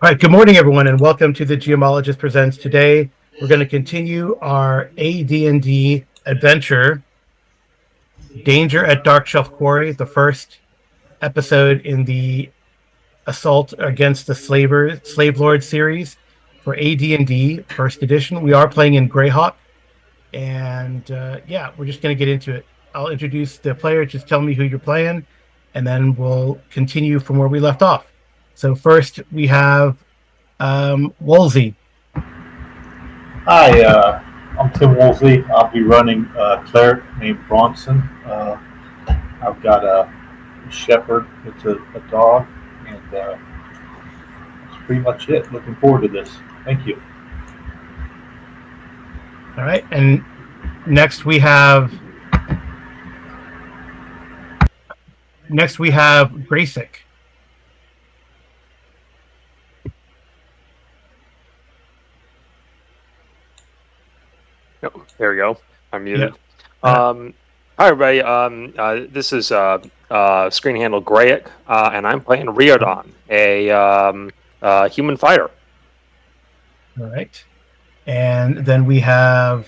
All right, good morning, everyone, and welcome to the Geomologist Presents. Today, we're going to continue our AD&D adventure, Danger at Darkshelf Quarry, the first episode in the Assault Against the Slave Lord series for AD&D First Edition. We are playing in Greyhawk, and we're just going to get into it. I'll introduce the player. Just tell me who you're playing, and then we'll continue from where we left off. So first, we have Wolsey. Hi, I'm Tim Woolsey. I'll be running a cleric named Bronson. I've got a shepherd. It's a dog, and that's pretty much it. Looking forward to this. Thank you. All right, and next we have Graysick. Oh, there we go. I'm muted. Yeah. Hi, everybody. This is screen handle Greyhawk, and I'm playing Riordan, a human fighter. All right, and then we have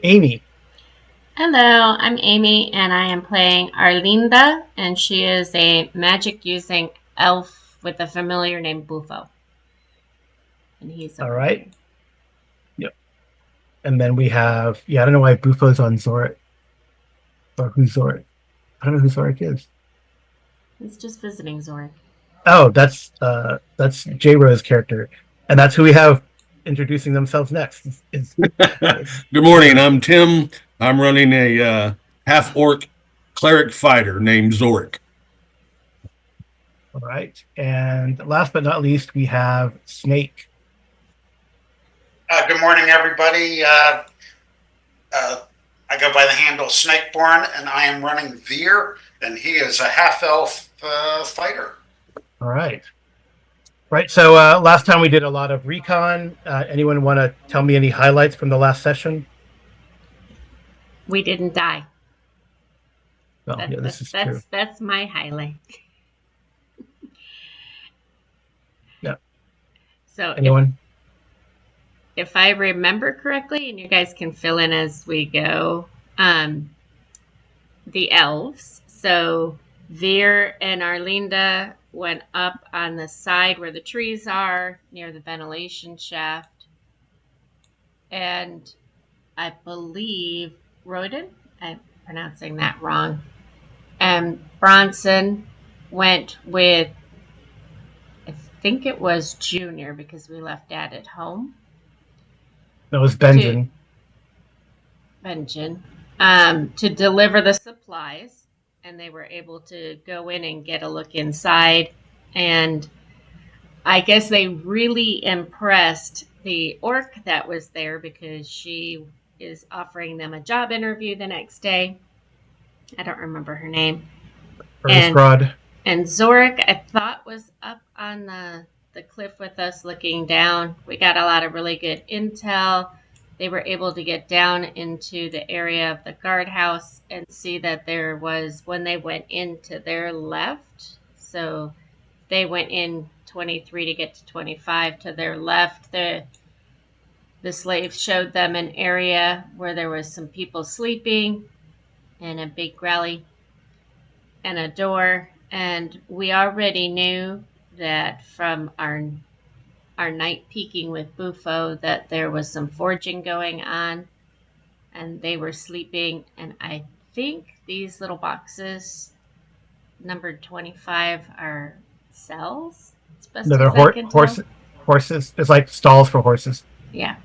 Amy. Hello, I'm Amy, and I am playing Arlinda, and she is a magic-using elf with a familiar named Bufo. And he's all right. Here. Yep. And then we have I don't know why Bufo's on Zorik, or who's Zorik. I don't know who Zorik is. He's just visiting Zorik. Oh, that's J Rose character, and that's who we have introducing themselves next. Good morning. I'm Tim. I'm running a half-orc cleric fighter named Zorik. All right. And last but not least, we have Snake. Good morning, everybody. I go by the handle Snakeborn, and I am running Veer, and he is a half-elf fighter. All right. Right. So last time we did a lot of recon. Anyone want to tell me any highlights from the last session? We didn't die. Well, this is true. That's my highlight. Yeah. So anyone? If I remember correctly, and you guys can fill in as we go, the elves. So Veer and Arlinda went up on the side where the trees are, near the ventilation shaft. And I believe Roden, I'm pronouncing that wrong, and Bronson went with, I think it was Junior, because we left Dad at home. That was Benjamin. To deliver the supplies, and they were able to go in and get a look inside. And I guess they really impressed the orc that was there, because she is offering them a job interview the next day. I don't remember her name. And Zorik, I thought, was up on the cliff with us looking down. We got a lot of really good intel. They were able to get down into the area of the guardhouse and see that there was, when they went into their left, so they went in 23 to get to 25 to their left, the slaves showed them an area where there was some people sleeping and a big growly and a door. And we already knew that from our night peeking with Bufo that there was some forging going on, and they were sleeping. And I think these little boxes numbered 25 are cells. No, they're horses. It's like stalls for horses. Yeah.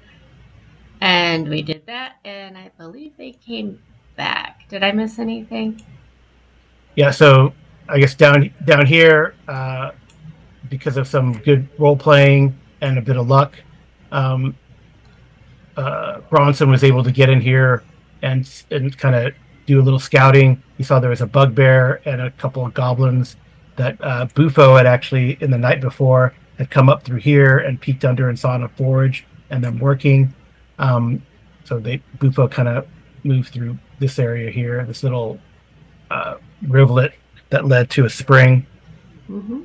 And we did that, and I believe they came back. Did I miss anything? Yeah, so I guess down here, because of some good role playing and a bit of luck, Bronson was able to get in here and kind of do a little scouting. He saw there was a bugbear and a couple of goblins that Bufo had actually, in the night before, had come up through here and peeked under and saw in a forge and them working. So Bufo kind of moved through this area here, this little rivulet that led to a spring. Mm-hmm.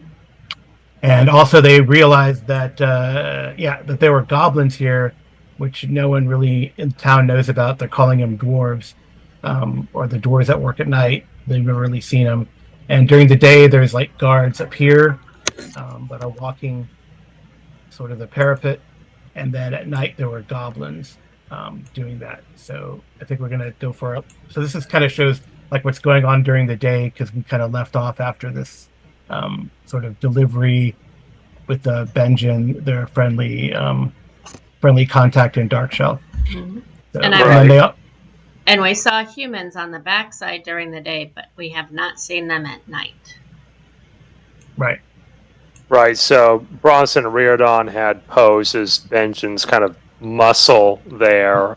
And also they realized that that there were goblins here, which no one really in town knows about. They're calling them dwarves, or the dwarves that work at night. They've never really seen them. And during the day, there's like guards up here that are walking sort of the parapet. And then at night, there were goblins doing that. So I think we're going to go for it. So this is kind of shows like what's going on during the day, because we kind of left off after this sort of delivery with Benjamin, their friendly contact in Darkshelf. Mhm. So, And And we saw humans on the backside during the day, but we have not seen them at night. right. Right. So Bronson and Riordan had posed as Benjamin's kind of muscle there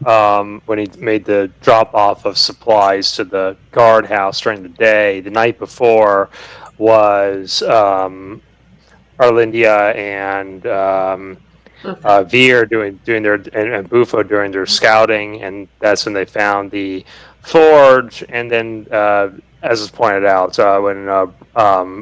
when he made the drop off of supplies to the guardhouse during the day. The night before was Arlindia and Veer doing their and Bufo doing their scouting, and that's when they found the forge. And then, as was pointed out,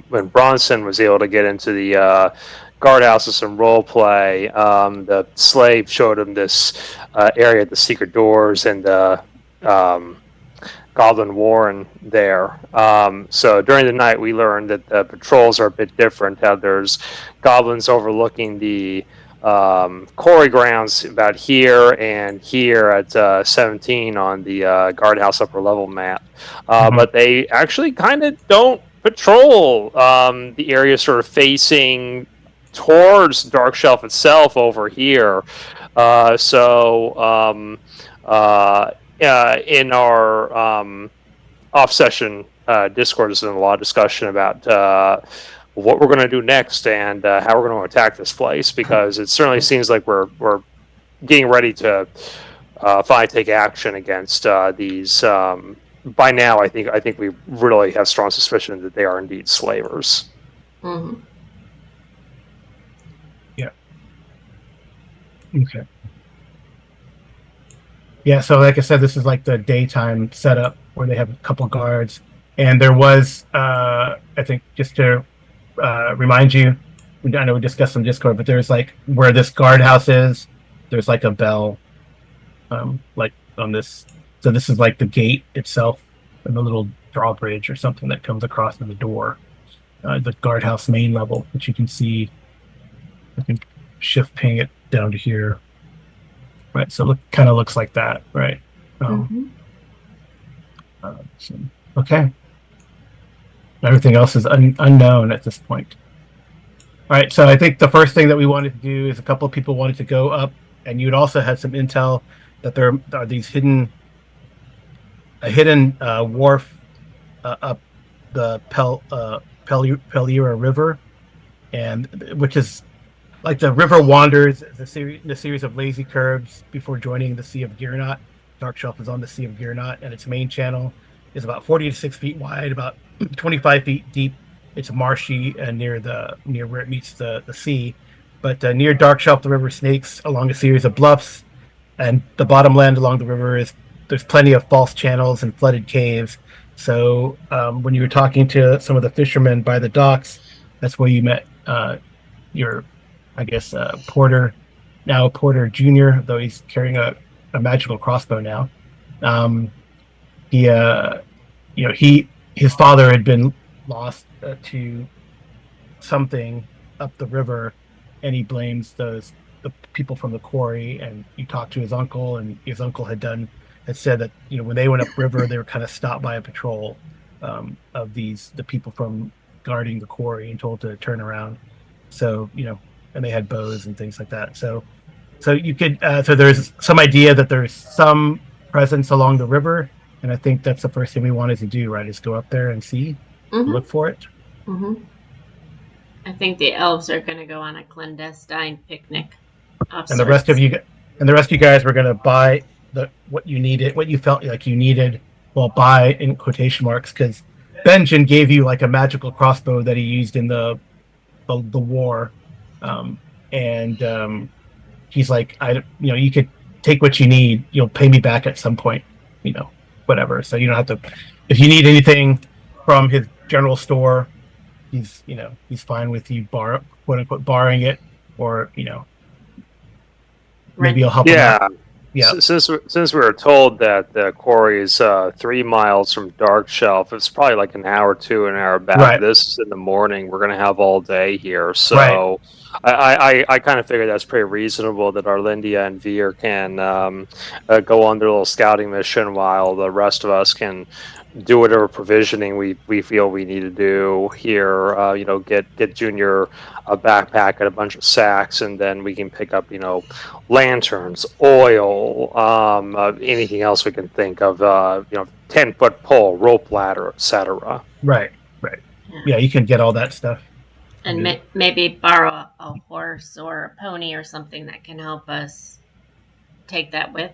when Bronson was able to get into the guardhouse with some role play, the slave showed him this area, the secret doors, and the Goblin Warren there. So during the night, we learned that the patrols are a bit different. How there's goblins overlooking the quarry grounds about here and here at 17 on the guardhouse upper level map. But they actually kind of don't patrol the area sort of facing towards Darkshelf itself over here. In our off-session Discord, there's been a lot of discussion about what we're going to do next and how we're going to attack this place, because it certainly seems like we're getting ready to finally take action against these. By now, I think we really have strong suspicion that they are indeed slavers. Mm-hmm. Yeah. Okay. Yeah, so like I said, this is like the daytime setup where they have a couple guards. And there was, I think, just to remind you, I know we discussed some Discord, but there's like where this guardhouse is, there's like a bell, like on this. So this is like the gate itself and the little drawbridge or something that comes across to the door, the guardhouse main level, which you can see. I can shift ping it down to here. Right, so it kind of looks like that, right? Okay. Everything else is unknown at this point. All right, so I think the first thing that we wanted to do is a couple of people wanted to go up, and you'd also had some intel that there are these hidden wharf up the Pelira River, and which is like the river wanders the series of lazy curves before joining the Sea of Girnot. Darkshelf is on the Sea of Girnot, and its main channel is about 40 to 6 feet wide, about 25 feet deep. It's marshy and near where it meets the sea. But near Darkshelf, the river snakes along a series of bluffs, and the bottom land along the river there's plenty of false channels and flooded caves. So when you were talking to some of the fishermen by the docks, that's where you met your, I guess, Porter, now Porter Jr., though he's carrying a magical crossbow now. His father had been lost to something up the river, and he blames the people from the quarry. And you talked to his uncle, and his uncle had said that when they went upriver, they were kind of stopped by a patrol of the people from guarding the quarry and told to turn around. So and they had bows and things like that. So you could so there's some idea that there's some presence along the river, and I think that's the first thing we wanted to do, right? Is go up there and see, look for it. Mm-hmm. I think the elves are going to go on a clandestine picnic. And the rest of you guys were going to buy what you felt like you needed. Well, buy in quotation marks, because Benjamin gave you like a magical crossbow that he used in the war. He's like, you could take what you need. You'll pay me back at some point, whatever. So you don't have to. If you need anything from his general store, he's he's fine with you quote unquote borrowing it, or maybe you'll help him out. Yeah. Yeah. Since we were told that the quarry is 3 miles from Darkshelf, it's probably like an hour to an hour back. Right. This is in the morning. We're gonna have all day here, Right. so I kind of figure that's pretty reasonable that Arlindia and Veer can go on their little scouting mission while the rest of us can do whatever provisioning we feel we need to do here. Get Junior a backpack and a bunch of sacks, and then we can pick up lanterns, oil, anything else we can think of. 10-foot pole, rope ladder, etc. Right. Yeah, you can get all that stuff. And maybe borrow a horse or a pony or something that can help us take that with.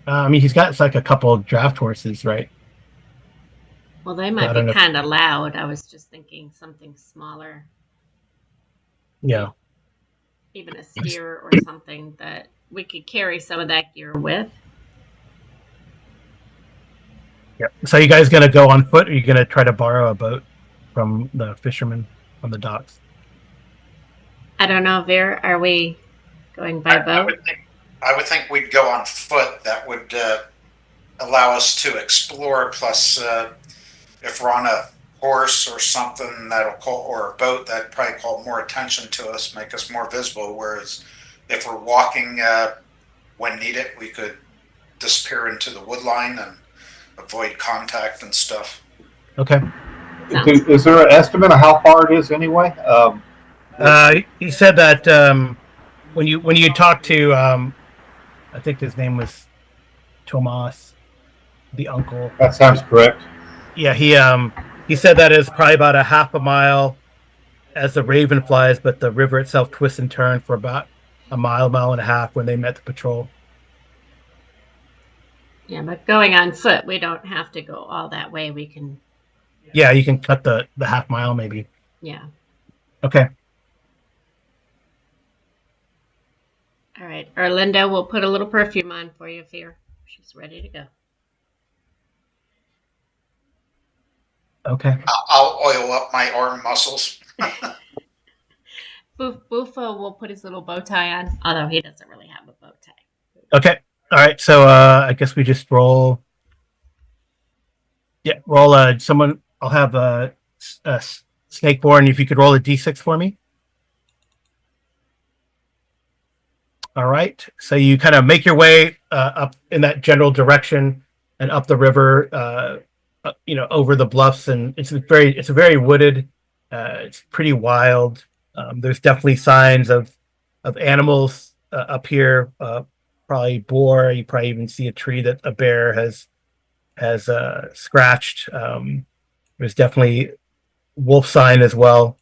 I mean, he's got like a couple of draft horses, right? Well, they might be kind of loud. I was just thinking something smaller. Yeah. Even a steer or something that we could carry some of that gear with. Yeah. So you guys gonna go on foot, or are you gonna try to borrow a boat from the fishermen on the docks? I don't know, Veer. Are we going by boat? I would think we'd go on foot. That would allow us to explore. Plus, if we're on a horse or something or a boat, that'd probably call more attention to us, make us more visible. Whereas if we're walking when needed, we could disappear into the wood line and avoid contact and stuff. Okay. Is there an estimate of how far it is anyway? He said that when you talk to I think his name was Tomas, the uncle. That sounds correct. Yeah, he said that is probably about a half a mile as the Raven flies, but the river itself twists and turns for about a mile and a half when they met the patrol. Yeah, but going on foot, we don't have to go all that way. We can. Yeah, you can cut the half mile maybe. Yeah. Okay. All right. Erlinda will put a little perfume on for you, Veer. She's ready to go. Okay. I'll oil up my arm muscles. Bufo will put his little bow tie on, although he doesn't really have a bow tie. Okay. All right. So I guess we just roll. Yeah, roll. Someone. I'll have Snakeborn. If you could roll a d6 for me. All right. So you kind of make your way up in that general direction and up the river. Over the bluffs, and it's a very wooded. It's pretty wild. There's definitely signs of animals up here. Probably boar. You probably even see a tree that a bear has scratched. There's definitely wolf sign as well.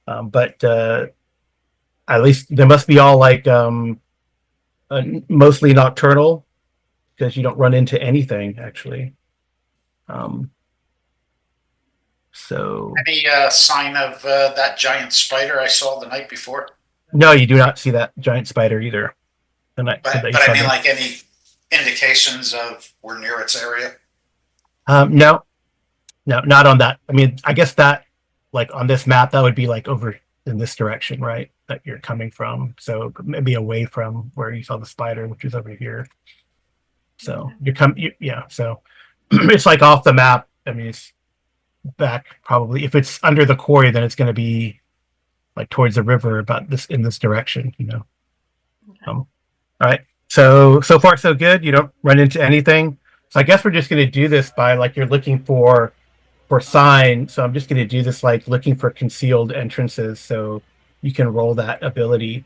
But at least they must be all like mostly nocturnal, because you don't run into anything actually. So any sign of that giant spider I saw the night before? No, you do not see that giant spider either. But I mean, like any indications of we're near its area? No, not on that. I mean, I guess that like on this map, that would be like over in this direction, right? That you're coming from. So maybe away from where you saw the spider, which is over here. So so it's like off the map. I mean, it's back probably. If it's under the quarry, then it's going to be like towards the river, about in this direction. Okay. All right. So far so good. You don't run into anything. So I guess we're just going to do this by like you're looking for sign. So I'm just going to do this like looking for concealed entrances. So you can roll that ability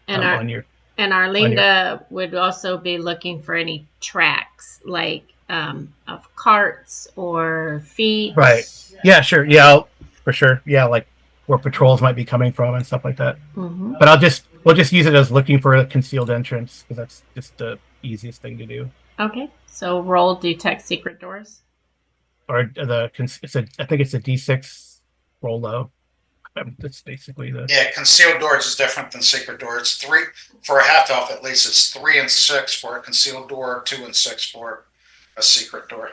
on your. And Arlinda would also be looking for any tracks, like of carts or feet. Right. Yeah, sure. Yeah, for sure. Yeah, like where patrols might be coming from and stuff like that. Mm-hmm. But we'll just use it as looking for a concealed entrance, because that's just the easiest thing to do. Okay. So roll detect secret doors. Or I think it's a D6 roll low. That's basically concealed doors is different than secret doors. It's 3 for a half elf at least. It's 3 and 6 for a concealed door, 2 and 6 for a secret door.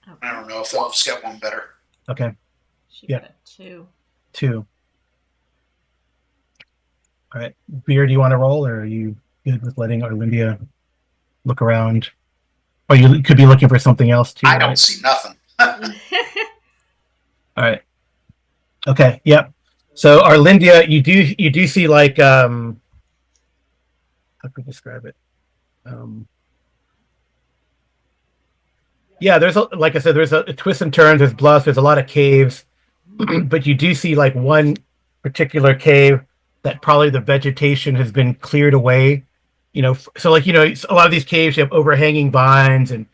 Okay. I don't know if elves get one better. Okay, She Yeah. got a 2. 2. All right, Beer, do you want to roll, or are you good with letting Arlindia look around? Or you could be looking for something else too, I right? don't see nothing. All right. Okay. Yep. So Arlindia, you do see like how can we describe it? Yeah, there's like I said, there's a twists and turns, there's bluffs, there's a lot of caves, but you do see like one particular cave that probably the vegetation has been cleared away. So like a lot of these caves you have overhanging vines and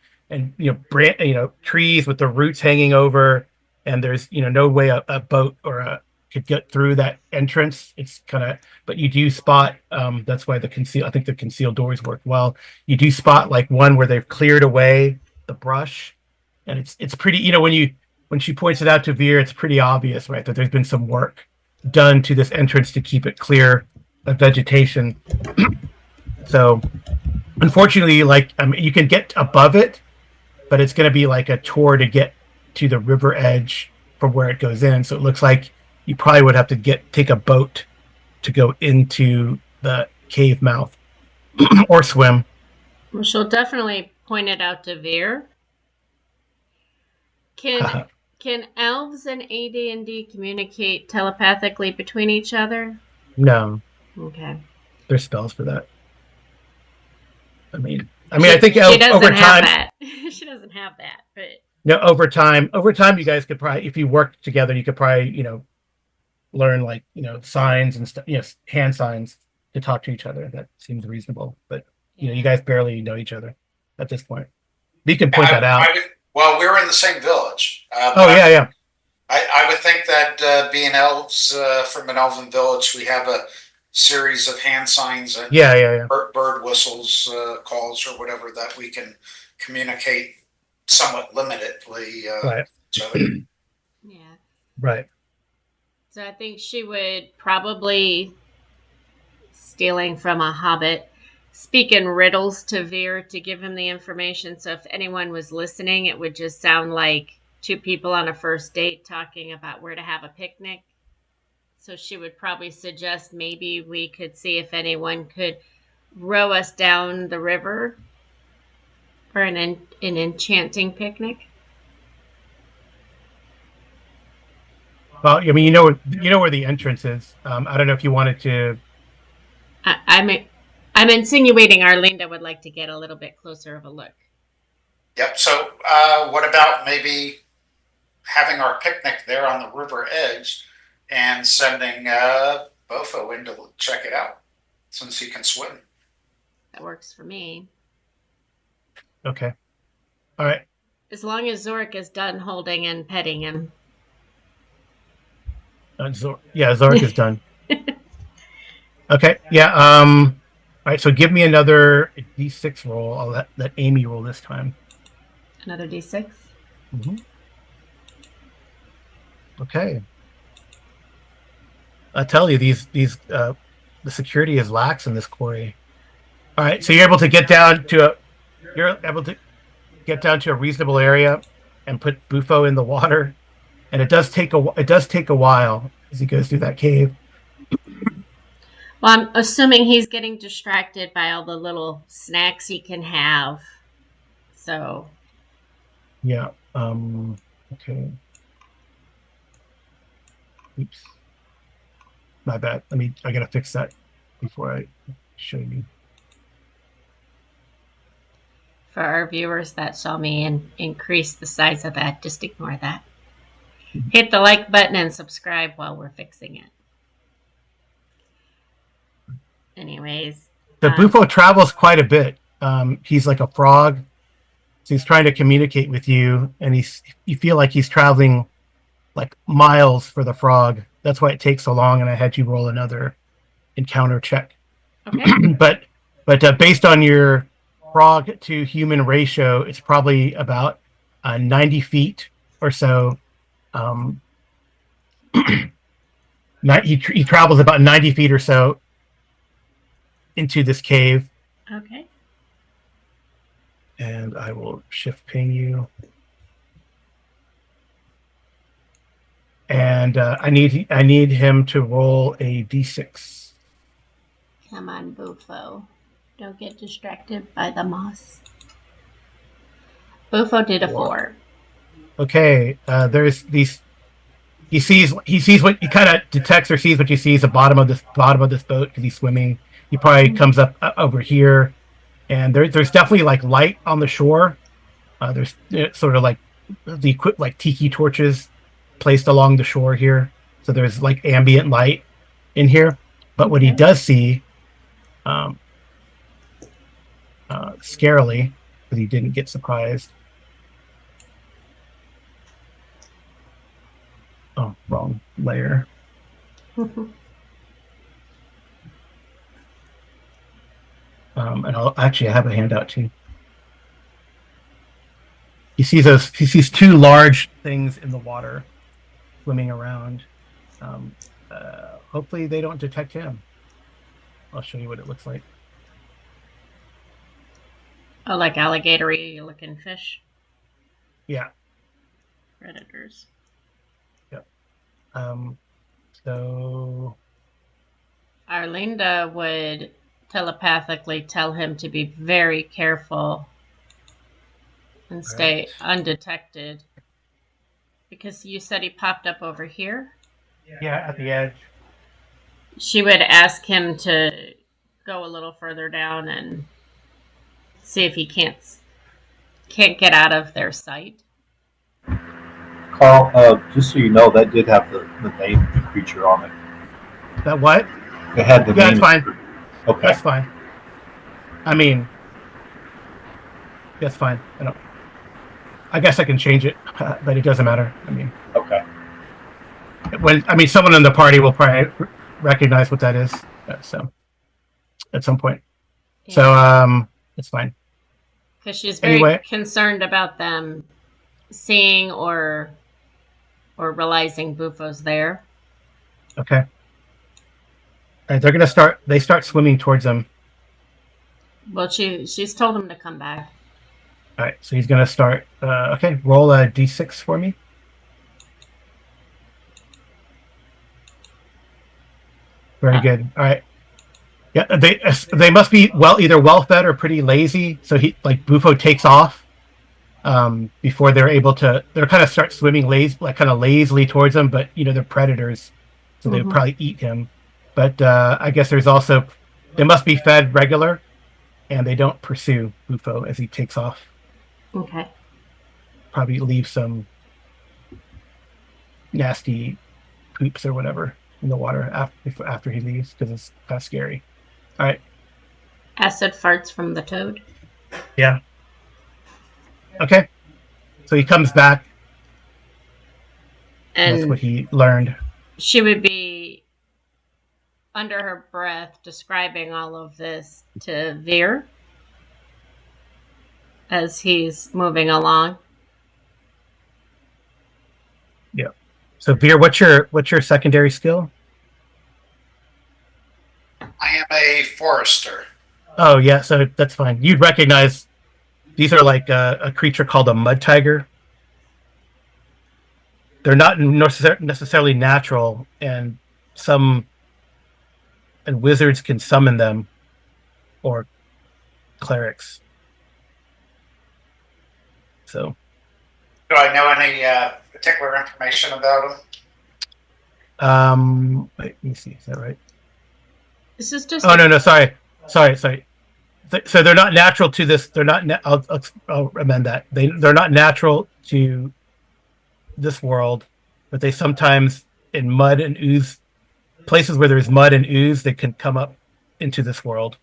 trees with the roots hanging over, and there's no way a boat or a could get through that entrance. It's kind of, but you do spot. That's why I think the concealed doors work well. You do spot like one where they've cleared away the brush, and it's pretty. When she points it out to Veer, it's pretty obvious, right, that there's been some work done to this entrance to keep it clear of vegetation. So, unfortunately, like you can get above it, but it's going to be like a chore to get to the river edge from where it goes in. So it looks like you probably would have to take a boat to go into the cave mouth or swim. Well, she'll definitely point it out to Veer. Can elves and AD&D communicate telepathically between each other? No, Okay. there's spells for that. I think she doesn't over have time, that. She doesn't have that, but over time, you guys could probably, if you worked together, you could probably, learn like, signs and stuff, hand signs to talk to each other. That seems reasonable, but you guys barely know each other at this point. We can point that out. Well, we're in the same village. Oh yeah. I would think that being elves from an elven village, we have a series of hand signs and Yeah. bird whistles, calls, or whatever that we can communicate somewhat limitedly. Right. yeah. Right. So I think she would probably, stealing from a hobbit, speak in riddles to Veer to give him the information. So if anyone was listening, it would just sound like two people on a first date talking about where to have a picnic. So she would probably suggest maybe we could see if anyone could row us down the river for an enchanting picnic. Well, you know where the entrance is. I don't know if you wanted to. I'm insinuating Arlinda would like to get a little bit closer of a look. Yep. So what about maybe having our picnic there on the river edge and sending Bofo in to check it out since he can swim? That works for me. Okay. All right. As long as Zorik is done holding and petting him. Zorik is done. Okay. Yeah. All right. So give me another D6 roll. I'll let Amy roll this time. Another D6. Mm-hmm. Okay. I tell you, the security is lax in this quarry. All right. So you're able to get down to a reasonable area and put Bufo in the water, and it does take a while as he goes through that cave. Well, I'm assuming he's getting distracted by all the little snacks he can have. So. Yeah. Okay. Oops. My bad. I gotta fix that before I show you. For our viewers that saw me increase the size of that, just ignore that. Hit the like button and subscribe while we're fixing it. Anyways. The Bufo travels quite a bit. He's like a frog. So he's trying to communicate with you, and you feel like he's traveling like miles for the frog. That's why it takes so long, and I had you roll another encounter check. Okay. but based on your frog to human ratio, it's probably about 90 feet or so. He travels about 90 feet or so into this cave. Okay. And I will shift ping you. and I need him to roll a d6. Come on, Bufo. Don't get distracted by the moss. Bufo did a 4. Okay, there's these. He sees what he kind of detects or sees what you see is the bottom of this boat because he's swimming. He probably comes up over here, and there's definitely like light on the shore. There's sort of like like tiki torches placed along the shore here, so there's like ambient light in here. But what he Okay. does see, scarily, because he didn't get surprised. Oh, wrong layer. And I have a handout too. He sees two large things in the water swimming around. Hopefully they don't detect him. I'll show you what it looks like. Oh, like alligatory looking fish. Yeah. Predators. Yep. So Arlinda would telepathically tell him to be very careful and stay undetected. Because you said he popped up over here? yeah, at the edge. She would ask him to go a little further down and see if he can't get out of their sight. Carl, just so you know, that did have the name of the creature on it. That what? It had the Yeah, name. that's fine. Okay. That's fine. I mean, that's fine. I guess I can change it, but it doesn't matter. I mean, Okay. someone in the party will probably recognize what that is. So at some point. Yeah. So it's fine. Because she's very concerned about them seeing or realizing Bufo's there. Okay. All right, they're gonna start. They start swimming towards them. Well, she's told him to come back. All right, so he's gonna start. Okay, roll a d6 for me. Very good. All right. Yeah, they must be either well fed or pretty lazy. So Bufo takes off before they're able to. They're kind of start swimming kind of lazily towards them, but they're predators, so they'll probably eat him. But I guess there's also they must be fed regular, and they don't pursue Bufo as he takes off. Okay. Probably leave some nasty poops or whatever in the water after he leaves because it's kind of scary. All right. Acid farts from the toad. Yeah. Okay. So he comes back. And that's what he learned. She would be under her breath describing all of this to Veer as he's moving along. Yeah. So Veer, what's your secondary skill? I am a forester. Oh yeah, so that's fine. You'd recognize these are like a creature called a mud tiger. They're not necessarily natural, and wizards can summon them, or clerics. So, do I know any particular information about them? Let me see. Is that right? This is just. Oh no, sorry. So they're not natural to this. They're not. I'll amend that. They're not natural to this world, but they sometimes in mud and ooze places where there's mud and ooze, they can come up into this world.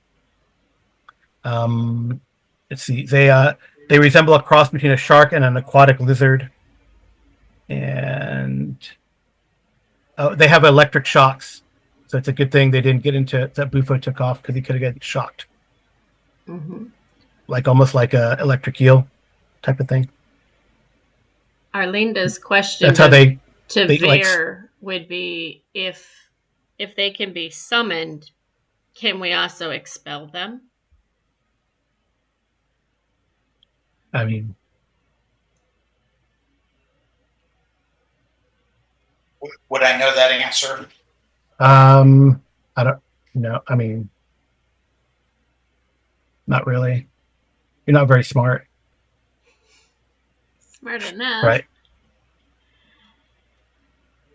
Let's see. They resemble a cross between a shark and an aquatic lizard, and they have electric shocks. So it's a good thing they didn't get into that. Bufo took off because he could have gotten shocked, like almost like a electric eel type of thing. Arlinda's question That's how they Veer would be if they can be summoned, can we also expel them? I mean, Would I know that answer? I don't know. I mean, not really. You're not very smart, Smart enough. right?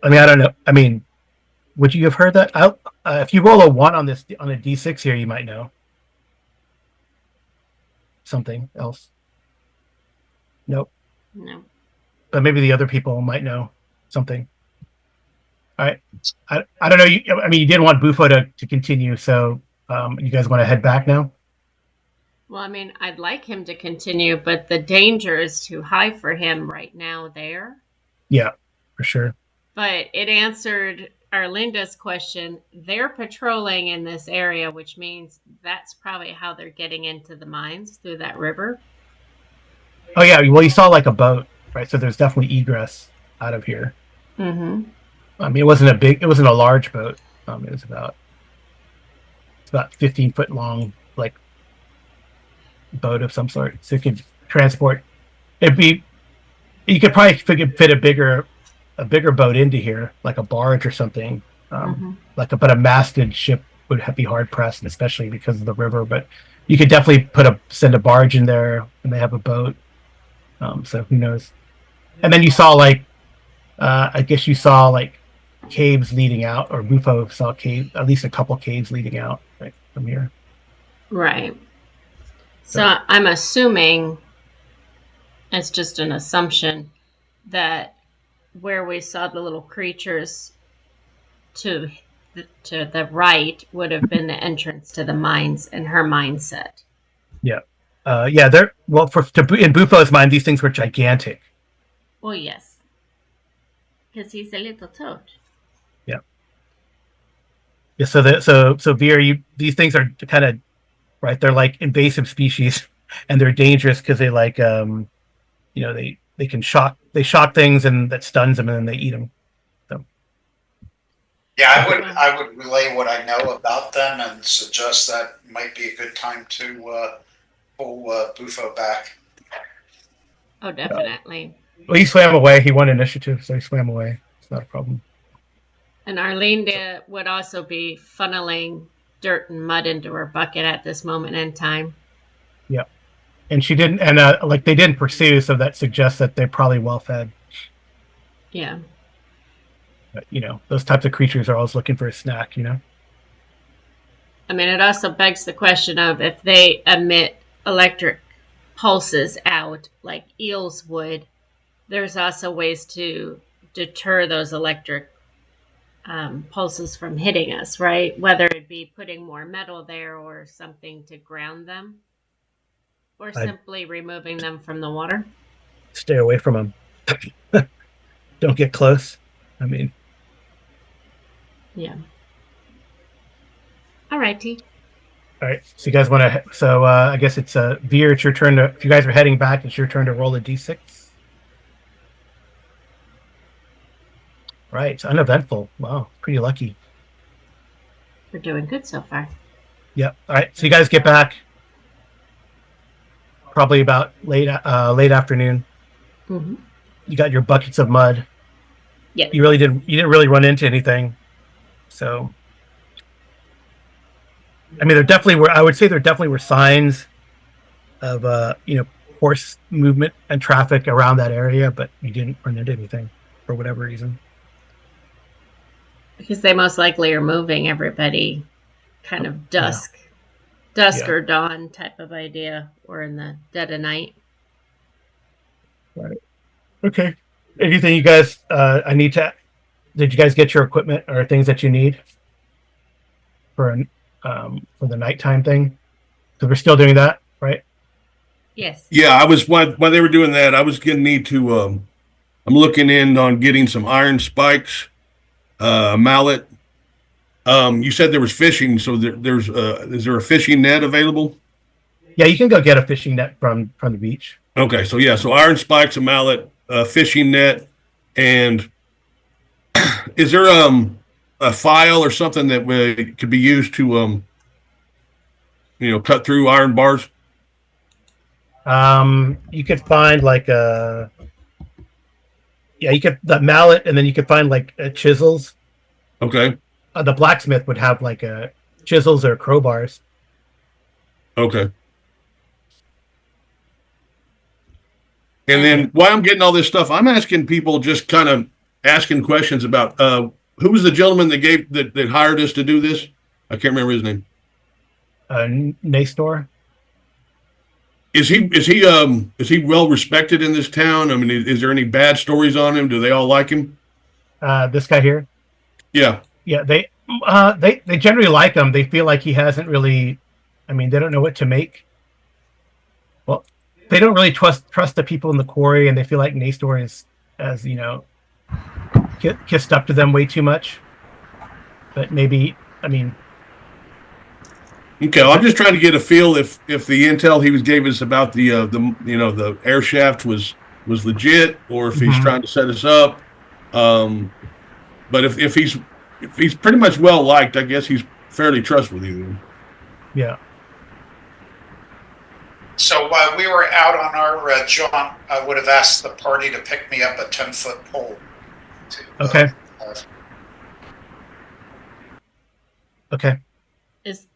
I mean, I don't know. I mean, would you have heard that? If you roll a 1 on a d6 here, you might know something else. Nope. No. But maybe the other people might know something. All right. I don't know. I mean, you didn't want Bufo to continue, so you guys want to head back now? Well, I mean, I'd like him to continue, but the danger is too high for him right now there. Yeah, for sure. But it answered Arlinda's question. They're patrolling in this area, which means that's probably how they're getting into the mines, through that river. Oh yeah, well you saw like a boat, right? So there's definitely egress out of here. Mm-hmm. I mean, it wasn't a large boat. It was about 15-foot long, like boat of some sort. So it could transport. You could probably fit a bigger boat into here, like a barge or something. But a masted ship would be hard pressed, especially because of the river. But you could definitely send a barge in there, and they have a boat. So who knows? And then you saw I guess you saw like caves leading out, or Bufo saw at least a couple caves leading out right from here. Right. So I'm assuming, it's just an assumption, that where we saw the little creatures to the right would have been the entrance to the mines in her mindset. Yeah. They're in Bufo's mind, these things were gigantic. Well, yes, because he's a little toad. Yeah. Yeah. So Veer, these things are kind of right. They're like invasive species, and they're dangerous because they they can shock things, and that stuns them, and then they eat them. So. Yeah, I would relay what I know about them and suggest that might be a good time to pull Bufo back. Oh, definitely. Well, he swam away. He won initiative, so he swam away. It's not a problem. And Arlinda would also be funneling dirt and mud into her bucket at this moment in time. Yeah. And she didn't, and they didn't pursue, so that suggests that they're probably well fed. Yeah. But, those types of creatures are always looking for a snack, I mean, it also begs the question of if they emit electric pulses out like eels would, there's also ways to deter those electric pulses from hitting us, right? Whether it be putting more metal there or something to ground them, or simply removing them from the water. Stay away from them. Don't get close. I mean. Yeah. All righty. All right. So you guys want to? So I guess it's Veer. It's your turn to. If you guys are heading back, it's your turn to roll a d6. Right. It's uneventful. Wow. Pretty lucky. We're doing good so far. Yep. All right. So you guys get back. Probably about late afternoon. Mm-hmm. You got your buckets of mud. Yeah. You didn't really run into anything. So. I mean, I would say there definitely were signs of, horse movement and traffic around that area, but you didn't run into anything for whatever reason. Because they most likely are moving everybody kind of dusk or dawn type of idea, or in the dead of night. Right. Okay. Anything you guys, did you guys get your equipment or things that you need for the nighttime thing? Because we're still doing that, right? Yes. Yeah, I was while they were doing that, I was going to need to. I'm looking in on getting some iron spikes, a mallet. You said there was fishing, so there's is there a fishing net available? Yeah, you can go get a fishing net from the beach. Okay, so iron spikes, a mallet, a fishing net, and is there a file or something that could be used to cut through iron bars? You could find like Yeah, you could the mallet, and then you could find like chisels. Okay. The blacksmith would have like chisels or crowbars. Okay. And then while I'm getting all this stuff, I'm asking people, just kind of asking questions about who was the gentleman that hired us to do this? I can't remember his name. Nastor. Is he well respected in this town? I mean, is there any bad stories on him? Do they all like him? This guy here. Yeah. Yeah, they generally like him. They feel like he hasn't really. I mean, they don't know what to make. Well, they don't really trust the people in the quarry, and they feel like Nastor is, as you know, kissed up to them way too much. But maybe, I mean. Okay, well, I'm just trying to get a feel if the intel he gave us about the air shaft was legit, or if he's trying to set us up. But if he's pretty much well liked, I guess he's fairly trustworthy. Yeah. So while we were out on our jaunt, I would have asked the party to pick me up a 10-foot pole. Okay. Okay.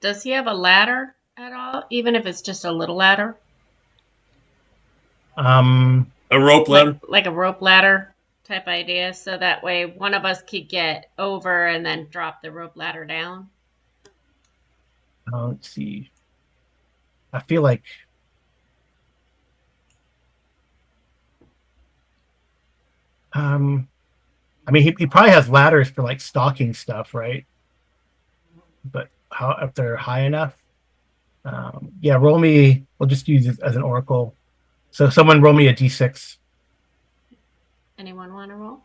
Does he have a ladder at all? Even if it's just a little ladder? A rope ladder? Like a rope ladder type idea, so that way one of us could get over and then drop the rope ladder down. Let's see. I feel like I mean, he probably has ladders for like stocking stuff, right? But how if they're high enough? Yeah, roll me. We'll just use it as an oracle. So someone roll me a d6. Anyone want to roll?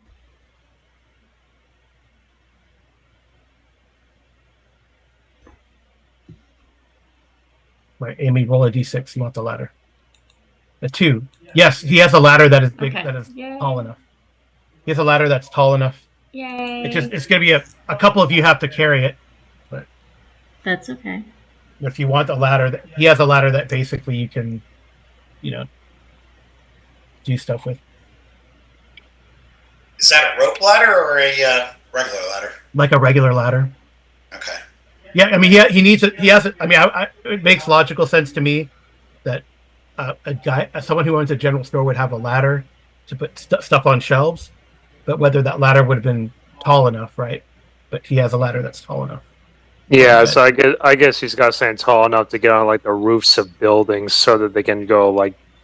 Right, Amy, roll a d6. You want the ladder? A 2. Yes, he has a ladder that is big, that is tall enough. He has a ladder that's tall enough. Yay! It's going to be a couple of you have to carry it, but that's okay. If you want a ladder, he has a ladder that basically you can, do stuff with. Is that a rope ladder or a regular ladder? Like a regular ladder. Okay. Yeah, I mean, he needs it. He has it. I mean, it makes logical sense to me that someone who owns a general store would have a ladder to put stuff on shelves, but whether that ladder would have been tall enough, right? But he has a ladder that's tall enough. Yeah, so I guess he's got something tall enough to get on like the roofs of buildings so that they can go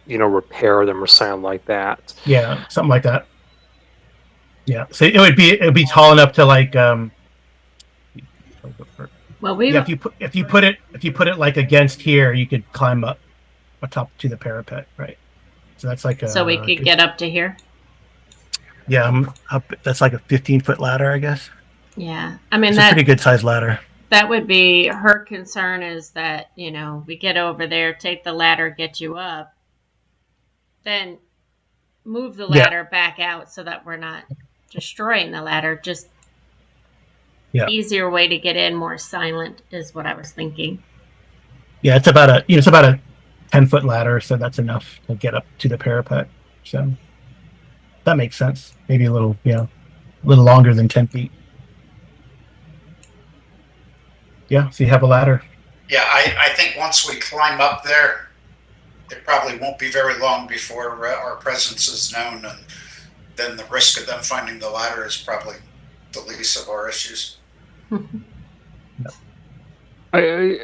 repair them or something like that. Yeah, something like that. Yeah, so it would be tall enough to like well, if you put it like against here, you could climb up atop to the parapet, right? So that's like so we could get up to here. Yeah, that's like a 15-foot ladder, I guess. Yeah, I mean it's a pretty good sized ladder. That would be her concern, is that we get over there, take the ladder, get you up, then move the ladder back out so that we're not destroying the ladder. Just easier way to get in, more silent, is what I was thinking. Yeah, it's about a 10-foot ladder, so that's enough to get up to the parapet. So that makes sense. Maybe a little longer than 10 feet. Yeah, so you have a ladder. Yeah, I think once we climb up there, it probably won't be very long before our presence is known, and then the risk of them finding the ladder is probably the least of our issues. So you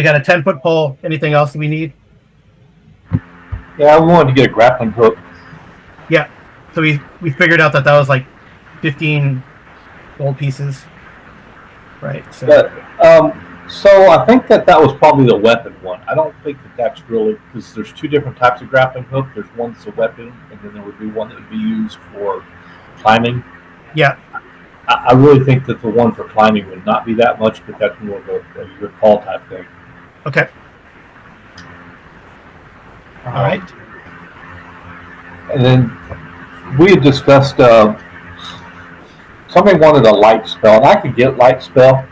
got a 10-foot pole. Anything else we need? Yeah, I wanted to get a grappling hook. Yeah, so we figured out that was like 15 gold pieces. Right. So. But, so I think that was probably the weapon one. I don't think that's really, because there's two different types of grappling hook. There's one that's a weapon, and then there would be one that would be used for climbing. Yeah. I really think that the one for climbing would not be that much, but that's more of a your call type thing. Okay. All right. And then we had discussed somebody wanted a light spell, and I could get light spell.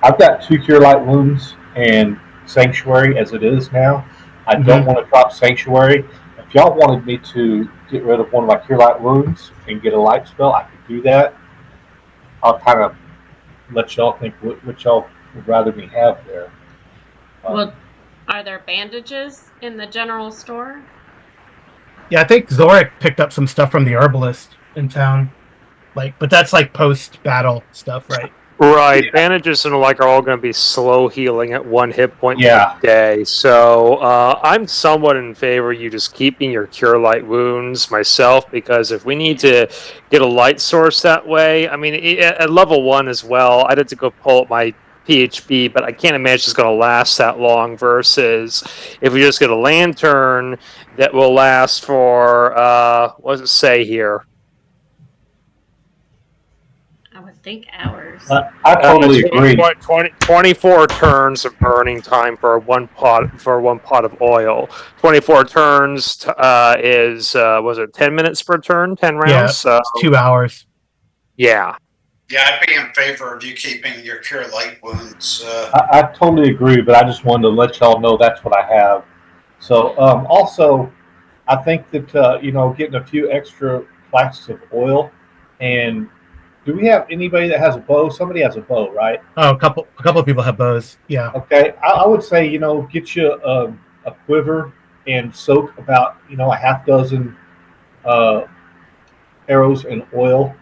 I've got 2 cure light wounds and sanctuary as it is now. I don't want to drop sanctuary. If y'all wanted me to get rid of one of my cure light wounds and get a light spell, I could do that. I'll kind of let y'all think which y'all would rather me have there. Well, are there bandages in the general store? Yeah, I think Zorik picked up some stuff from the herbalist in town. But that's like post-battle stuff, right? Right, bandages and like are all going to be slow healing at 1 hit point Yeah. per day. So I'm somewhat in favor of you just keeping your cure light wounds myself, because if we need to get a light source that way, I mean, at level 1 as well, I'd have to go pull up my PHB, but I can't imagine it's going to last that long. Versus if we just get a lantern that will last for what does it say here? I would think hours. I totally agree. 24 turns of burning time for one pot of oil. 24 turns is was it 10 minutes per turn? 10 rounds. Yeah, So, it's 2 hours. yeah. Yeah, I'd be in favor of you keeping your cure light wounds. I totally agree, but I just wanted to let y'all know that's what I have. So also, I think that getting a few extra flasks of oil. And do we have anybody that has a bow? Somebody has a bow, right? Oh, a couple of people have bows. Yeah. Okay, I would say get you a quiver and soak about a half dozen arrows in oil,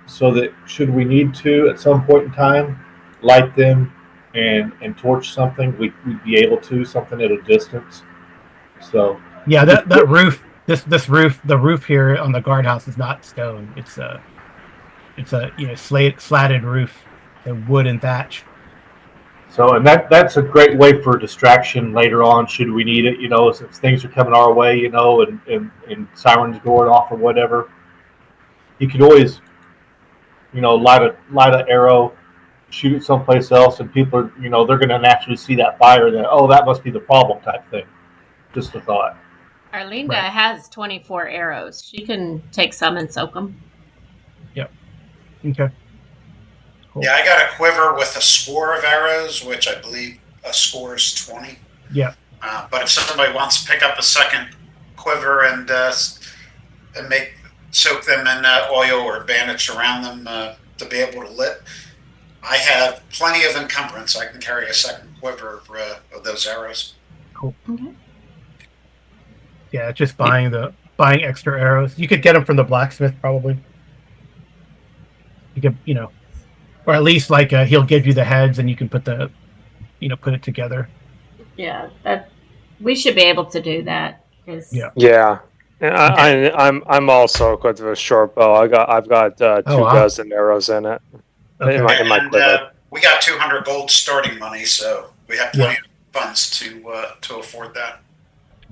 so that should we need to at some point in time light them and torch something, we'd be able to something at a distance. So Yeah, that roof, this roof, the roof here on the guardhouse is not stone. It's a slatted roof and wood and thatch. So, and that's a great way for distraction later on, should we need it, if things are coming our way, and sirens going off or whatever. You could always, light an arrow, shoot it someplace else, and people are, they're going to naturally see that fire, and then, oh, that must be the problem type thing. Just a thought. Arlinda has 24 arrows. She can take some and soak them. Yep. Okay. Cool. Yeah, I got a quiver with a score of arrows, which I believe a score is 20. Yeah. But if somebody wants to pick up a second quiver and soak them in oil or bandage around them to be able to lit, I have plenty of encumbrance. I can carry a second quiver of those arrows. Cool. Okay. Yeah, just buying extra arrows. You could get them from the blacksmith probably. You could, or at least he'll give you the heads and you can put put it together. Yeah, we should be able to do that. Yeah. And I'm also equipped with a short bow. I've got 2 dozen arrows in it. Okay. In my quiver. We got 200 gold starting money, so we have plenty of funds to afford that.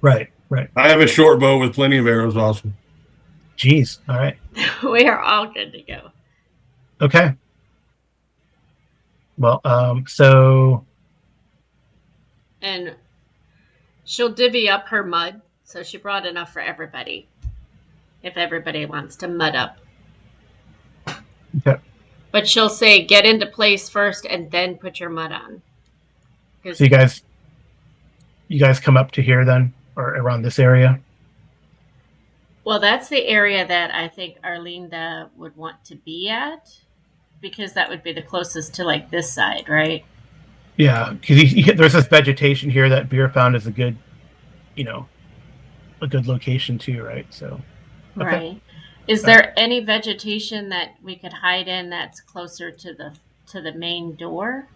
Right. I have a short bow with plenty of arrows also. Jeez. All right. We are all good to go. Okay. Well, so. And she'll divvy up her mud, so she brought enough for everybody. If everybody wants to mud up. Okay. But she'll say, get into place first and then put your mud on. So you guys come up to here then? Or around this area? Well, that's the area that I think Arlinda would want to be at, because that would be the closest to this side, right? Yeah, because there's this vegetation here that Beer found is a good location too, right? So. Okay. Right. Is there any vegetation that we could hide in that's closer to the main door?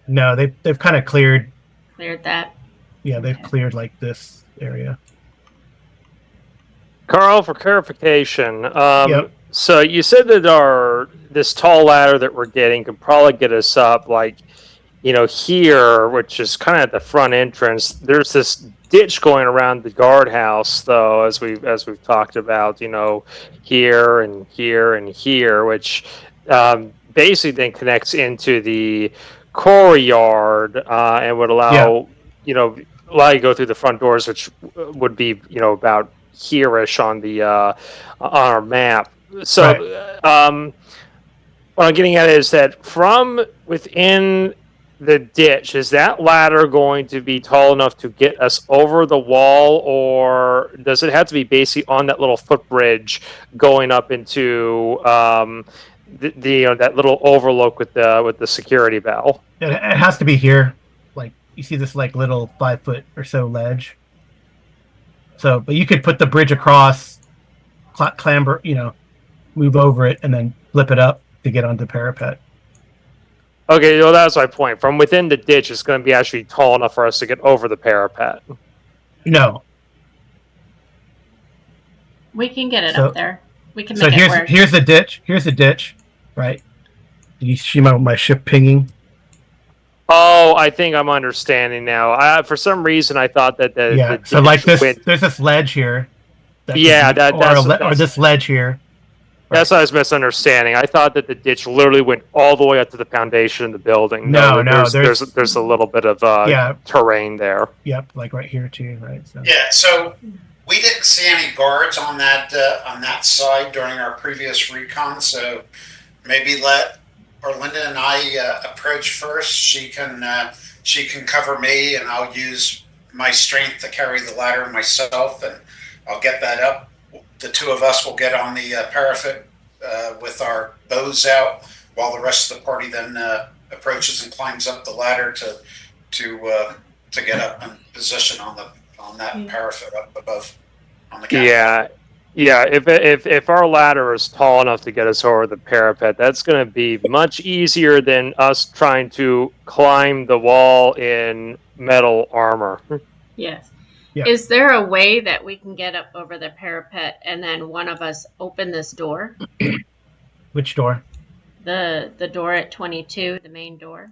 No, they've kind of cleared that. Yeah, they've cleared this area. Carl, for clarification, Yep. So you said that this tall ladder that we're getting could probably get us up here, which is kind of at the front entrance. There's this ditch going around the guardhouse, though, as we've talked about, here and here and here, which basically then connects into the quarry yard and would allow allow you to go through the front doors, which would be about here-ish on our map. So what I'm getting at is that from within the ditch, is that ladder going to be tall enough to get us over the wall, or does it have to be basically on that little footbridge going up into that little overlook with the security bell? It has to be here. Like you see this like little 5 foot or so ledge. So, but you could put the bridge across, clamber, move over it, and then flip it up to get onto the parapet. Okay, well, that's my point. From within the ditch, it's going to be actually tall enough for us to get over the parapet. No. We can get it up there. We can make So it work. here's the ditch. Here's the ditch, right? Did you see my ship pinging? Oh, I think I'm understanding now. For some reason, I thought that the so like this, there's this ledge here. Or this ledge here. That's what I was misunderstanding. I thought that the ditch literally went all the way up to the foundation of the building. No, there's a little bit of terrain there. Yep, like right here too, right? So. Yeah, so we didn't see any guards on that side during our previous recon. So maybe let Orlinda and I approach first. She can cover me, and I'll use my strength to carry the ladder myself, and I'll get that up. The two of us will get on the parapet with our bows out, while the rest of the party then approaches and climbs up the ladder to get up in position on that parapet up above on the catwalk. Yeah. If our ladder is tall enough to get us over the parapet, that's going to be much easier than us trying to climb the wall in metal armor. Yes. Yeah. Is there a way that we can get up over the parapet and then one of us open this door? Which door? The door at 22, the main door.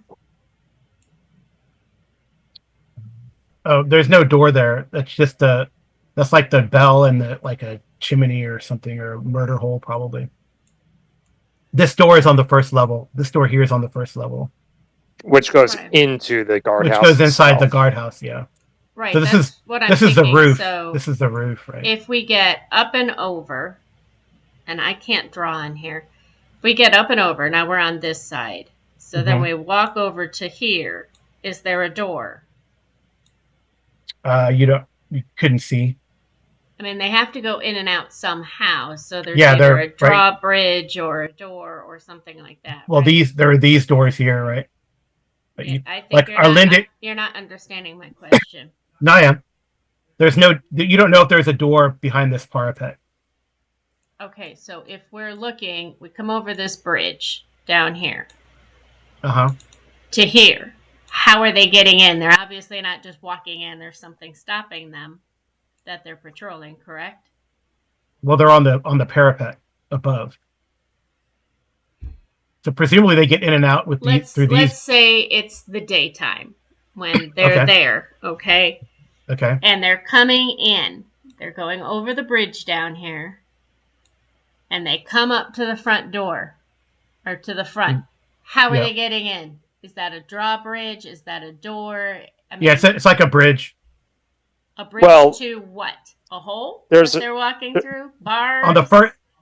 Oh, there's no door there. That's just that's like the bell and like a chimney or something, or a murder hole probably. This door is on the first level. This door here is on the first level. Which goes into the guardhouse. Which goes inside the guardhouse, yeah. Right. So that's what I'm this thinking. is the roof. So this is the roof, right? If we get up and over, and I can't draw in here. If we get up and over, now we're on this side. So then we walk over to here. Is there a door? You couldn't see. I mean, they have to go in and out somehow. So there's either a drawbridge or a door or something like that. Well, there are these doors here, right? But I think you're not understanding my question. No, I am. You don't know if there's a door behind this parapet. Okay, so if we're looking, we come over this bridge down here. To here. How are they getting in? They're obviously not just walking in. There's something stopping them that they're patrolling, correct? Well, they're on the parapet above. So presumably they get in and out through these. Let's say it's the daytime when they're there, okay? Okay. And they're coming in. They're going over the bridge down here. And they come up to the front door. Or to the front. How are they getting in? Is that a drawbridge? Is that a door? I mean, it's like a bridge. A bridge to what? A hole they're walking through? Bars?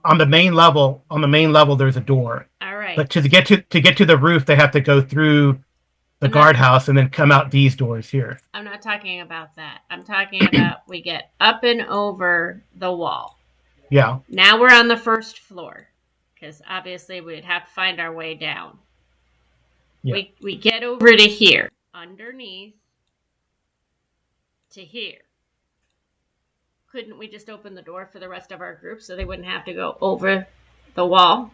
On the main level, there's a door. All right. But to get to the roof, they have to go through the guardhouse and then come out these doors here. I'm not talking about that. I'm talking about we get up and over the wall. Yeah. Now we're on the first floor because obviously we'd have to find our way down. Yeah. We get over to here, underneath to here. Couldn't we just open the door for the rest of our group so they wouldn't have to go over the wall?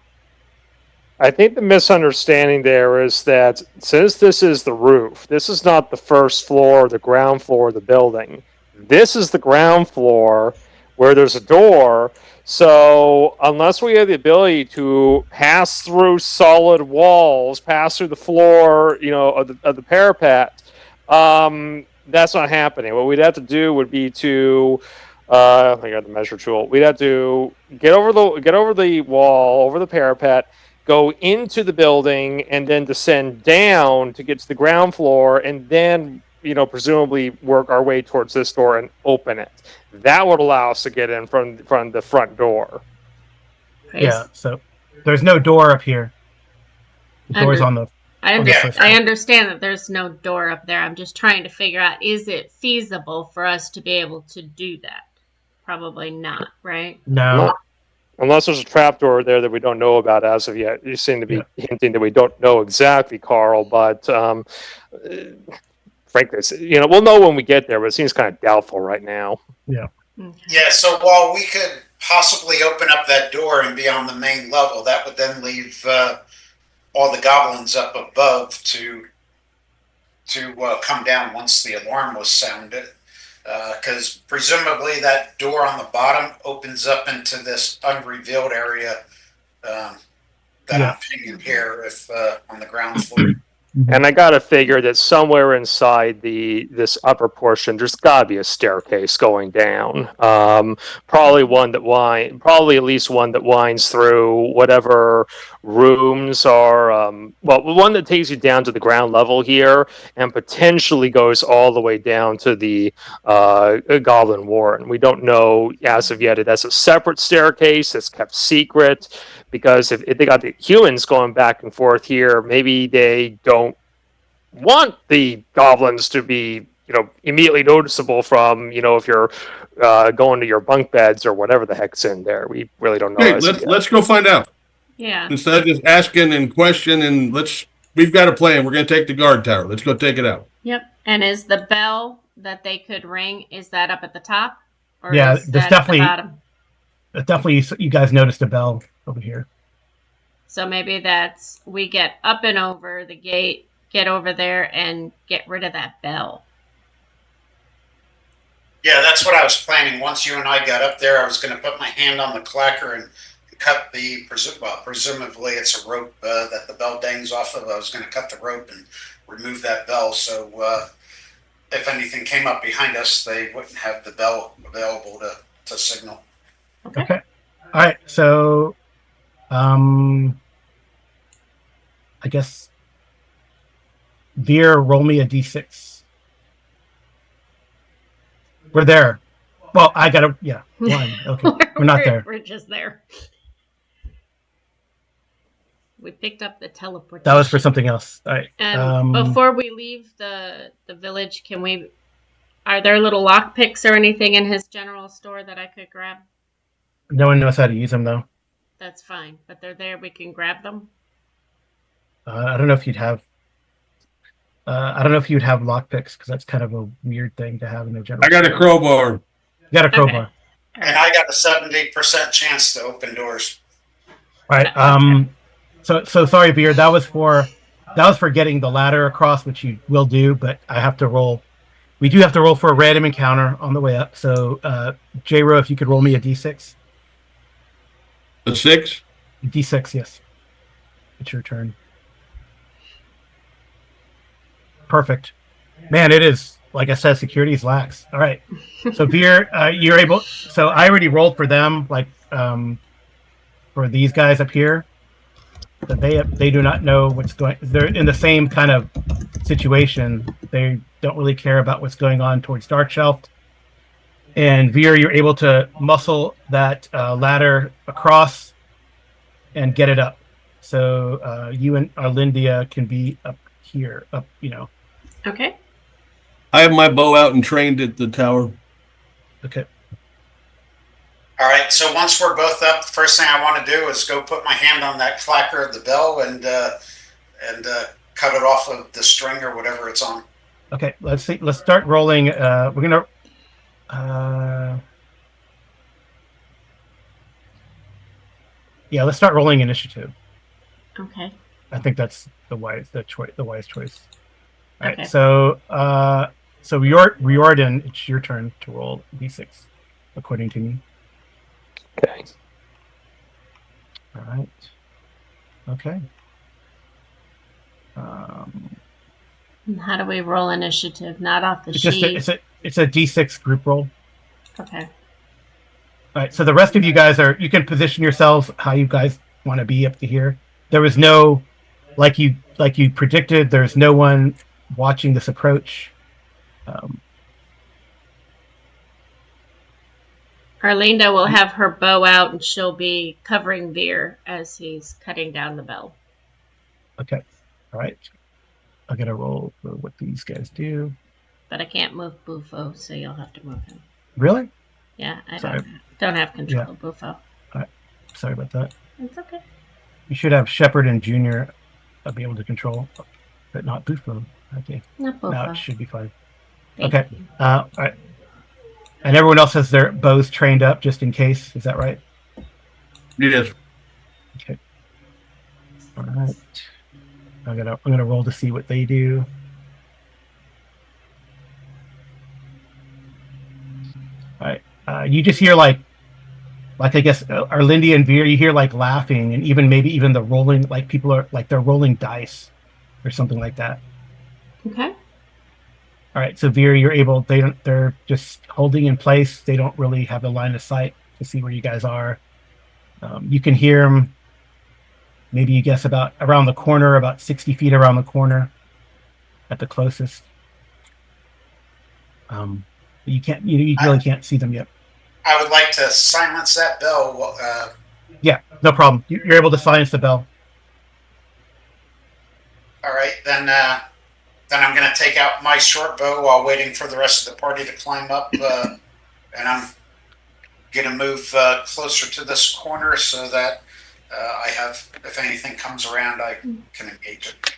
I think the misunderstanding there is that since this is the roof, this is not the first floor or the ground floor of the building. This is the ground floor where there's a door. So unless we have the ability to pass through solid walls, pass through the floor, of the parapet, that's not happening. What we'd have to do would be to I got the measure tool. We'd have to get over the wall, over the parapet, go into the building, and then descend down to get to the ground floor, and then presumably work our way towards this door and open it. That would allow us to get in from the front door. Yeah, so there's no door up here. The door's on the I, on the under- first I floor. understand that there's no door up there. I'm just trying to figure out, is it feasible for us to be able to do that? Probably not, right? No. Unless there's a trapdoor there that we don't know about as of yet. You seem to be Yeah. hinting that we don't know exactly, Carl, but frankly, we'll know when we get there, but it seems kind of doubtful right now. Yeah. Okay. Yeah, so while we could possibly open up that door and be on the main level, that would then leave all the goblins up above to come down once the alarm was sounded. Because presumably that door on the bottom opens up into this unrevealed area that Yeah. I'm pinging here if on the ground floor. And I gotta figure that somewhere inside this upper portion, there's gotta be a staircase going down. Probably at least one that winds through whatever rooms are. One that takes you down to the ground level here, and potentially goes all the way down to the Goblin Warren. We don't know as of yet. It has a separate staircase that's kept secret. Because if they got the humans going back and forth here, maybe they don't want the goblins to be, immediately noticeable from, if you're going to your bunk beds or whatever the heck's in there. We really don't know. Hey, let's go find out. Yeah. Instead of just asking and question, and we've got a plan. We're going to take the guard tower. Let's go take it out. Yep. And is the bell that they could ring, is that up at the top? Or Yeah, is there's that definitely- at the bottom? Definitely, you guys noticed a bell over here. So maybe that's, we get up and over the gate, get over there and get rid of that bell. Yeah, that's what I was planning. Once you and I got up there, I was going to put my hand on the clacker and cut presumably it's a rope that the bell dangs off of. I was going to cut the rope and remove that bell. So if anything came up behind us, they wouldn't have the bell available to signal. Okay. All right. So, I guess Veer, roll me a d6. We're there. Well, I gotta. Yeah, one. Okay, we're not there. We're just there. We picked up the teleportation. That was for something else. All right. And before we leave the village, are there little lockpicks or anything in his general store that I could grab? No one knows how to use them though. That's fine, but they're there. We can grab them. I don't know if you'd have. I don't know if you'd have lockpicks because that's kind of a weird thing to have in a general. I got a store. crowbar. You got a crowbar. Okay. And I got a 70% chance to open doors. All right. So sorry, Veer. That was for getting the ladder across, which you will do, but I have to roll. We do have to roll for a random encounter on the way up. So, J-Ro, if you could roll me a d6. A 6? D6, yes. It's your turn. Perfect. Man, it is, like I said, security's lax. All right. So, Veer, you're able. So, I already rolled for them, for these guys up here. That they do not know what's going. They're in the same kind of situation. They don't really care about what's going on towards Darkshelf. And Veer, you're able to muscle that ladder across and get it up. So you and Arlindia can be up here, Okay. I have my bow out and trained at the tower. Okay. All right, so once we're both up, the first thing I want to do is go put my hand on that clacker of the bell and cut it off of the string or whatever it's on. Okay. Let's see. Let's start rolling. We're gonna. Yeah, let's start rolling initiative. Okay. I think that's the wise choice. All right. Okay. So Riordan, it's your turn to roll d6, according to me. Okay. All right. Okay. And how do we roll initiative? Not off the It's sheet. just it's a d6 group roll. Okay. All right. So the rest of you guys you can position yourselves how you guys want to be up to here. There was no, like you predicted. There's no one watching this approach. Arlinda will have her bow out and she'll be covering Veer as he's cutting down the bell. Okay. All right. I'll get a roll for what these guys do. But I can't move Bufo, so you'll have to move him. Really? Yeah, I Sorry. don't have control Yeah. of Bufo. All right. Sorry about that. It's okay. You should have Shepard and Junior be able to control, but not Bufo. Okay. Not Bufo. Now it should be fine. Thank Okay. you. All right. And everyone else has their bows trained up just in case. Is that right? Yes. Okay. All right. I'm gonna roll to see what they do. All right. You just hear like I guess Arlindy and Veer. You hear like laughing, and maybe even the rolling. Like people are like they're rolling dice, or something like that. Okay. All right. So Veer, you're able. They're just holding in place. They don't really have a line of sight to see where you guys are. You can hear them. Maybe you guess about around the corner, about 60 feet around the corner, at the closest. You can't. You really can't see them yet. I would like to silence that bell. Yeah, no problem. You're able to silence the bell. All right, then I'm going to take out my short bow while waiting for the rest of the party to climb up, and I'm going to move closer to this corner so that I have, if anything comes around, I can engage it.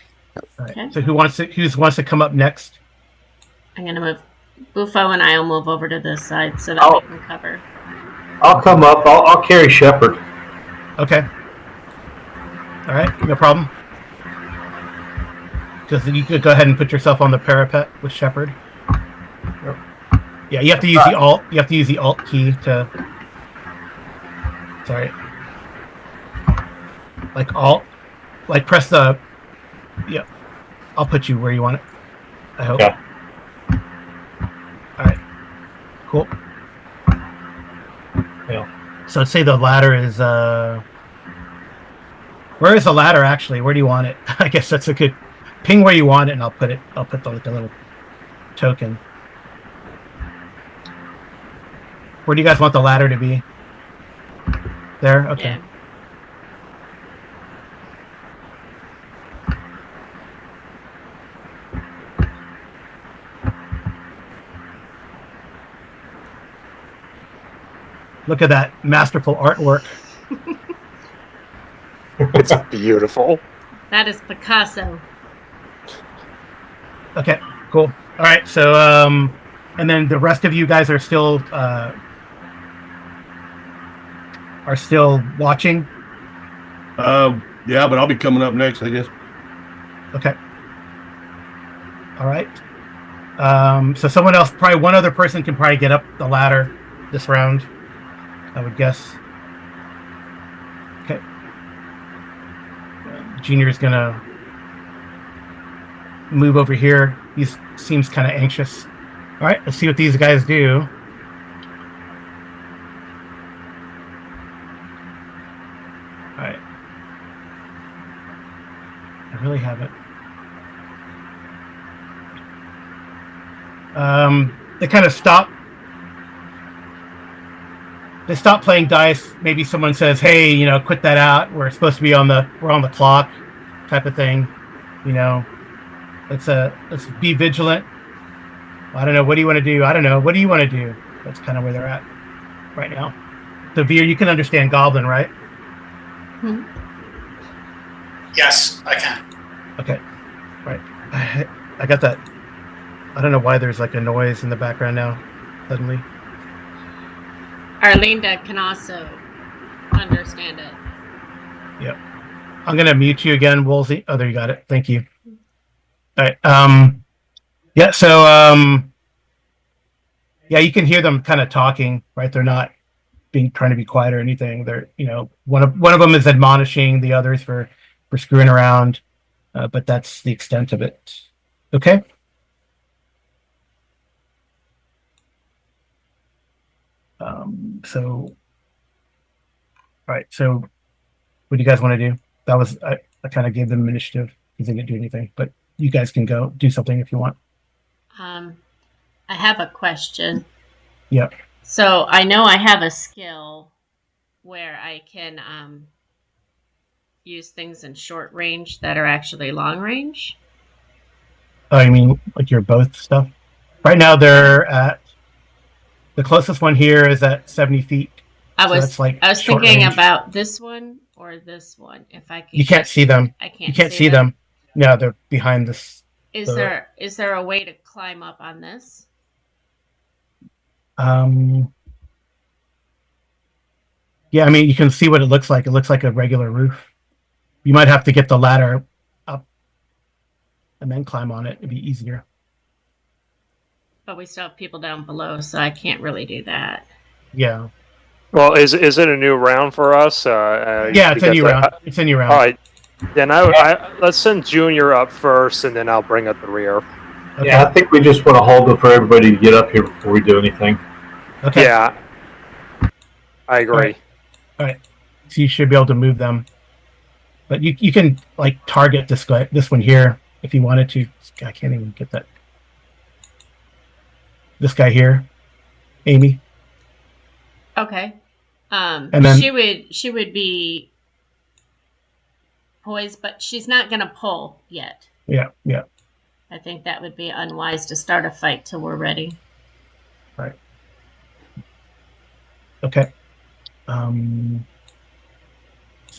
All right. Okay. So who wants to come up next? I'm going to move. Bufo and I will move over to this side so that Oh. we can cover. I'll come up. I'll carry Shepard. Okay. All right, no problem. Just you could go ahead and put yourself on the parapet with Shepard. Yeah, you have to use the alt. You have to use the alt key to. Sorry. Like alt, like press the. Yeah, I'll put you where you want it. I hope. Okay. All right. Cool. Yeah. So let's say the ladder is. Where is the ladder actually? Where do you want it? I guess that's a good. Ping where you want it, and I'll put the little token. Where do you guys want the ladder to be? There? Okay. Yeah. Look at that masterful artwork. It's beautiful. That is Picasso. Okay, cool. All right, so and then the rest of you guys are still watching. Yeah, but I'll be coming up next, I guess. Okay. All right. So someone else, probably one other person, can probably get up the ladder this round, I would guess. Okay. Junior's gonna move over here. He seems kind of anxious. All right, let's see what these guys do. All right. I really haven't. They kind of stop. They stop playing dice. Maybe someone says, "Hey, quit that out. We're supposed to be we're on the clock," type of thing. Let's be vigilant. I don't know. What do you want to do? I don't know. What do you want to do? That's kind of where they're at right now. So, Veer, you can understand Goblin, right? Hmm. Yes, I can. Okay. Right. I got that. I don't know why there's like a noise in the background now, suddenly. Arlinda can also understand it. Yep. I'm going to mute you again, Woolsey. Oh, there you got it. Thank you. All right. Yeah. So, yeah, you can hear them kind of talking, right? They're not trying to be quiet or anything. They're, one of them is admonishing the others for screwing around, but that's the extent of it. Okay. So, all right. So, what do you guys want to do? That was I kind of gave them initiative because they didn't do anything, but you guys can go do something if you want. I have a question. Yeah. So I know I have a skill where I can use things in short range that are actually long range? Oh, you mean like your both stuff? Right now they're at the closest one here is at 70 feet. I So was that's like I was short thinking range. about this one or this one. If I could, You can't see them. I can't. You can't see them. No, they're behind this. Is there a way to climb up on this? Yeah, I mean, you can see what it looks like. It looks like a regular roof. You might have to get the ladder up and then climb on it. It'd be easier. But we still have people down below, so I can't really do that. Yeah. Well, is it a new round for us? Yeah, it's a new round. It's a new round. All right. Then let's send Junior up first, and then I'll bring up the rear. Okay. Yeah, I think we just want to hold it for everybody to get up here before we do anything. Okay. Yeah, I agree. All right. So you should be able to move them. But you can like target this one here if you wanted to. I can't even get that. This guy here, Amy. Okay. And then she would be poised, but she's not going to pull yet. Yeah. I think that would be unwise to start a fight till we're ready. Right. Okay. So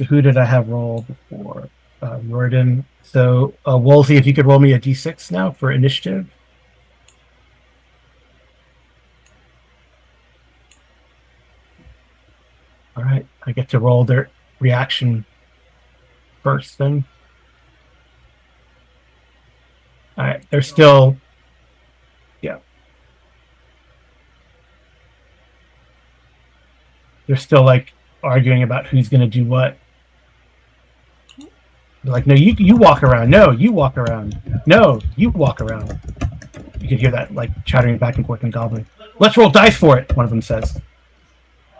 who did I have roll before? Jordan. So Wolsey, if you could roll me a d6 now for initiative. All right, I get to roll their reaction first then. All right, they're still, yeah. They're still like arguing about who's going to do what. They're like, no, you walk around. No, you walk around. No, you walk around. You can hear that like chattering back and forth in Goblin. Let's roll dice for it, one of them says.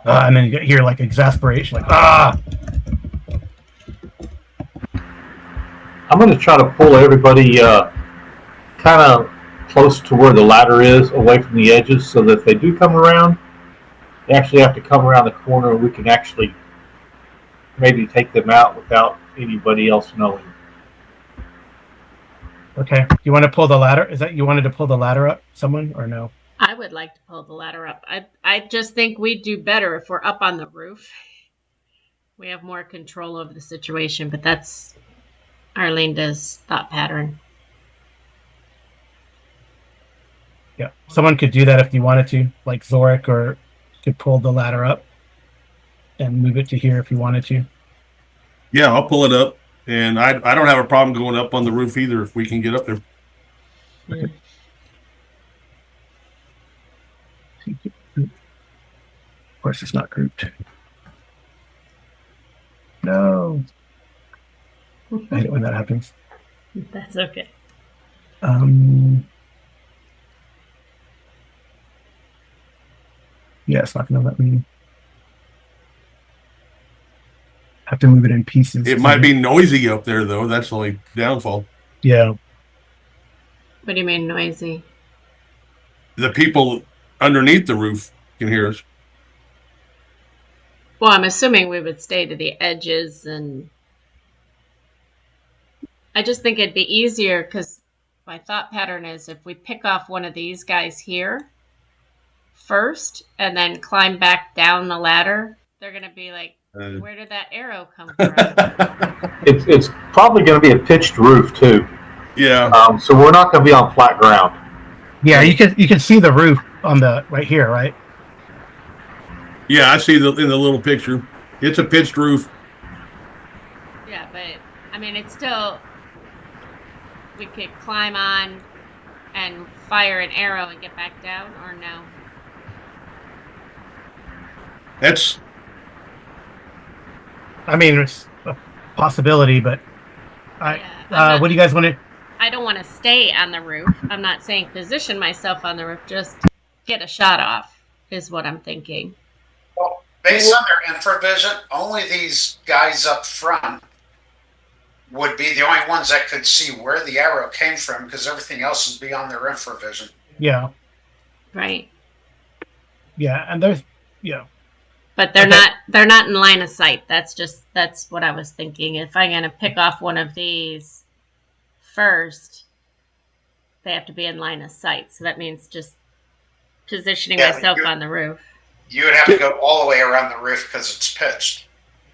And then you hear like exasperation, like, ah! I'm going to try to pull everybody kind of close to where the ladder is, away from the edges, so that if they do come around, they actually have to come around the corner and we can actually maybe take them out without anybody else knowing. Okay. You want to pull the ladder? Is that you wanted to pull the ladder up, someone, or no? I would like to pull the ladder up. I just think we'd do better if we're up on the roof. We have more control over the situation, but that's Arlinda's thought pattern. Yeah. Someone could do that if you wanted to, like Zorik, or could pull the ladder up and move it to here if you wanted to. Yeah, I'll pull it up. And I don't have a problem going up on the roof either if we can get up there. Okay. Of course, it's not grouped. No. I hate it when that happens. That's okay. Yeah, it's not going to let me. Have to move it in pieces. It might be noisy up there, though. That's the only downfall. Yeah. What do you mean noisy? The people underneath the roof can hear us. Well, I'm assuming we would stay to the edges, and I just think it'd be easier because my thought pattern is if we pick off one of these guys here first and then climb back down the ladder, they're going to be like, where did that arrow come from? It's probably going to be a pitched roof too. Yeah. So we're not going to be on flat ground. Yeah, you can see the roof on the right here, right? Yeah, I see in the little picture. It's a pitched roof. Yeah, but I mean, it's still, we could climb on and fire an arrow and get back down, or no? That's. I mean, it's a possibility, but what do you guys want to? I don't want to stay on the roof. I'm not saying position myself on the roof, just get a shot off is what I'm thinking. Well, based on their infravision, only these guys up front would be the only ones that could see where the arrow came from because everything else is beyond their infravision. Yeah. Right. Yeah, and there's But they're Okay. not in line of sight. That's what I was thinking. If I'm gonna pick off one of these first, they have to be in line of sight. So that means just positioning Yeah, myself on the roof. You would have to go all the way around the roof because it's pitched.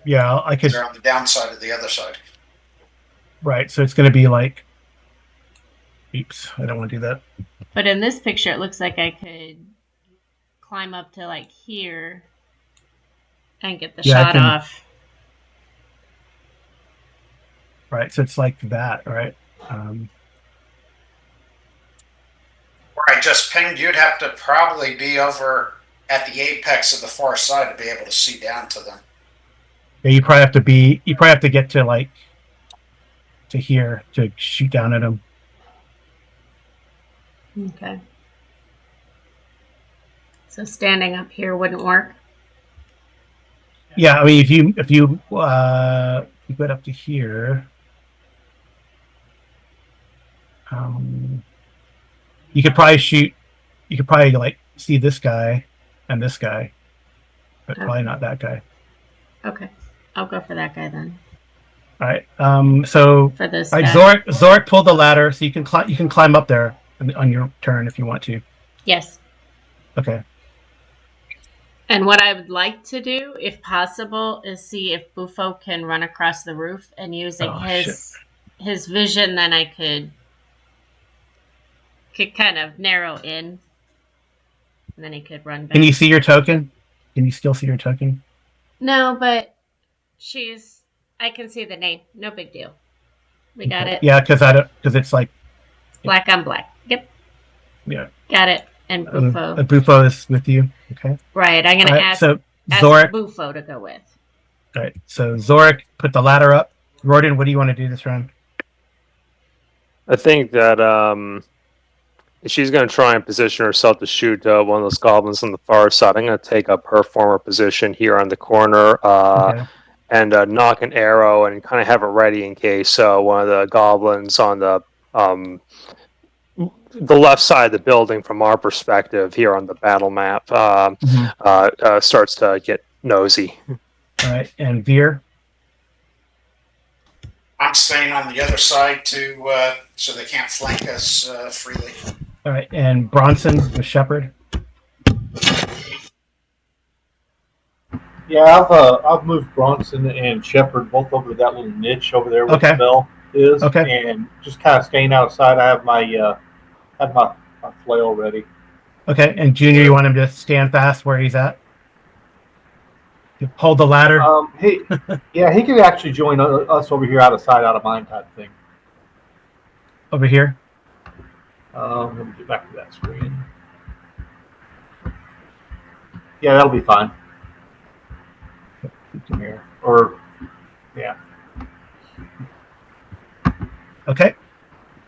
Yeah, I could. They're on the downside of the other side. Right, so it's going to be like. Oops, I don't want to do that. But in this picture, it looks like I could climb up to like here and get the shot off. Right, so it's like that, right? Where I just pinged, you'd have to probably be over at the apex of the far side to be able to see down to them. Yeah, you probably have to get to like to here to shoot down at them. Okay. So standing up here wouldn't work. Yeah, I mean if you get up to here, you could probably shoot. You could probably like see this guy and this guy, but probably not that guy. Okay, I'll go for that guy then. All right. So for this all right, guy. Zorik pulled the ladder, so you can climb up there on your turn if you want to. Yes. Okay. And what I would like to do, if possible, is see if Bufo can run across the roof, and using his vision, then I could kind of narrow in, and then he could run back. Can you see your token? Can you still see your token? No, but I can see the name. No big deal. We got it. Yeah, because it's like black on black. Yep. Yeah. Got it. And Bufo. Bufo is with you. Okay. Right. I'm gonna ask Zorik Bufo to go with. All right. So Zorik put the ladder up. Rorden, what do you want to do this round? I think that she's going to try and position herself to shoot one of those goblins on the far side. I'm going to take up her former position here on the corner and knock an arrow and kind of have it ready in case one of the goblins on the left side of the building from our perspective here on the battle map starts to get nosy. All right. And Veer? I'm staying on the other side so they can't flank us freely. All right. And Bronson with Shepherd? Yeah, I've moved Bronson and Shepherd both over to that little niche over there where the bell is. Okay. And just kind of staying outside. I have my flail ready. Okay. And Junior, you want him to stand fast where he's at? Hold the ladder? He could actually join us over here out of sight, out of mind type thing. Over here? Let me get back to that screen. Yeah, that'll be fine. Here. Yeah. Okay.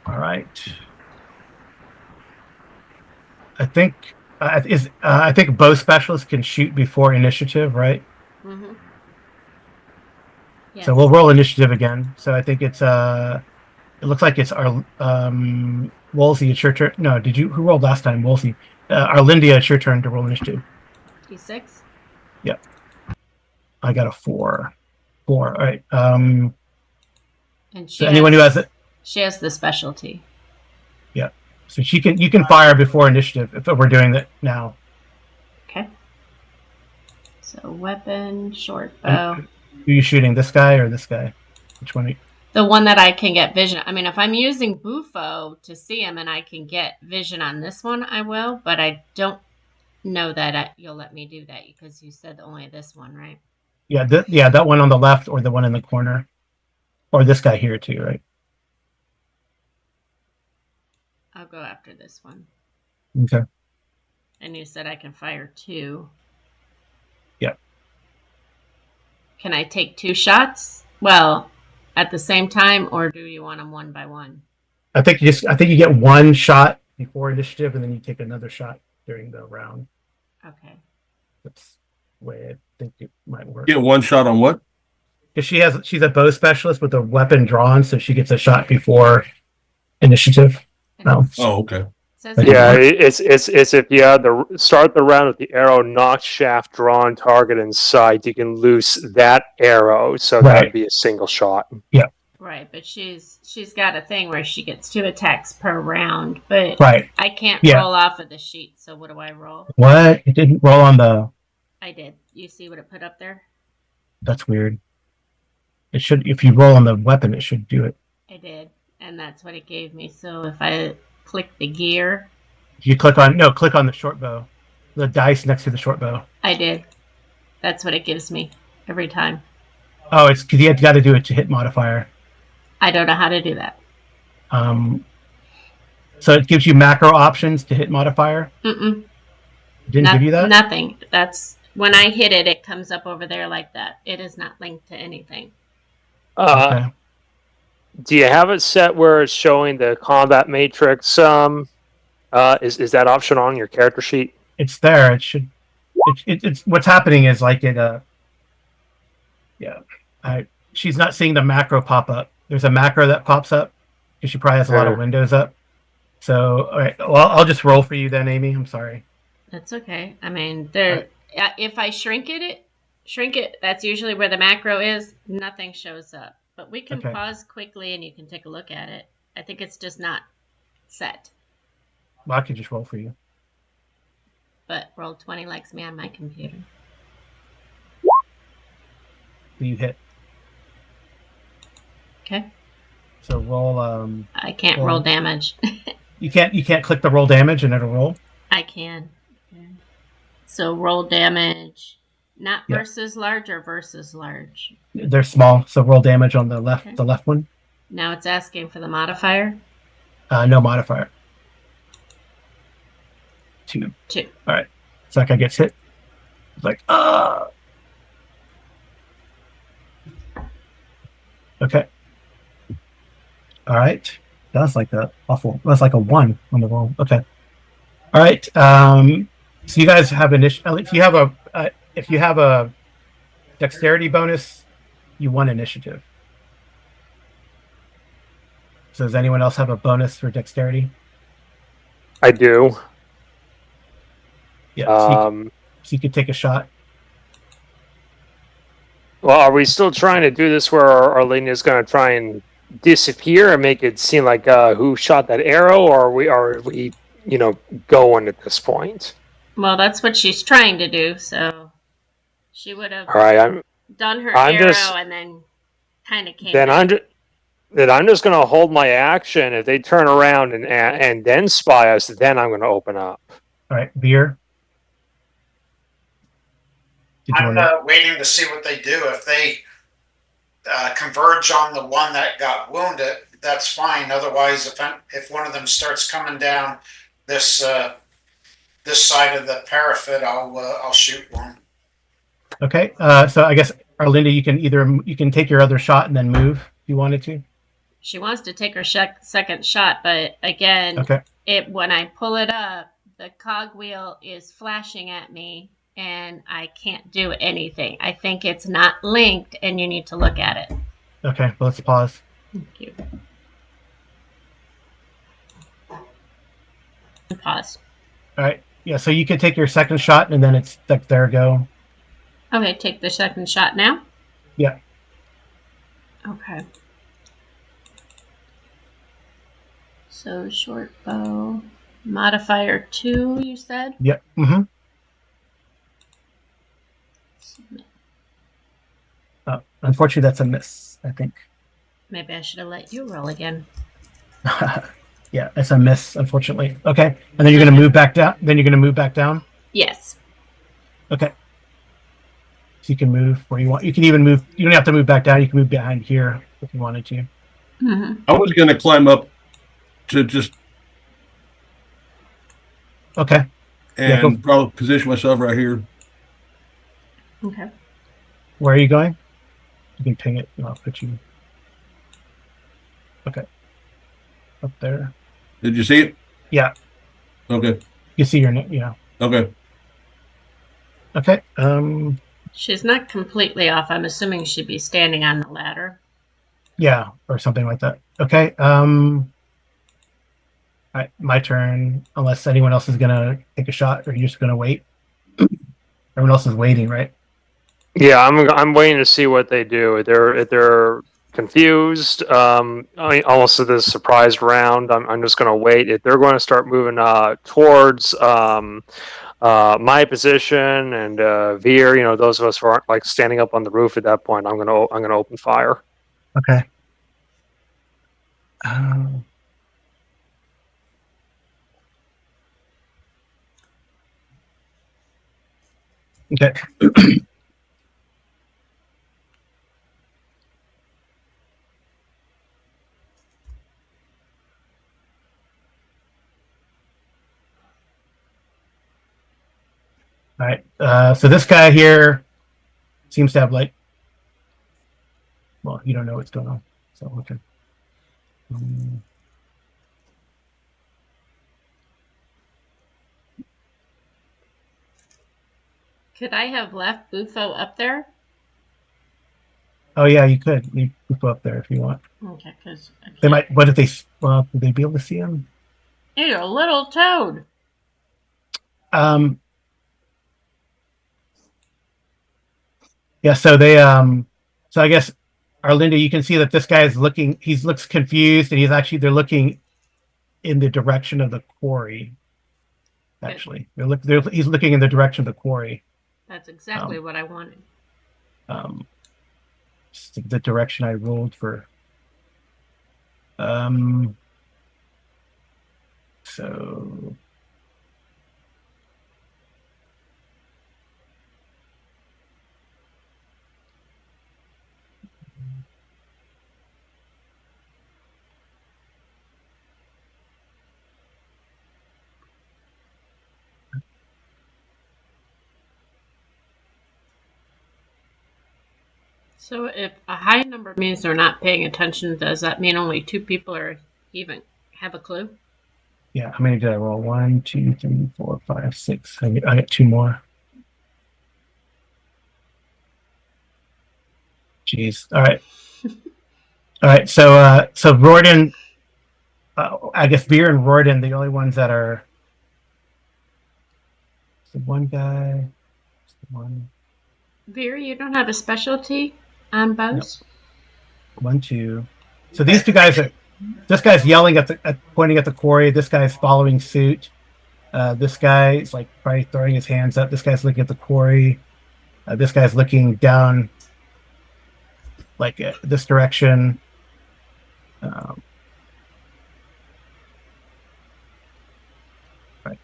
All right. I think I think bow specialists can shoot before initiative, right? Mm-hmm. Yes. So we'll roll initiative again. So I think it's it looks like it's our Wolsey. It's your turn. No, who rolled last time? Wolsey. Arlindia, it's your turn to roll initiative. D6. Yep. I got a 4. All right. And anyone who has it. She has the specialty. Yeah. So you can fire before initiative if we're doing that now. Okay. So weapon, short bow. Who are you shooting? This guy or this guy? Which one? The one that I can get vision. I mean, if I'm using Bufo to see him and I can get vision on this one, I will. But I don't know that you'll let me do that because you said only this one, right? Yeah, that one on the left or the one in the corner, or this guy here too, right? I'll go after this one. Okay. And you said I can fire 2. Yeah. Can I take 2 shots? Well, at the same time, or do you want them one by one? I think you get 1 shot before initiative, and then you take another shot during the round. Okay. That's the way I think it might work. Get 1 shot on what? Because she's a bow specialist with a weapon drawn, so she gets a shot before initiative. No. Oh, okay. says But Yeah, yeah. it's if you had the start the round with the arrow, notch, shaft, drawn, target in sight, you can loose that arrow, so Right. that'd be a single shot. right, but she's got a thing where she gets 2 attacks per round, but Right. I can't Yeah. roll off of the sheet. So what do I roll? What? It didn't roll on the. I did. You see what it put up there? That's weird. It should. If you roll on the weapon, it should do it. I did, and that's what it gave me. So if I click the gear, If you click on the short bow, the dice next to the short bow. I did. That's what it gives me every time. Oh, it's because you got to do it to hit modifier. I don't know how to do that. So it gives you macro options to hit modifier. Mm-mm. Didn't give you that? Nothing. That's when I hit it. It comes up over there like that. It is not linked to anything. Okay. Do you have it set where it's showing the combat matrix? Is that option on your character sheet? It's there. It should. It's what's happening is like it. Yeah. She's not seeing the macro pop up. There's a macro that pops up because she probably has a lot of windows up. So, all right. Well, I'll just roll for you then, Amy. I'm sorry. That's okay. I mean, there. If I shrink it. That's usually where the macro is. Nothing shows up. But we can pause quickly and you can take a look at it. I think it's just not set. Well, I could just roll for you. But Roll20 likes me on my computer. You hit. Okay. So roll. I can't roll damage. You can't click the roll damage and it'll roll. I can. Okay. So roll damage, not versus large or versus large. They're small, so roll damage on the left. Okay. The left one. Now it's asking for the modifier. No modifier. 2. All right. So that guy gets hit. It's like Okay. All right. That's like a awful. That's like a 1 on the roll. Okay. All right. So you guys have initiative. If you have a dexterity bonus, you won initiative. So does anyone else have a bonus for dexterity? I do. Yeah. So you could take a shot. Well, are we still trying to do this where Arlene is going to try and disappear and make it seem like who shot that arrow, or are we going at this point? Well, that's what she's trying to do. So she would have done her arrow and then kind of came. Then I'm just going to hold my action. If they turn around and then spy us, then I'm going to open up. All right, beer. I'm waiting to see what they do. If they converge on the one that got wounded, that's fine. Otherwise, if one of them starts coming down this side of the parapet, I'll shoot one. Okay. So I guess Arlinda, you can take your other shot and then move if you wanted to. She wants to take her second shot, but again, when I pull it up, the cogwheel is flashing at me. And I can't do anything. I think it's not linked, and you need to look at it. Okay, well, let's pause. Thank you. Pause. All right. Yeah, so you can take your second shot, and then it's like, there go. Okay, take the second shot now? Yeah. Okay. So, short bow. Modifier 2, you said? Yep. Mm-hmm. Unfortunately, that's a miss, I think. Maybe I should have let you roll again. Yeah, it's a miss, unfortunately. Okay, and then you're going to move back down? Yes. Okay. So you can move where you want. You can even move. You don't have to move back down. You can move behind here if you wanted to. Mm-hmm. I was going to climb up to just... Okay. And probably position myself right here. Okay. Where are you going? You can ping it and I'll put you. Okay. Up there. Did you see it? Yeah. Okay. You see your name? Yeah. Okay. Okay. She's not completely off. I'm assuming she'd be standing on the ladder. Yeah, or something like that. Okay. All All right, my turn. Unless anyone else is gonna take a shot, or you're just gonna wait. Everyone else is waiting, right? Yeah, I'm waiting to see what they do. If they're confused, almost to this surprise round, I'm just going to wait. If they're going to start moving towards my position and Veer, those of us who aren't like standing up on the roof at that point, I'm gonna open fire. Okay. Okay. All right. So this guy here seems to have like, well, you don't know what's going on. So okay. Could I have left Bufo up there? Oh yeah, you could. You could go up there if you want. Okay, because They might. What if they? Well, would they be able to see him? You're a little toad. Yeah. So they. So I guess, Arlinda, you can see that this guy is looking. He looks confused, and they're looking in the direction of the quarry. Actually, he's looking in the direction of the quarry. That's exactly what I wanted. The direction I rolled for. So. So if a high number means they're not paying attention, does that mean only 2 people are even have a clue? Yeah, how many did I roll? 1, 2, 3, 4, 5, 6. I got 2 more. Jeez. All right. All right. So Rorden, I guess Veer and Rorden, the only ones that are. The one guy. One. Veer, you don't have a specialty on bows? No. 1, 2. So these 2 guys are. This guy's yelling pointing at the quarry. This guy's following suit. This guy is like probably throwing his hands up. This guy's looking at the quarry. This guy's looking down, like this direction. Right. All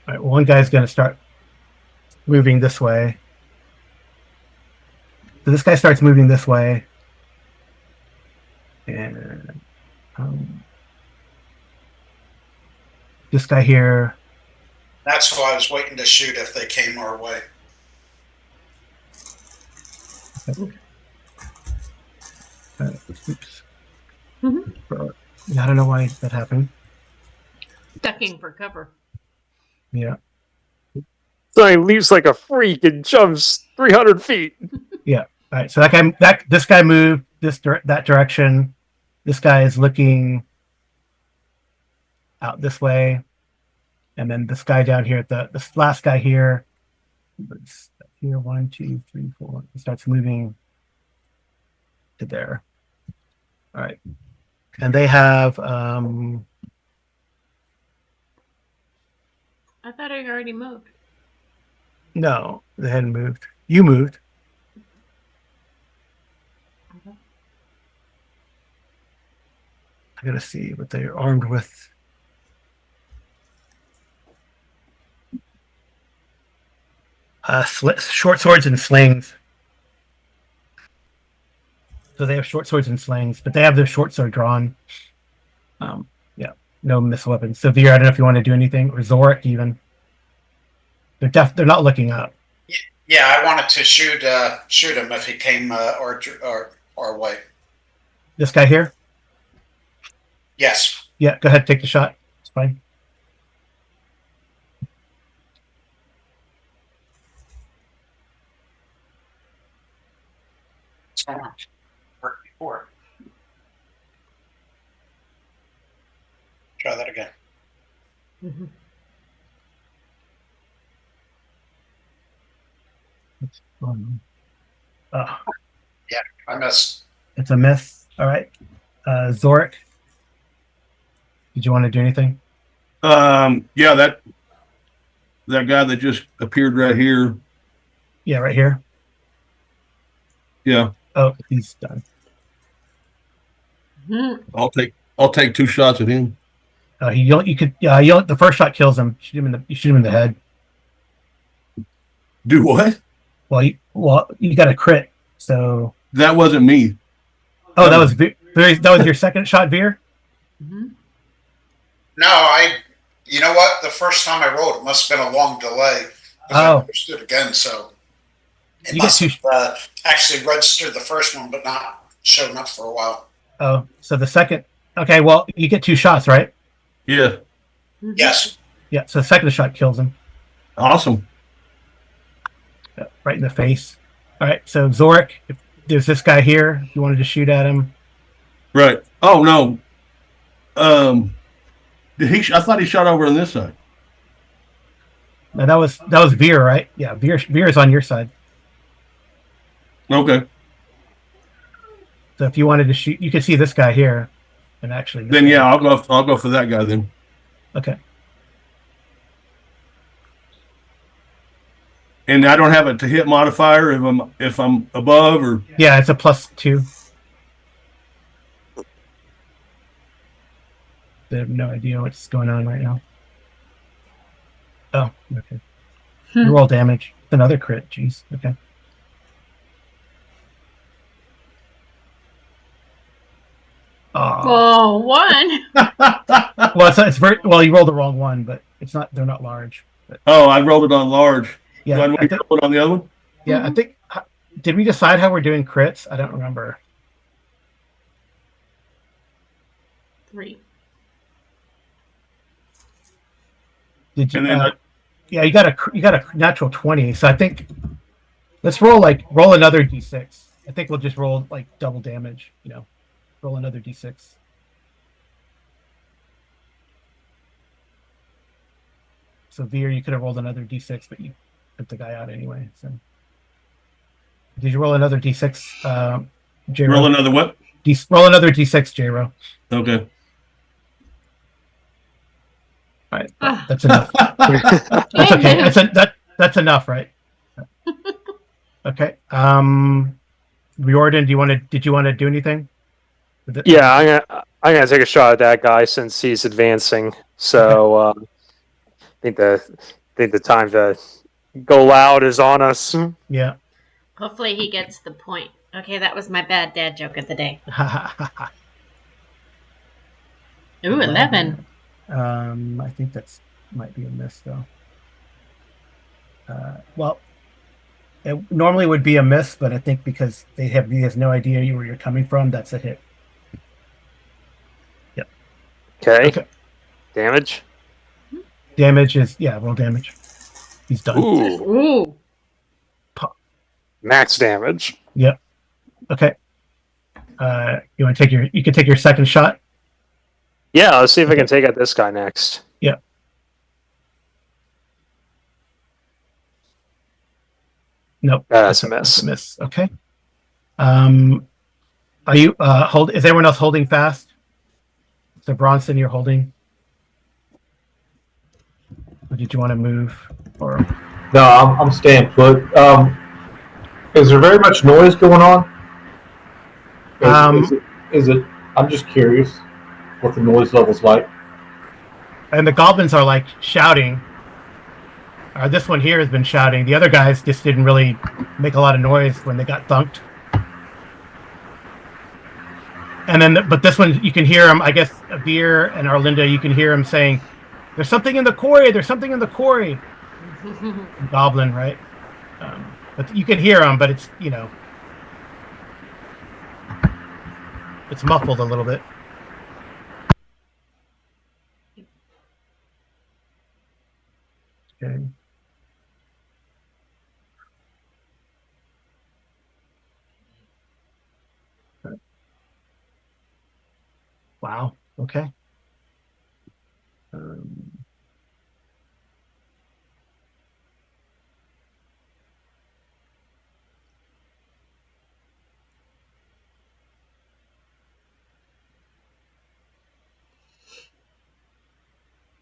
right. One guy's going to start moving this way. So this guy starts moving this way. And this guy here. That's why I was waiting to shoot if they came our way. Oops. I don't know why that happened. Ducking for cover. Yeah. So he leaps like a freak and jumps 300 feet. Yeah. All right. So this guy moved that direction. This guy is looking out this way, and then this guy down here, this last guy here, here 1, 2, 3, 4. He starts moving to there. All right. And they have. I thought I already moved. No, they hadn't moved. You moved. Okay. I gotta see what they're armed with. Short swords and slings. So they have short swords and slings, but they have their short sword drawn. Yeah, no missile weapons. So Veer, I don't know if you want to do anything, or Zorik even. They're not looking up. Yeah, I wanted to shoot him if he came our way. This guy here? Yes. Yeah, go ahead, take the shot. It's fine. Worked before. Try that again. Mhm. Oh, I missed. it's a miss. All right. Zorik, did you want to do anything? Yeah, that guy that just appeared right here. Yeah, right here. Yeah, Oh, he's done. Mhm. I'll take 2 shots at him. You could. The first shot kills him. You shoot him in the head. Do what? You got a crit. So. That wasn't me. Oh, that was that was your second shot, Veer. Mhm. No, you know what? The first time I rolled, it must have been a long delay because I Oh, registered again. So it you get must two. have actually registered the first one, but not shown up for a while. Oh, so the second. Okay, well, you get 2 shots, right? Yeah, Mhm. Yes. Yeah. So the second shot kills him. awesome. Right in the face. All right. So Zorik, if there's this guy here, if you wanted to shoot at him. Right. Oh no. Did he? I thought he shot over on this side. No, that was Veer, right? Yeah, Veer is on your side. Okay. So if you wanted to shoot, you could see this guy here, and actually this Then guy. yeah, I'll go for that guy then. Okay. And I don't have a to hit modifier if I'm above or Yeah, it's a +2. They have no idea what's going on right now. Oh, okay. You roll damage. Another crit. Jeez. Okay. Oh, 1. Well, it's very well. You rolled the wrong one, but it's not. They're not large. But, oh, I rolled it on large. yeah, Do I I think. roll it on the other one? Yeah, I think. Did we decide how we're doing crits? I don't remember. 3. Did you? And then Yeah, you got a natural 20. So I think let's roll another d6. I think we'll just roll like double damage. Roll another d6. So Veer, you could have rolled another d6, but you put the guy out anyway. So did you roll another d6? J-Ro? roll another what? Roll another d6, J-Ro. Okay. All right, Ah. that's enough. That's okay. That's enough, right? Okay. Riordan, did you want to do anything? Yeah, I'm gonna take a shot at that guy since he's advancing. So I think the time to go loud is on us. Yeah. Hopefully he gets the point. Okay, that was my bad dad joke of the day. Ooh, 11. I think that's might be a miss though. Well, it normally would be a miss, but I think because he has no idea where you're coming from, that's a hit. Yep. Okay. Damage. Damage is roll damage. He's done. Ooh. Ooh. Max damage. Yep. Okay. You can take your second shot. Yeah, let's see if I can take out this guy next. Yeah. Nope. That's a miss. Miss. Okay. Are you is everyone else holding fast? So Bronson, you're holding. Or did you want to move? Or No, I'm staying put. Is there very much noise going on? Is it? I'm just curious what the noise level's like. and the goblins are like shouting. This one here has been shouting. The other guys just didn't really make a lot of noise when they got thunked. And then, but this one, you can hear him. I guess Veer and Arlinda, you can hear him saying, "There's something in the quarry. There's something in the quarry." Goblin, right? But you can hear him, but it's it's muffled a little bit. Okay. Wow. Okay. Um,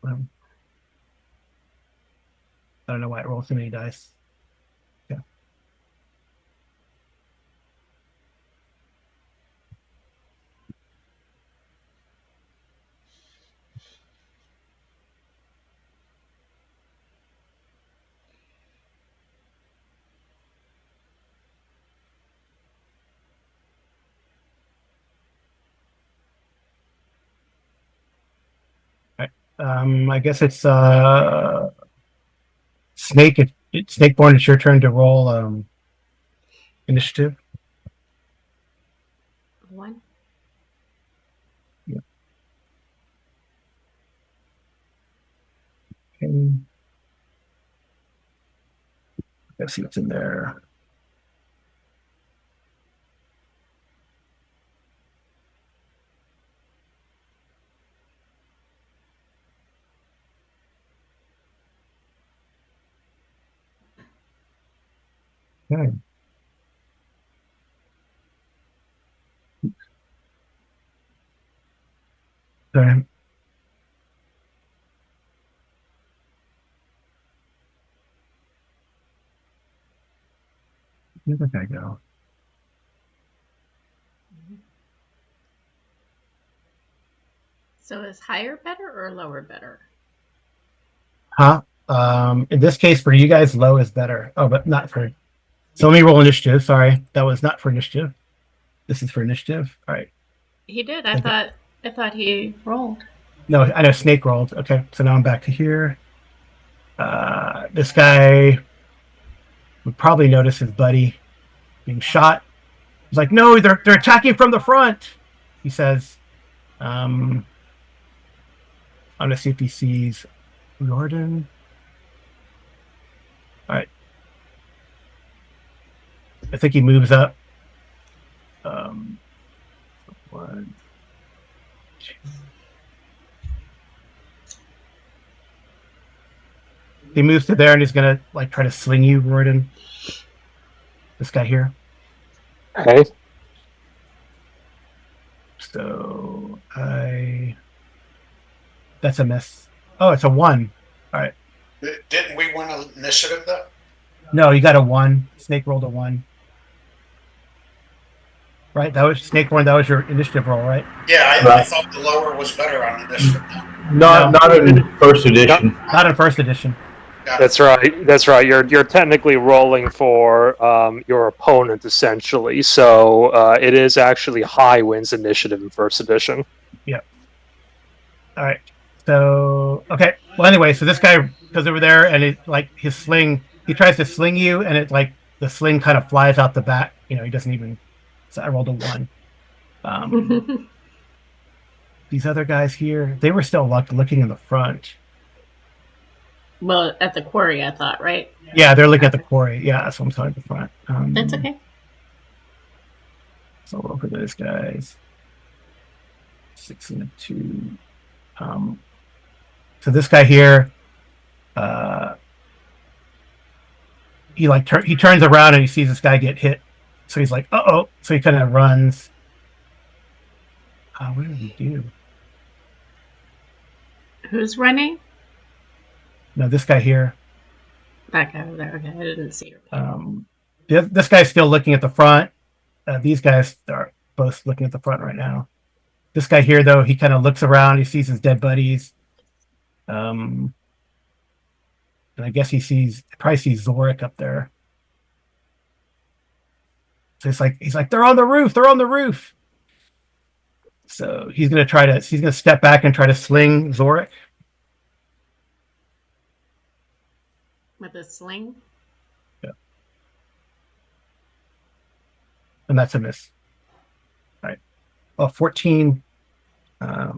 um, I don't know why it rolls so many dice. Yeah. I guess it's Snake. It's Snakeborn. It's your turn to roll initiative. 1. Okay. Let's see what's in there. Okay. Okay. Where did that guy go? So is higher better or lower better? Huh? In this case, for you guys, low is better. Oh, but not for. So let me roll initiative. Sorry, that was not for initiative. This is for initiative. All right. He did. Okay. I thought he rolled. No, I know Snake rolled. Okay, so now I'm back to here. This guy would probably notice his buddy being shot. He's like, "No, they're attacking from the front." He says, "I'm gonna see if he sees Jordan." All right. I think he moves up. 1, 2. He moves to there and he's gonna like try to sling you, Royden. This guy here. Okay. So that's a miss. Oh, it's a 1. All right. Didn't we win an initiative though? No, you got a 1. Snake rolled a 1. Right? That was Snake one. That was your initiative roll, right? Yeah, I Right. thought the lower was better on initiative. Not in first edition. Not in first edition. That's right. That's right. You're technically rolling for your opponent essentially. So it is actually high wins initiative in first edition. Yep. All right. So okay. Well, anyway, so this guy goes over there and it like his sling. He tries to sling you, and it like the sling kind of flies out the back. You know, he doesn't even. So I rolled a 1. These other guys here, they were still looking in the front. Well, at the quarry, I thought, right? Yeah, they're looking at the quarry. Yeah, that's what I'm talking about. The front. That's okay. So we'll look at those guys. 6 and a 2. So this guy here, he turns around and he sees this guy get hit. So he's like, "Uh-oh!" So he kind of runs. What did he do? Who's running? No, this guy here. That guy over there. Okay, I didn't see her. This guy's still looking at the front. These guys are both looking at the front right now. This guy here, though, he kind of looks around. He sees his dead buddies. And I guess he probably sees Zorik up there. So he's like, "They're on the roof. They're on the roof." So he's gonna step back and try to sling Zorik. With a sling? Yeah. And that's a miss. All right. Well, 14.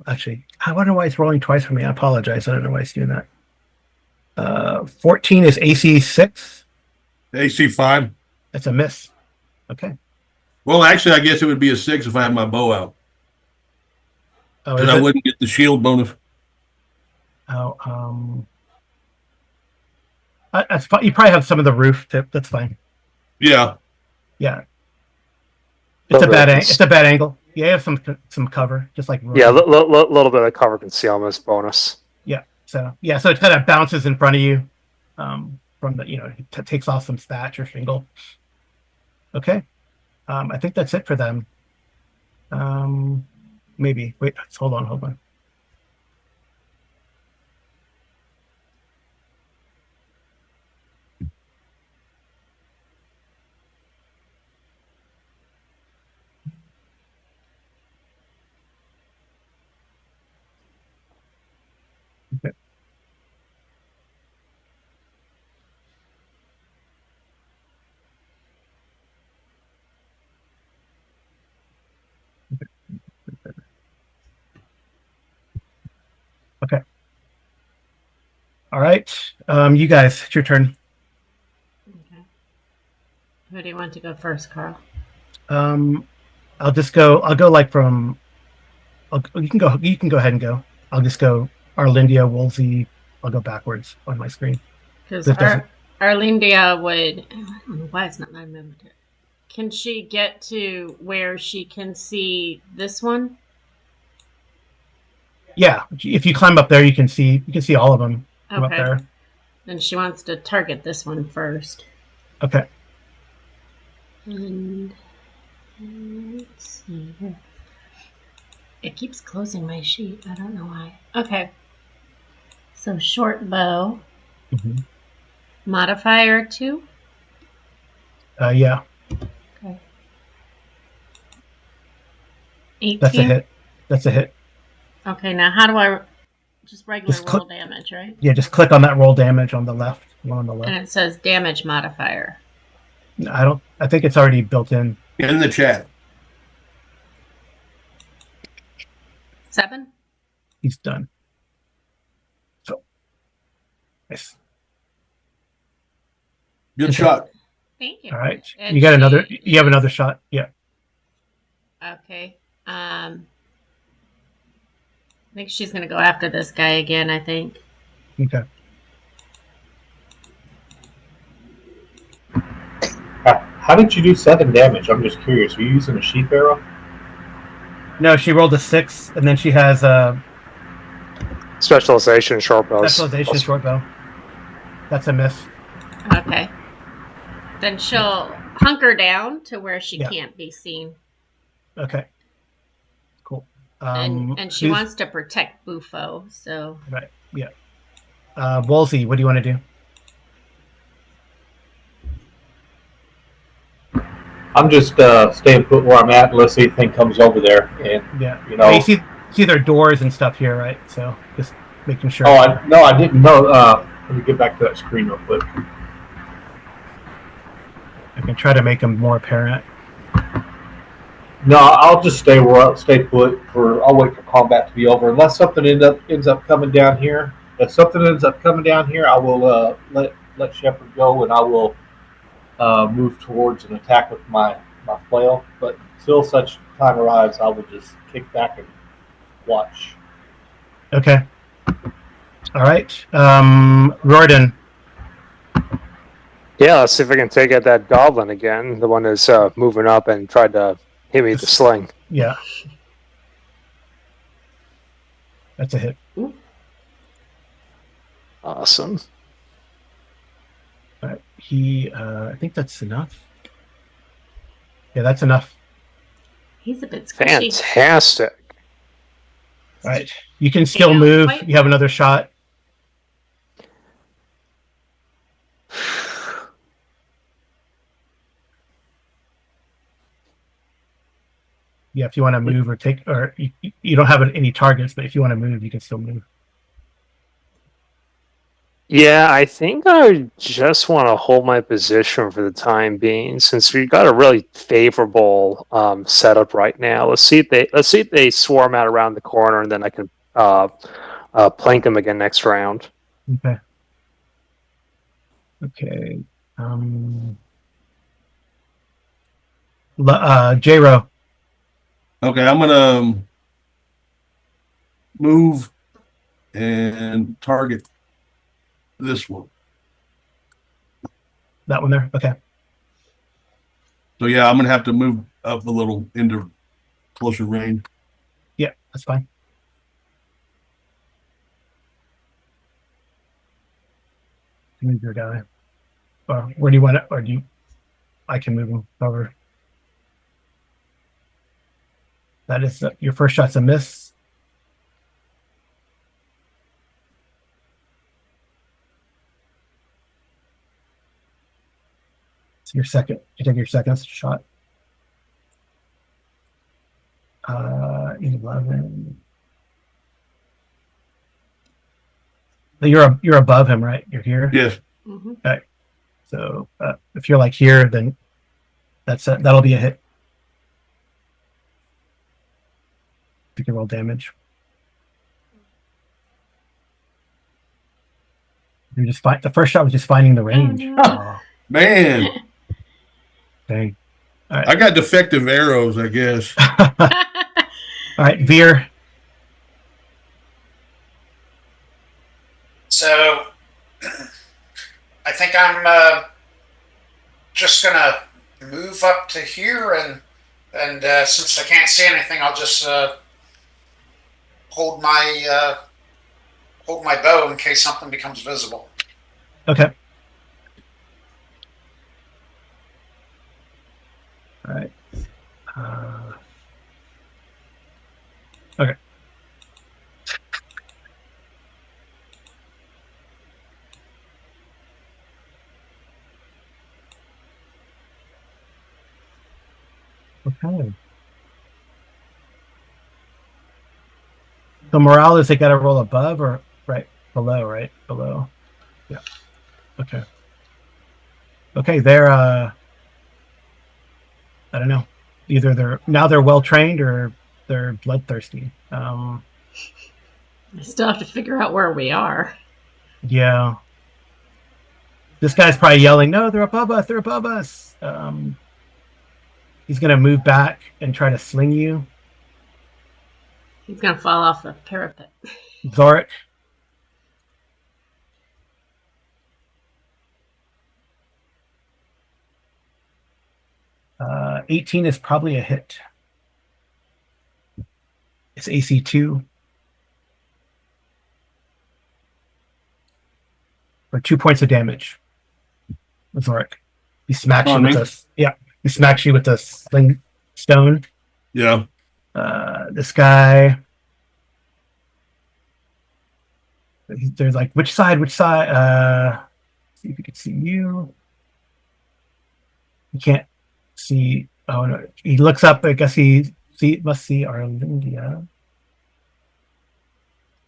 Actually, I don't know why it's rolling twice for me. I apologize. I don't know why it's doing that. 14 is AC 6. AC 5. That's a miss. Okay. Well, actually, I guess it would be a 6 if I had my bow out. Oh, Because I wouldn't get the shield bonus. Oh, that's fine. You probably have some of the roof tip. That's fine. Yeah. Yeah. It's a It's bad angle. Yeah, you have some cover, just like yeah, Rory. little bit of cover concealment bonus. Yeah. So it kind of bounces in front of you, from the takes off some thatch or shingle. Okay. I think that's it for them. Maybe wait. Hold on. Okay. Okay. All right. You guys, it's your turn. Okay. Who do you want to go first, Carl? I'll go like from. You can go. You can go ahead and go. I'll just go Arlindia, Wolsey. I'll go backwards on my screen. Because That doesn't. Arlindia would. I don't know why it's not my movement. Can she get to where she can see this one? Yeah, if you climb up there, you can see all of them from up Okay. there. Then she wants to target this one first. Okay. And let's see here. It keeps closing my sheet. I don't know why. Okay. So short bow. Mhm. Modifier 2. Yeah, Okay. 18. That's a hit. Okay, now how do I just regular Just roll click- damage, right? Yeah, just click on that roll damage on the left. One on the And left. it says damage modifier. I think it's already built in. In the chat. 7? He's done. So nice. Good Okay. shot. Thank you. All right. And You got another. she You have is- another shot. Yeah. Okay. I think she's going to go after this guy again, I think. Okay. How did you do 7 damage? I'm just curious. Are you using a sheath arrow? No, she rolled a 6, and then she has a Specialization short bows. specialization short bow. That's a miss. Okay. Then she'll hunker down to where she Yeah. can't be seen. Okay. Cool. And she wants to protect Bufo, so. Right. Yeah. Wolsey, what do you want to do? I'm just staying put where I'm at unless anything comes over there. And Yeah. you know, You see their doors and stuff here, right? So just making sure. I didn't know. Let me get back to that screen real quick. I can try to make them more apparent. No, I'll just stay put for. I'll wait for combat to be over unless something ends up coming down here. If something ends up coming down here, I will let Shepard go, and I will move towards an attack with my flail. But until such time arrives, I will just kick back and watch. Okay. All right. Rorden. Yeah, let's see if I can take out that goblin again. The one that's moving up and tried to hit me with the sling. Yeah. That's a hit. Awesome. All right. I think that's enough. Yeah, that's enough. He's a bit squishy. Fantastic. All right. You can still Yeah, move. quite. You have another shot. Yeah, if you want to move or take, or you don't have any targets, but if you want to move, you can still move. Yeah, I think I just want to hold my position for the time being, since we've got a really favorable setup right now. Let's see if they swarm out around the corner, and then I can plank them again next round. Okay. Okay. J-Ro. Okay, I'm gonna move and target this one. That one there. Okay. So yeah, I'm gonna have to move up a little into closer range. Yeah, that's fine. Move your guy. Or where do you want it? Or do you? I can move him over. That is your first shot's a miss. It's your second. You take your second shot. 11. You're above him, right? You're here. Yes. Mm-hmm. Okay. So if you're like here, then that'll be a hit. You can roll damage. You just find the first shot was just finding the range. Oh, no. Oh, Man, dang. All right. I got defective arrows, I guess. All right, Veer. So I think I'm just gonna move up to here, and since I can't see anything, I'll just hold my bow in case something becomes visible. Okay. All right. Okay. Okay. The morale is they got to roll above or right below, right below. Yeah. Okay. Okay. They're I don't know. Either they're well trained or they're bloodthirsty. I still have to figure out where we are. Yeah. This guy's probably yelling, "No, they're above us! They're above us!" He's gonna move back and try to sling you, He's gonna fall off the parapet. Zorik. Uh, 18 is probably a hit. It's AC 2 for 2 points of damage. Zorik. He smacks you On with me? this. Yeah, he smacks you with the sling stone. Yeah. This guy. There's like, which side? Which side? See if you can see you. You can't see. Oh no! He looks up. I guess must see Arlindia.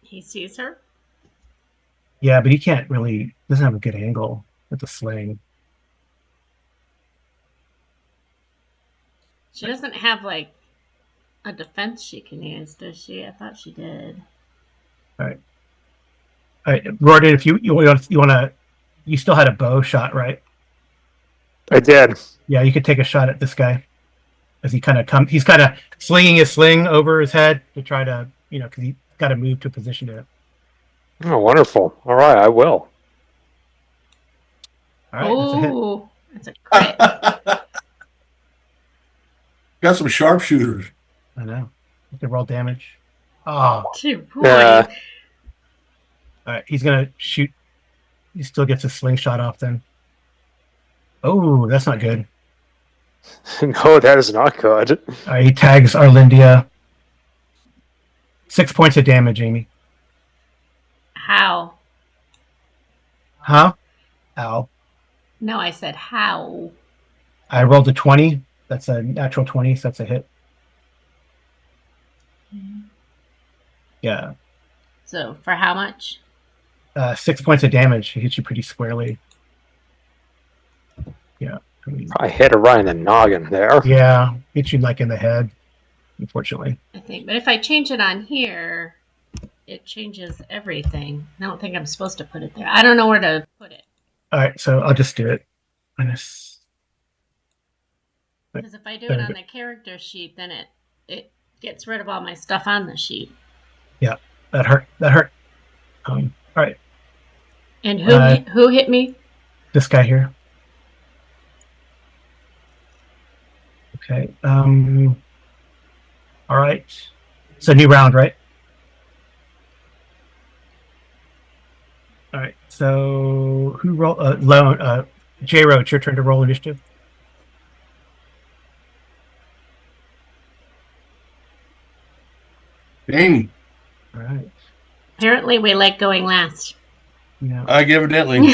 He sees her. Yeah, but he can't really. Doesn't have a good angle with the sling. She doesn't have like a defense she can use, does she? I thought she did. All right, Rorden, if you want to, you still had a bow shot, right? I did. Yeah, you could take a shot at this guy as he kind of he's kind of slinging his sling over his head to try to, because he's got to move to a position to. Oh, wonderful. All right, I will. All right, that's a hit. Oh, that's a crit. Got some sharpshooters. I know. You can roll damage. Oh, 2 points. Yeah. all right. He's gonna shoot. He still gets a slingshot off then. Oh, that's not good. No, that is not good. All right, he tags Arlindia. 6 points of damage, Amy. How? Huh? Ow. No, I said how. I rolled a 20. That's a natural 20, so that's a hit. Yeah. So for how much? 6 points of damage. He hits you pretty squarely. Yeah. I hit her right in the noggin there. Yeah. Hits you like in the head, unfortunately. I think. But if I change it on here, it changes everything. I don't think I'm supposed to put it there. I don't know where to put it. All right, so I'll just do it. Minus. Because if I do it on the character sheet, then it gets rid of all my stuff on the sheet. Yeah, that hurt. That hurt. All right. And who hit me? This guy here. Okay. All right. It's a new round, right? All right. So who roll? Lone. J-Ro, it's your turn to roll initiative. Dang. All right. Apparently, we like going last. Yeah. Evidently.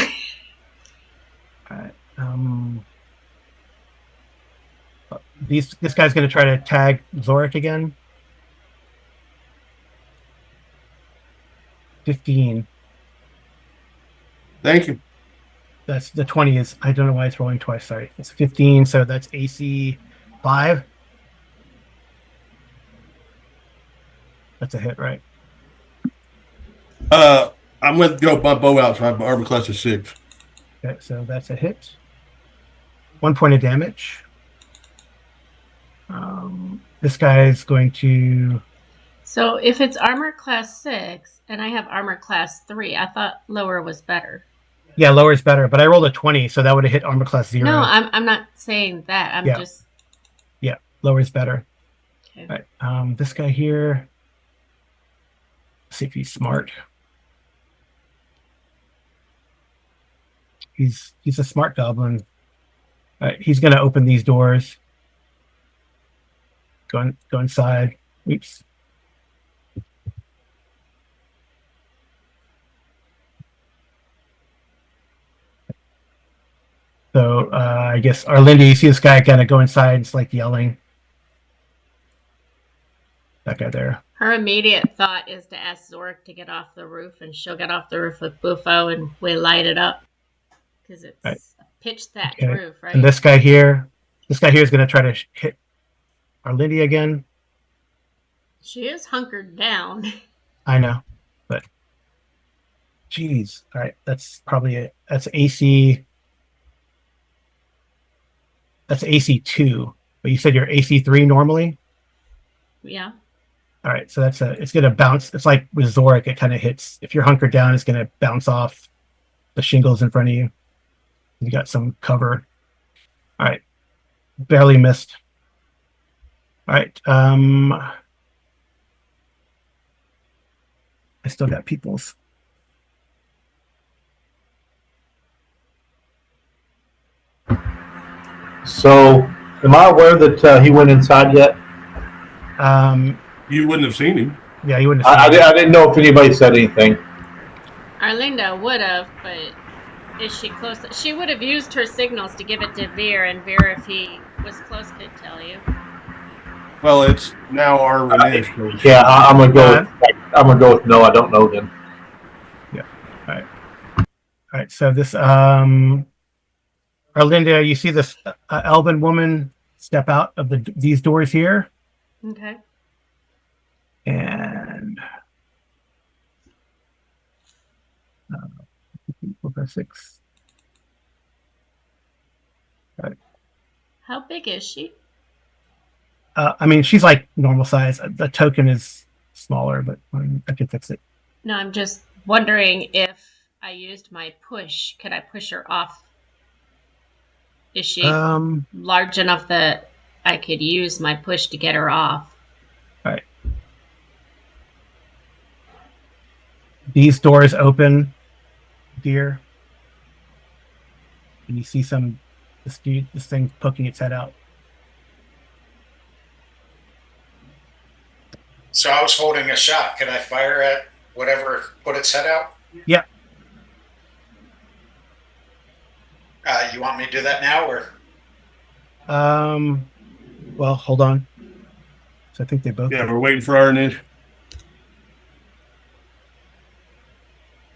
All right. This guy's going to try to tag Zorik again. 15. Thank you. That's the 20 is. I don't know why it's rolling twice. Sorry. It's 15. So that's AC 5. That's a hit, right? I'm going to go my bow out, so I have my armor class of 6. Okay. So that's a hit. 1 point of damage. This guy is going to. So if it's armor class 6 and I have armor class 3, I thought lower was better. Yeah, lower is better, but I rolled a 20, so that would have hit armor class 0. No, I'm not saying that. I'm just. Yeah, lower is better. Okay. All right. This guy here. Let's see if he's smart. He's a smart goblin. All right, he's going to open these doors. Go inside. Oops. So I guess Arlinda, you see this guy kind of go inside. It's like yelling. That guy there. Her immediate thought is to ask Zorik to get off the roof, and she'll get off the roof with Bufo, and we light it up because it's right. a pitch thatch Okay. roof, right? And this guy here is going to try to hit Arlinda again. She is hunkered down. I know, but geez. All right, that's probably it. That's AC. That's AC 2, but you said you're AC 3 normally. Yeah. All right, so it's gonna bounce. It's like with Zorik, it kind of hits. If you're hunkered down, it's gonna bounce off the shingles in front of you. You got some cover. All right, barely missed. All right, I still got people's. So, am I aware that he went inside yet? You wouldn't have seen him. Yeah, you wouldn't have I seen it. didn't know if anybody said anything. Arlinda would have, but is she close? She would have used her signals to give it to Veer, and Veer, if he was close, could tell you. Well, it's now our initiative. Yeah, I'm gonna go. I'm gonna go with no. I don't know then. Yeah. All right. All right. So this Arlinda, you see this elven woman step out of these doors here, Okay. and 6. All right. How big is she? I mean, she's like normal size. The token is smaller, but I can fix it. No, I'm just wondering if I used my push, could I push her off? Is she large enough that I could use my push to get her off? All right. These doors open, dear, and you see this thing poking its head out. So I was holding a shot. Could I fire at whatever put its head out? Yeah. You want me to do that now, or? Well, hold on. So I think they both. Yeah, we're waiting for our initiative.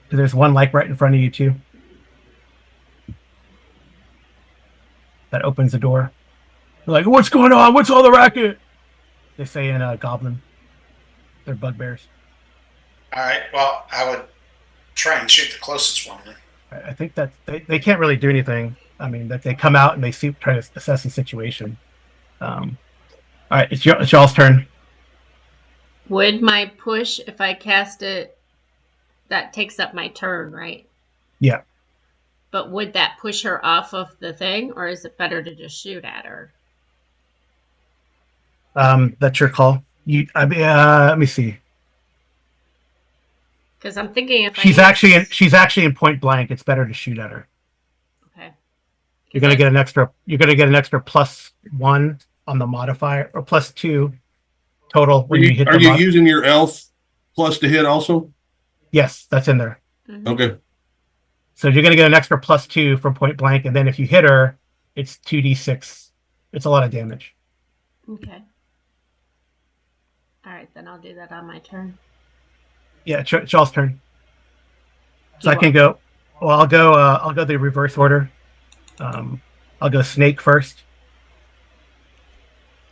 There's one like right in front of you too. That opens the door. They're like, "What's going on? What's all the racket?" They say in Goblin. They're bugbears. All right. Well, I would try and shoot the closest one. Then. I think that they can't really do anything. I mean, that they come out and they try to assess the situation. All right, it's y'all's turn. Would my push, if I cast it that takes up my turn, right? Yeah. But would that push her off of the thing, or is it better to just shoot at her? That's your call. Let me see. Because I'm thinking if She's actually in point blank. It's better to shoot at her. Okay. You're gonna get an extra +1 on the modifier, or +2 total when you hit Are you using your elf plus to hit also? Yes, that's in there. Mhm. Okay. So you're gonna get an extra +2 from point blank, and then if you hit her, it's 2d6. It's a lot of damage. Okay. All right, then I'll do that on my turn. Yeah, it's y'all's turn. So You I can go. Well, I'll go the reverse order. I'll go snake first.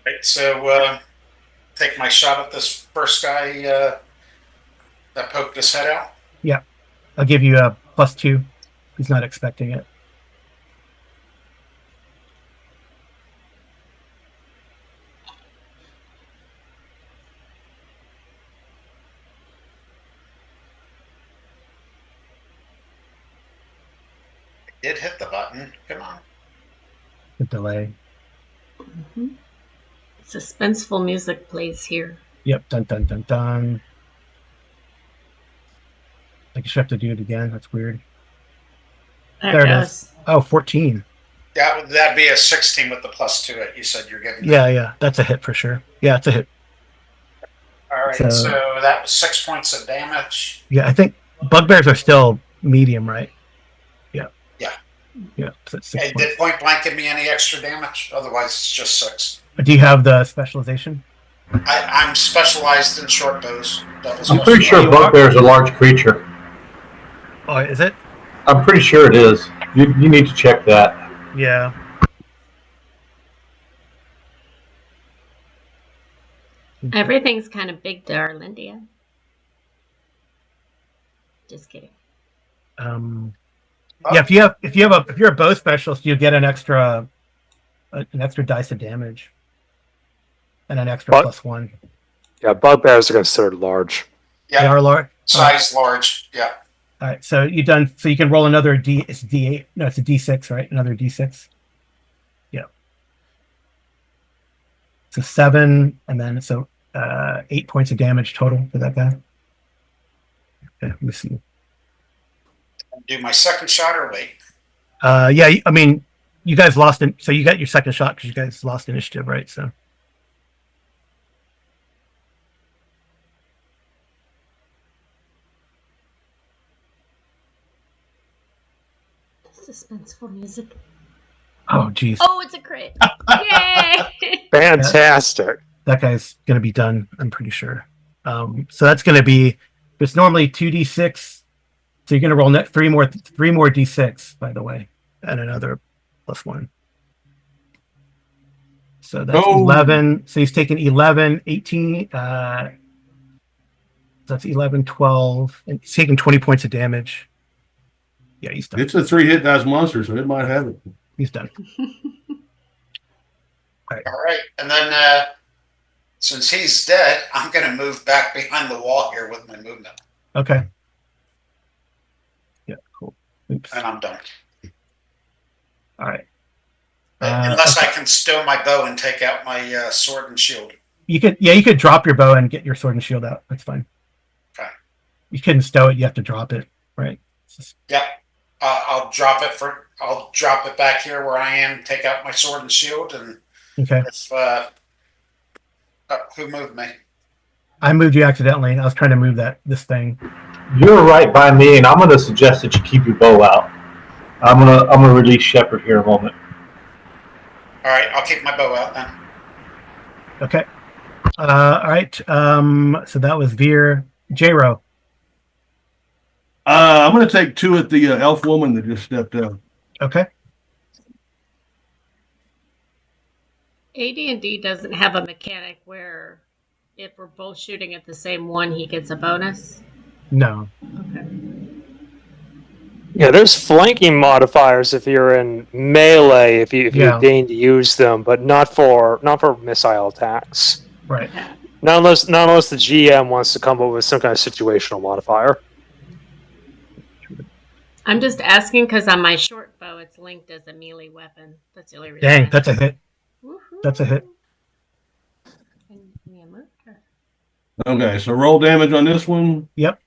Right, so take my shot at this first guy that poked his head out. Yeah, I'll give you a +2. He's not expecting it. Did hit the button. Come on. The delay. Mhm. Suspenseful music plays here. Yep. Dun dun dun dun. I guess you have to do it again. That's weird. There it is. Oh, 14. That'd be a 16 with the +2. You said you're getting. Yeah, that's a hit for sure. Yeah, it's a hit. All right, so that was 6 points of damage. Yeah, I think bugbears are still medium, right? Yeah. Yeah. Yeah. So it's 6 Hey, points. did point blank give me any extra damage? Otherwise, it's just 6. Do you have the specialization? I'm specialized in short bows. I'm pretty sure bugbear is a large creature. Oh, is it? I'm pretty sure it is. You need to check that. Yeah. Everything's kind of big to Arlindia. Just kidding. Yeah, if you're a bow specialist, you get an extra dice of damage and an extra +1. Yeah, bugbears are considered large. Yeah, they are large. Size large. Yeah. All right, so you can roll another D. It's D8. No, it's a D6, right? Another D6. Yeah. So 7, and then 8 points of damage total for that guy. Okay, let me see. Do my second shot or wait? Yeah, I mean, you guys lost it, so you got your second shot because you guys lost initiative, right? So. Suspenseful music. Oh, geez. Oh, it's a crit. Yay! Fantastic. That guy's going to be done, I'm pretty sure. So that's going to be, it's normally 2d6. So you're going to roll 3 more d6, by the way, and another +1. So that's 11. So he's taking 11, 18. That's 11, 12. And he's taking 20 points of damage. Yeah, he's done. It's a 3-hit dice monster, so it might have it. He's done. All right. And then since he's dead, I'm going to move back behind the wall here with my movement. Okay. Yeah, cool. Oops. And I'm done. All right. Unless I can stow my bow and take out my sword and shield. You could drop your bow and get your sword and shield out. That's fine. Okay. You couldn't stow it. You have to drop it, right? Yeah. I'll drop it back here where I am. Take out my sword and shield, and okay. If who moved me? I moved you accidentally. I was trying to move this thing. You're right by me, and I'm going to suggest that you keep your bow out. I'm gonna release Shepard here in a moment. All right, I'll keep my bow out then. Okay. All right. So that was Veer. J-Ro. I'm going to take 2 at the elf woman that just stepped out. Okay. AD&D doesn't have a mechanic where if we're both shooting at the same one, he gets a bonus. No. Okay. Yeah, there's flanking modifiers if you're in melee, if you deign to use them, but not for missile attacks. Right. Not unless the GM wants to come up with some kind of situational modifier. I'm just asking because on my short bow, it's linked as a melee weapon. That's the only reason. Dang, that's a hit. Woohoo. That's a hit. And Miyamoto. Okay, so roll damage on this one, Yep.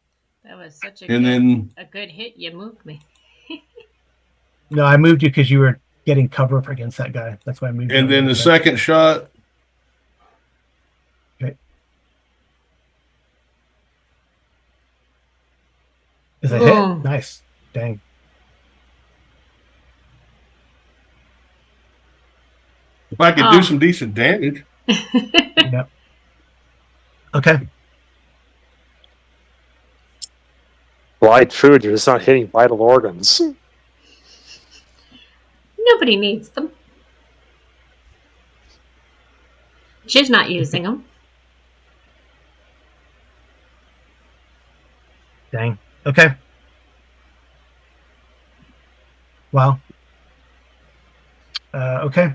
That was such a and then a good hit. You moved me. No, I moved you because you were getting cover up against that guy. That's why I moved you. and then the second shot. is a Boom. hit. Nice. Dang. If I could do some decent damage. Yep. Okay. Blight food, you're just not hitting vital organs. Nobody needs them. She's not using them. Dang. Okay. Wow. Okay.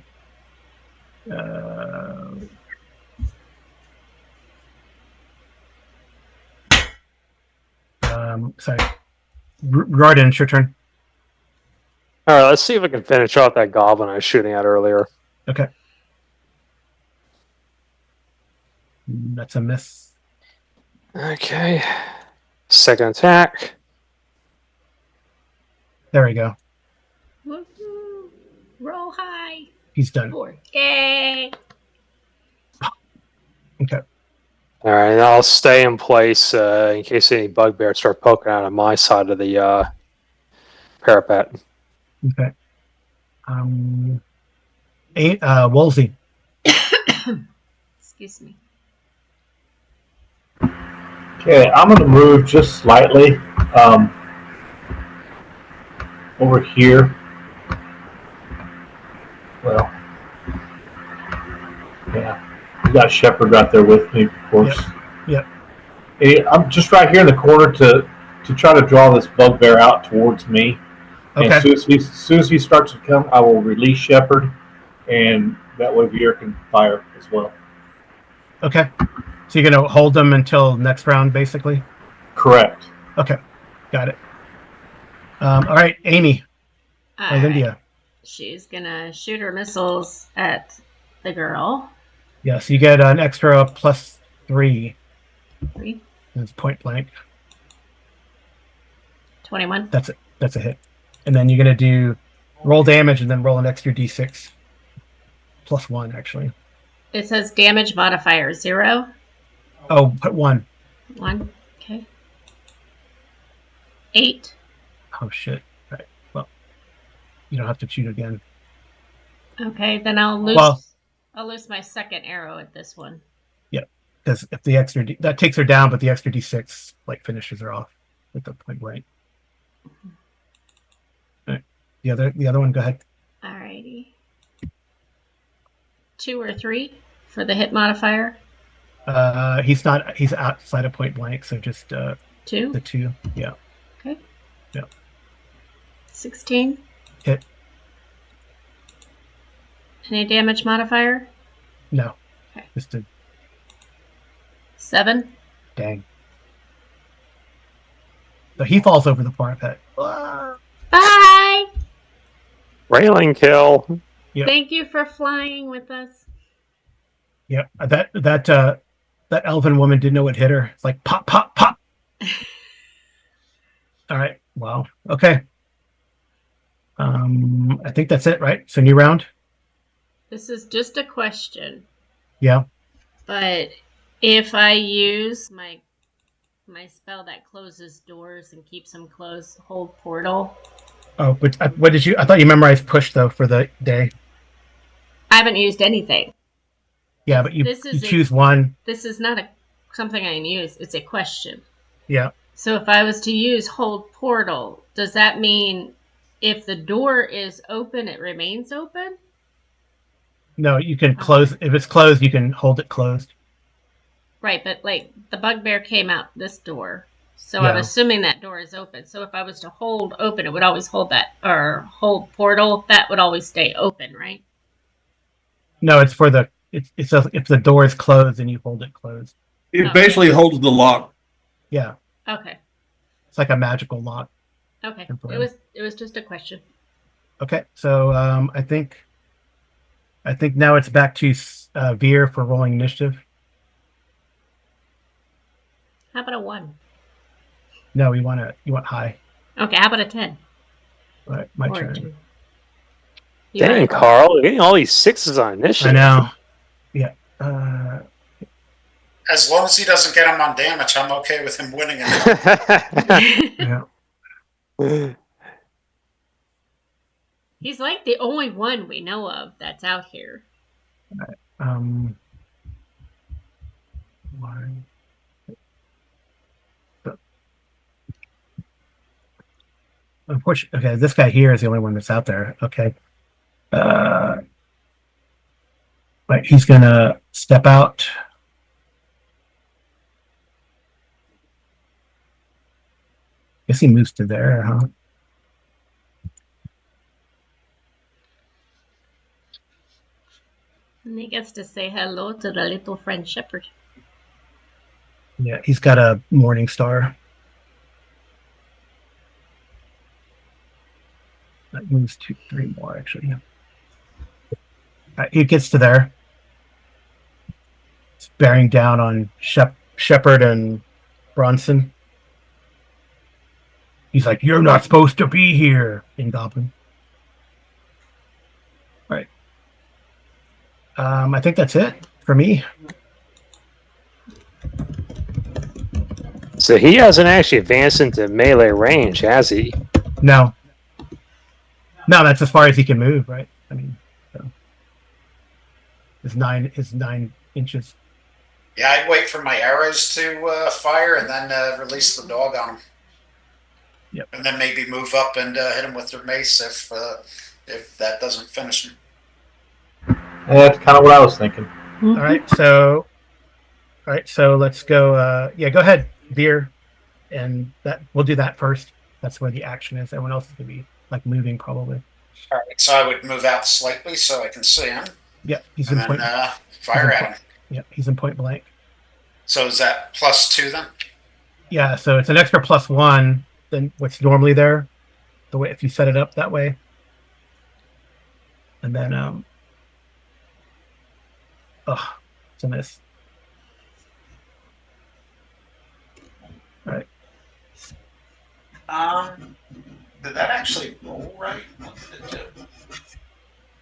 Sorry. Garden, it's your turn. All right, let's see if I can finish off that goblin I was shooting at earlier. Okay. That's a miss. Okay. Second attack. There we go. Woohoo. Roll high. He's done. 4. Yay. Okay. All right, and I'll stay in place in case any bugbears start poking out on my side of the parapet. Okay. Wolsey. Excuse me. Okay, I'm going to move just slightly over here. Well, yeah, we got Shepard right there with me, of course. Yep. Hey, I'm just right here in the corner to try to draw this bugbear out towards me. Okay. And as soon as he starts to come, I will release Shepard, and that way Veer can fire as well. Okay. So you're going to hold them until next round, basically? Correct. Okay. Got it. All right, Amy. All Lindia. right. She's going to shoot her missiles at the girl. Yeah, so you get an extra +3. 3. It's point blank. 21. That's it. That's a hit. And then you're going to do roll damage and then roll an extra d6. +1, actually. It says damage modifier 0. Oh, put 1. 1. Okay. 8. Oh, shit. All right. Well, you don't have to shoot again. Okay, then I'll lose my second arrow at this one. Yeah, because if the extra that takes her down, but the extra d6 like finishes her off at the point blank. All right. The other one, go ahead. Alrighty. 2 or 3 for the hit modifier. He's outside of point blank, so just 2. the 2. Yeah. Okay. Yeah. 16. Hit. Any damage modifier? No. Okay. Just a 7. dang. So he falls over the parapet. Ah! Bye. Railing kill. Yep. Thank you for flying with us. Yeah, that elven woman didn't know what hit her. It's like pop, pop, pop. All right. Wow. Okay. I think that's it, right? So new round. This is just a question. Yeah. But if I use my spell that closes doors and keeps them closed, hold portal. Oh, but what did you? I thought you memorized push though for the day. I haven't used anything. Yeah, but you choose one. This is not something I can use. It's a question. Yeah. So if I was to use hold portal, does that mean if the door is open, it remains open? No, you can close. If it's closed, you can hold it closed. Right, but like the bugbear came out this door. So Yeah. I'm assuming that door is open. So if I was to hold open, it would always hold that, or hold portal, that would always stay open, right? No, it's for the. It's if the door is closed and you hold it closed. It basically holds the lock. Yeah, Okay. it's like a magical lock. Okay. Temporary. It was just a question. Okay, so I think now it's back to Veer for rolling initiative. How about a 1? No, you want high. Okay, how about a 10? All right, my Or a turn. 2? You Dang, want- Carl, you're getting all these 6s on I initiative. know. Yeah. As long as he doesn't get him on damage, I'm okay with him winning. In Yeah. He's like the only one we know of that's out here. One. Unfortunately, okay, this guy here is the only one that's out there. Okay. Right, he's gonna step out. Guess he moves to there, huh? And he gets to say hello to the little friend shepherd. Yeah, he's got a morning star. That moves 2, 3 more actually. He gets to there. It's bearing down on Shepherd and Bronson. He's like, "You're not supposed to be here," in Goblin. Right. I think that's it for me. So he hasn't actually advanced into melee range, has he? No, that's as far as he can move, right? I mean, so. His 9 inches. Yeah, I'd wait for my arrows to fire and then release the dog on him. Yep. And then maybe move up and hit him with their mace if that doesn't finish him. Yeah, that's kind of what I was thinking. All right, so let's go. Yeah, go ahead, Veer, and that we'll do that first. That's where the action is. Everyone else is gonna be like moving probably. All right, so I would move out slightly so I can see him. Yeah, he's and in point. then fire at him. Yeah, he's in point blank. So is that +2 then? Yeah, so it's an extra +1 than what's normally there. The way if you set it up that way, and then it's a miss. All right. Did that actually roll right? What did it do?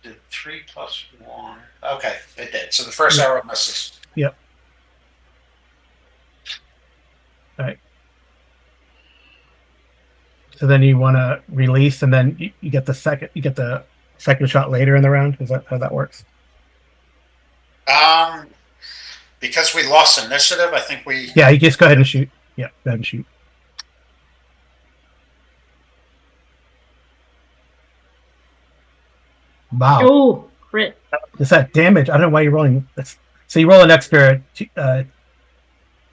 Did 3 + 1? Okay, it did. So the first arrow misses. Yep. All right. So then you want to release, and then you get the second. You get the second shot later in the round. Is that how that works? Because we lost initiative, I think we. Yeah, you just go ahead and shoot. Yeah, go ahead and shoot. Wow. Oh, crit. Is that damage? I don't know why you're rolling. So you roll an extra.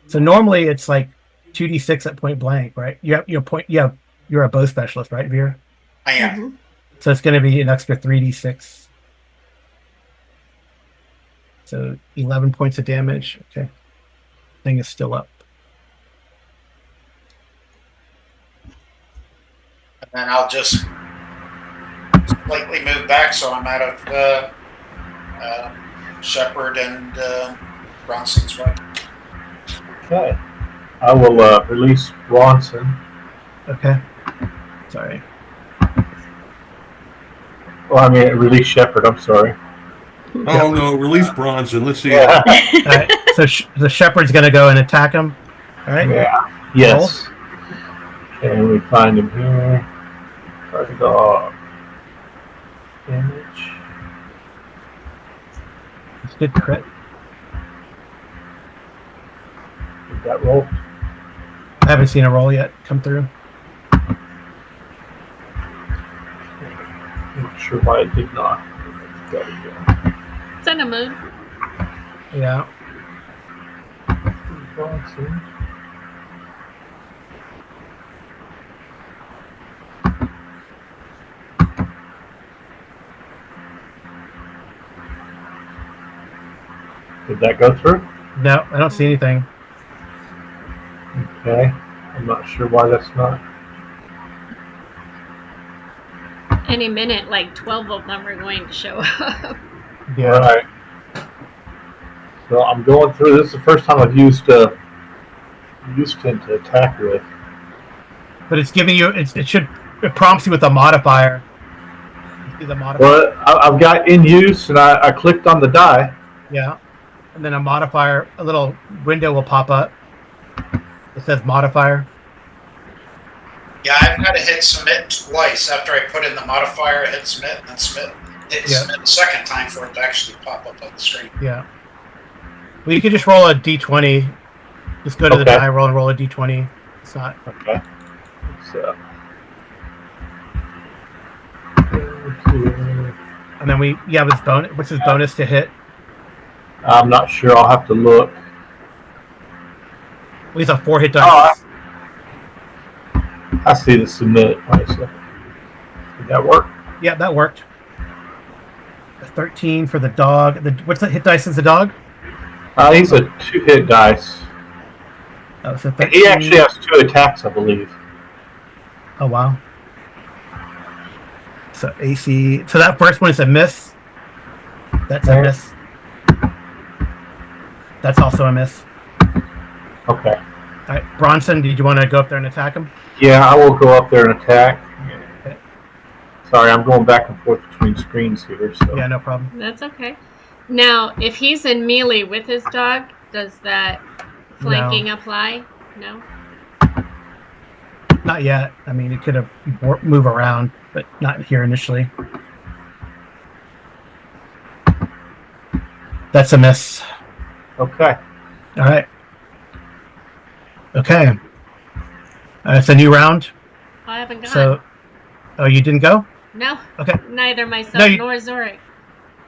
So normally it's like 2d6 at point blank, right? You have your point. Yeah, you're a bow specialist, right, Veer? I am. Mm-hmm. So it's going to be an extra 3d6. So 11 points of damage. Okay, thing is still up. And then I'll just slightly move back so I'm out of Shepherd and Bronson's way. Okay. I will release Bronson. Okay. Sorry. Well, I mean, release Shepherd. I'm sorry. Oh no, release Bronson. Let's see. Yeah. All right. So the Shepherd's going to go and attack him. All right. Yeah. Yes. Okay, we find him here. Target dog. Damage. It's good crit. Did that roll? I haven't seen a roll yet come through. Not sure why it did not. There we go. Cinnamon. Yeah. Bronson. Did that go through? No, I don't see anything. Okay. I'm not sure why that's not. any minute, like 12 of them are going to show up. Yeah. All right. So I'm going through. This is the first time I've used him to attack with. But it's giving you, it prompts you with a modifier. You see the modifier? Well, I've got in use, and I clicked on the die. Yeah. And then a modifier, a little window will pop up. It says modifier. Yeah, I've got to hit submit twice after I put in the modifier. I hit submit and then hit submit the second time for it to actually pop up on the screen. Yeah. Well, you can just roll a d20. Just go to the die roll and roll a d20. It's not. Okay. So. And then what's his bonus to hit? I'm not sure. I'll have to look. Well, he's a 4-hit dice. I see the submit. Right, so. Did that work? Yeah, that worked. A 13 for the dog. What's the hit dice as the dog? He's a 2-hit dice. Oh, so And he actually has 2 attacks, I believe. Oh, wow. So AC. So that first one is a miss. That's a miss. That's also a miss. Okay. All right, Bronson, did you want to go up there and attack him? Yeah, I will go up there and attack. Okay. Sorry, I'm going back and forth between screens here. So. Yeah, no problem. That's okay. Now, if he's in melee with his dog, does that flanking apply? No? Not yet. I mean, it could have move around, but not here initially. That's a miss. Okay. All right. Okay. It's a new round. I haven't gone. So, oh, you didn't go? No. Okay. Neither myself nor Zorik.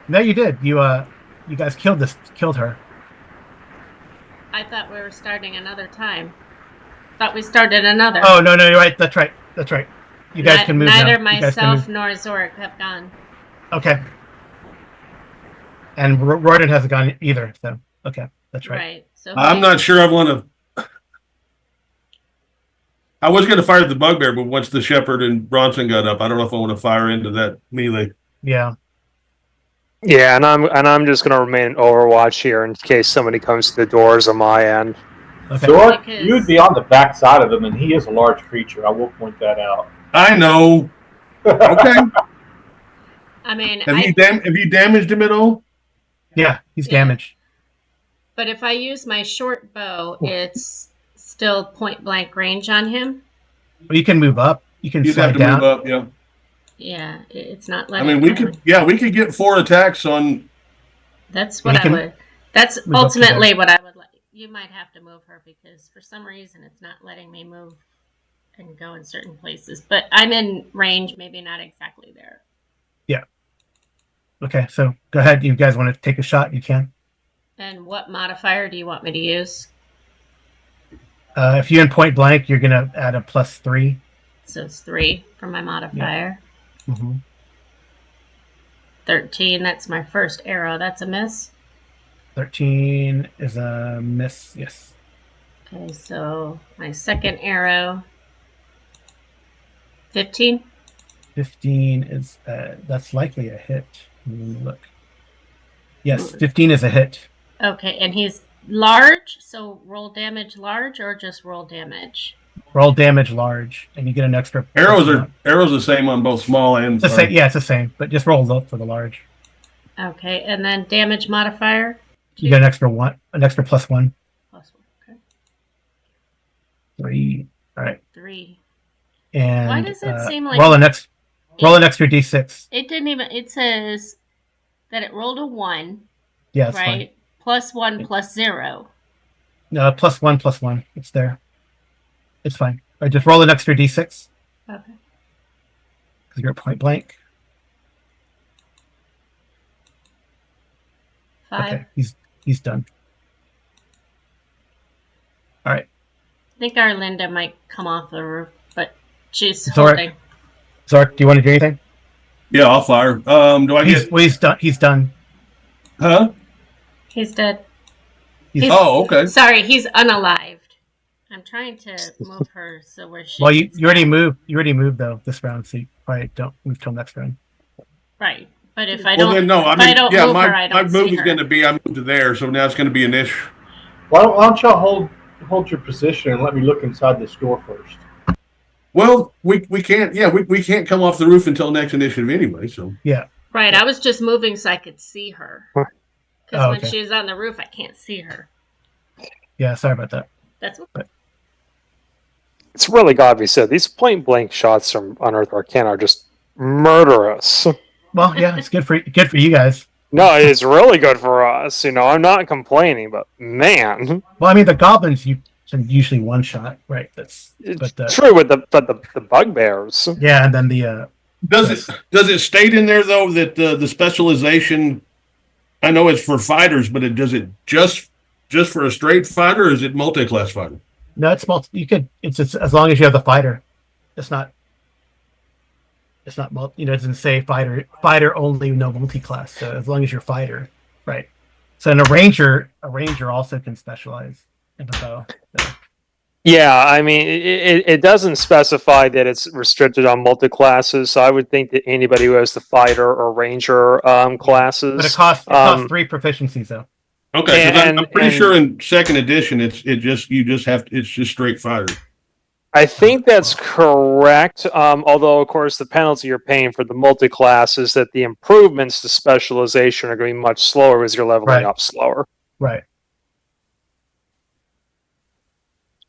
No, you did. You guys killed her. I thought we were starting another time. Thought we started another. Oh no, you're right. That's right. You guys can move. Neither now. myself nor Zorik have gone. Okay. And Royden hasn't gone either. So okay, that's right. Right. So I'm not sure I want to. I was going to fire the bugbear, but once the shepherd and Bronson got up, I don't know if I want to fire into that melee. Yeah. Yeah, and I'm just going to remain in Overwatch here in case somebody comes to the doors on my end. Okay. So you would be on the back side of him, and he is a large creature. I will point that out. I know. Okay. I mean, have you damaged him at all? Yeah, he's damaged. But if I use my short bow, it's still point blank range on him. Well, you can move up. You can slide down. Move up, yeah. Yeah, it's not letting. I mean, we could get 4 attacks on. That's what I would. That's ultimately what I would like. You might have to move her because for some reason it's not letting me move and go in certain places. But I'm in range, maybe not exactly there. Yeah. Okay, so go ahead. You guys want to take a shot? You can. And what modifier do you want me to use? If you're in point blank, you're gonna add a +3. So it's 3 for my modifier. Yeah. Mm-hmm. 13. That's my first arrow. That's a miss. 13 is a miss. Yes. Okay, so my second arrow. 15. 15 is that's likely a hit. Let me look. Yes, 15 is a hit. Okay, and he's large, so roll damage large or just roll damage? Roll damage large, and you get an extra. Arrows are the same on both small and. It's the same. Yeah, it's the same, but just roll up for the large. Okay, and then damage modifier. You get an extra +1. +1. Okay. 3. All right. 3. And why does it seem like roll an extra d6? It didn't even. It says that it rolled a 1. Yeah, it's right. Fine. +1 +0. No, +1 It's there. It's fine. All right, just roll an extra d6. Okay. Because you're at point blank. 5. Okay, he's done. All right. I think our Linda might come off the roof, but she's Zorik. holding. Zorik, do you want to do anything? Yeah, I'll fire. Do I get? Well, he's done. He's done. Huh? He's dead. Oh, okay. Sorry, he's unalived. I'm trying to move her so where she. Well, you gets already down. moved. You already moved though this round, so you probably don't move till next round. Right, but if I Well, don't, then, no, I if I mean, don't yeah, move her, my I don't move see is her. going to be I moved to there, so now it's going to be an issue. Why don't y'all hold your position and let me look inside this door first? Well, we can't. Yeah, we can't come off the roof until next initiative anyway. So Yeah. Right, I was just moving so I could see her. Because Oh, when okay. she was on the roof, I can't see her. Yeah. Sorry about that. That's It's really got to be said. These point blank shots from Unearthed Arcana are just murderous. Well, yeah, it's good for you guys. No, it's really good for us. You know, I'm not complaining, but man, Well, I mean, the goblins you can usually one shot, right? That's it's but true with the bugbears. yeah, and then the does it state in there though that the specialization? I know it's for fighters, but does it just for a straight fighter, or is it multi-class fighter? no, it's you could it's as long as you have the fighter. It's not it doesn't say fighter only, no multi-class. So as long as you're fighter, right? So and a ranger also can specialize in the bow. So. Yeah, I mean, it doesn't specify that it's restricted on multi-classes, so I would think that anybody who has the fighter or ranger classes. But it costs 3 proficiencies though. Okay, because I'm pretty sure in second edition it's just straight fighter. I think that's correct. Although, of course, the penalty you're paying for the multi-class is that the improvements to specialization are going to be much slower as you're leveling up slower. Right.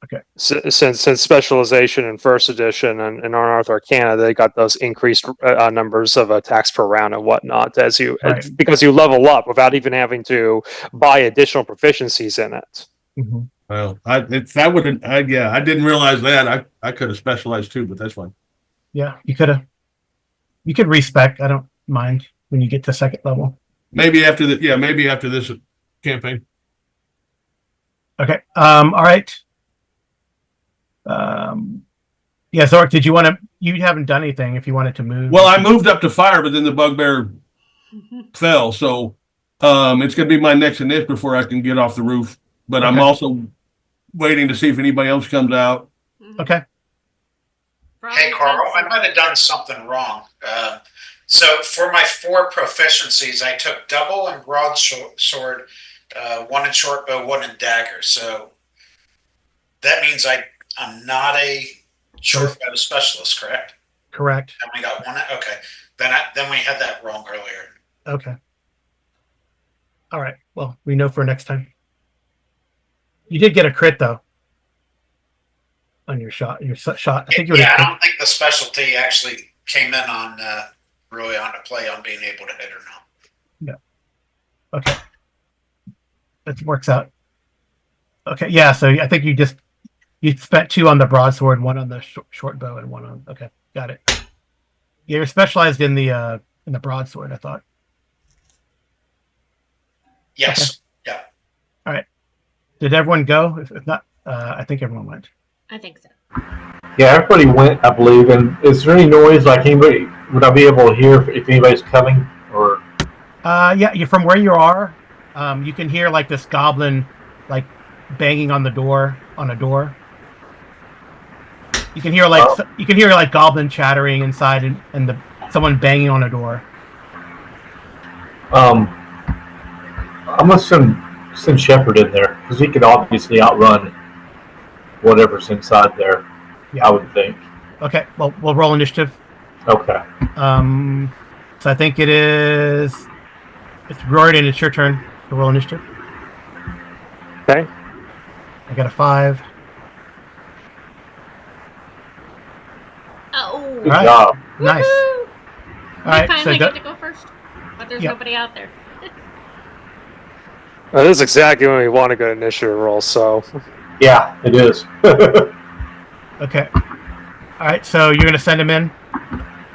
Okay. Since specialization in first edition and Unearthed Arcana, they got those increased numbers of attacks per round and whatnot because you level up without even having to buy additional proficiencies in it. Mm-hmm. Well, I didn't realize that. I could have specialized too, but that's fine. Yeah, you could respec. I don't mind when you get to second level. Maybe after this campaign. Okay. All right. Yeah, Zork, did you want to? You haven't done anything. If you wanted to move. Well, I moved up to fire, but then the bugbear fell. So, it's going to be my next initiative before I can get off the roof. But I'm also waiting to see if anybody else comes out. Okay. Hey, Carl, I might have done something wrong. So for my 4 proficiencies, I took double and broadsword, 1 in short bow, 1 in dagger. So that means I'm not a short bow specialist, correct? Correct. And we got 1. Okay, then we had that wrong earlier. Okay. All right. Well, we know for next time. You did get a crit though on your shot. I think I don't think the specialty actually came in on really on a play on being able to hit or not. Yeah. Okay. That works out. Okay. Yeah. So I think you spent 2 on the broadsword, 1 on the short bow, and 1 on. Okay, got it. Yeah, you're specialized in the broadsword. I thought. Yes. Okay. Yeah. All right. Did everyone go? If not, I think everyone went. I think so. Yeah, everybody went, I believe. And is there any noise? Like anybody? Would I be able to hear if anybody's coming? Or yeah, you from where you are, you can hear like this goblin, like banging on a door. You can hear like goblin chattering inside and someone banging on a door. I'm gonna send Shepard in there because he could obviously outrun whatever's inside there. Yeah. I would think. Okay, well, we'll roll initiative. Okay. So I think it's Rory, and it's your turn to roll initiative. Okay. I got a 5. Oh, Good job. Nice. Woo-hoo! All right, I so finally get to go first, but there's Yeah. nobody out there. That is exactly when we want to go initiative roll. So Yeah, it is. okay. All right, so you're gonna send him in.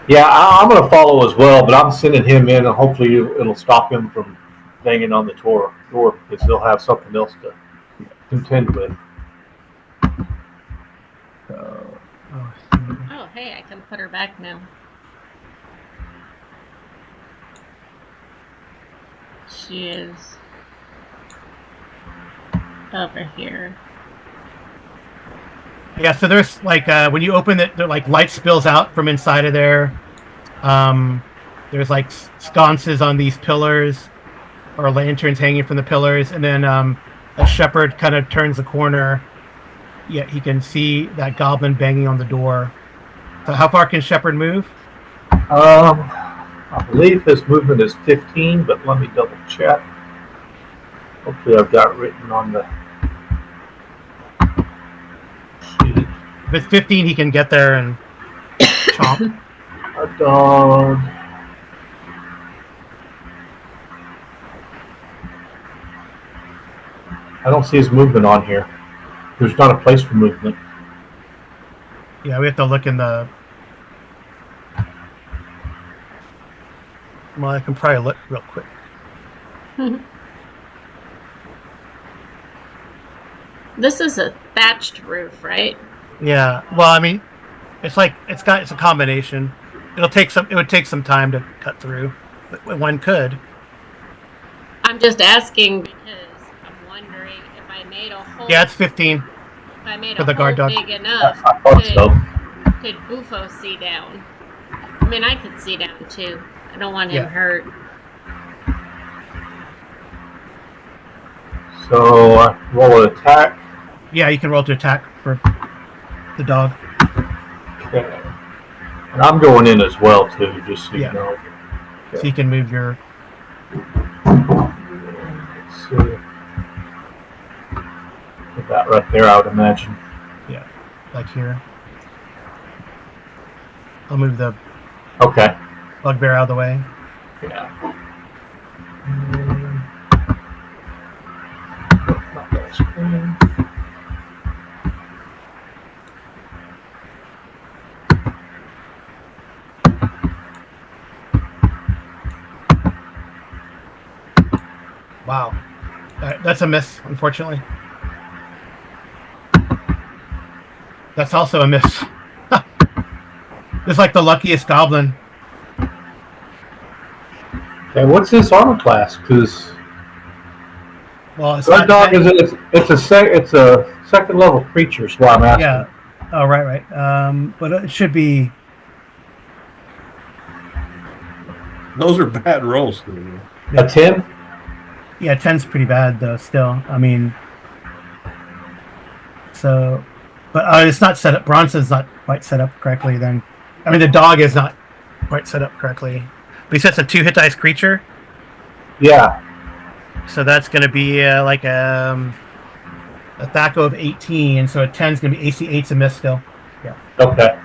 Yeah, I'm going to follow as well, but I'm sending him in, and hopefully it'll stop him from banging on the door because he'll have something else to contend with. Oh, hey, I can put her back now. She is over here. Yeah, so there's like when you open it, there like light spills out from inside of there. There's like sconces on these pillars or lanterns hanging from the pillars, and then a shepherd kind of turns the corner. Yeah, he can see that goblin banging on the door. So how far can shepherd move? I believe his movement is 15, but let me double check. Hopefully, I've got it written on the sheet. If it's 15, he can get there and chomp. A dog. I don't see his movement on here. There's not a place for movement. Yeah, we have to look in the. Well, I can probably look real quick. This is a thatched roof, right? Yeah. Well, I mean, it's a combination. It would take some time to cut through, but one could. I'm just asking because I'm wondering if I made a hole. Yeah, it's 15. If I made for a the guard hole dog. big enough, I thought so. could Bufo see down? I mean, I could see down too. I don't want him hurt. So roll an attack. Yeah, you can roll to attack for the dog. Okay. And I'm going in as well too, just so you Yeah. know. So you can move your. Let's see. Put that right there, I would imagine. Yeah, like here. I'll move the Okay. bugbear out of the way. Yeah. Not that screen. Wow. That's a miss, unfortunately. That's also a miss. It's like the luckiest goblin. Okay, what's this armor class? Because Well, it's Red not. Dog it's a second level creature, is why I'm asking. Yeah. Oh, right. But it should be. Those are bad rolls. A 10? Yeah, 10's pretty bad though. Still, I mean. So, but it's not set up. Bronson's not quite set up correctly. Then, I mean, the dog is not quite set up correctly. But he sets a 2 hit dice creature. Yeah. So that's going to be like a THACO of 18. So a 10 is going to be AC 8's a miss still. Yeah. Okay.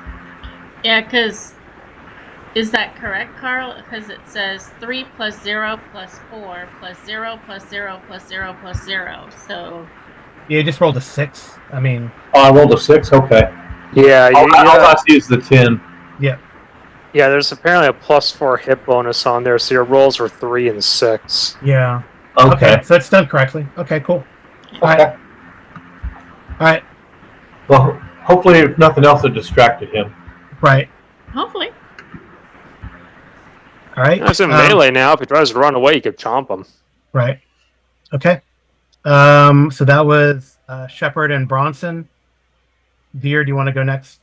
Yeah, because is that correct, Carl? Because it says 3 plus 0 plus 4 plus 0 plus 0 plus 0 plus 0. So. Yeah, you just rolled a 6. I mean. Oh, I rolled a 6? Okay. Yeah, All I see is the 10. Yeah. Yeah, there's apparently a +4 hit bonus on there, so your rolls are 3 and 6. Yeah. Okay. So it's done correctly. Okay, cool. All Okay. right. All right. Well, hopefully, if nothing else, it distracted him. Right. Hopefully. All right. He's in melee now. If he tries to run away, you could chomp him. Right. Okay. So that was Shepard and Bronson. Deer, do you want to go next?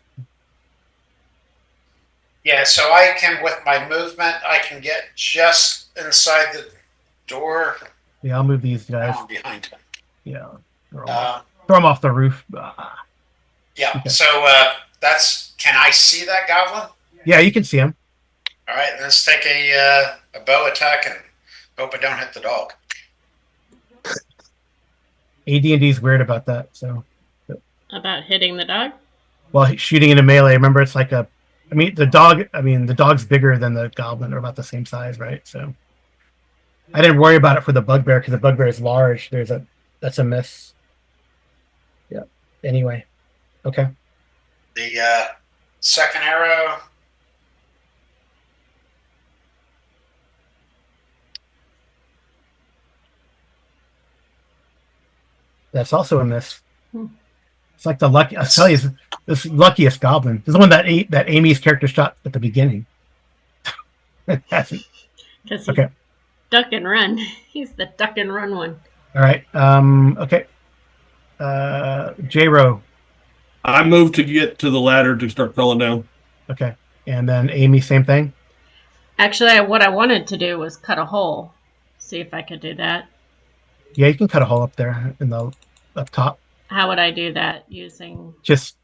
Yeah, so I can, with my movement, I can get just inside the door. Yeah, I'll move these guys. Down behind him. Yeah. Throw them off the roof. Yeah, Okay. so can I see that goblin? Yeah, you can see him. All right, let's take a bow attack and hope I don't hit the dog. AD&D's weird about that. So, About hitting the dog? well, shooting in a melee. Remember, it's like a. I mean, the dog's bigger than the goblin. They're about the same size, right? So, I didn't worry about it for the bugbear because the bugbear is large. That's a miss. Yeah. Anyway, okay. The second arrow. That's also a miss. It's like the lucky. I'll tell you, this luckiest goblin. This is the one that Amy's character shot at the beginning. Because Okay. duck and run. He's the duck and run one. All right. Okay. J-Ro. I moved to get to the ladder to start crawling down. Okay. And then Amy, same thing. Actually, what I wanted to do was cut a hole. See if I could do that. Yeah, you can cut a hole up there in the up top. How would I do that using?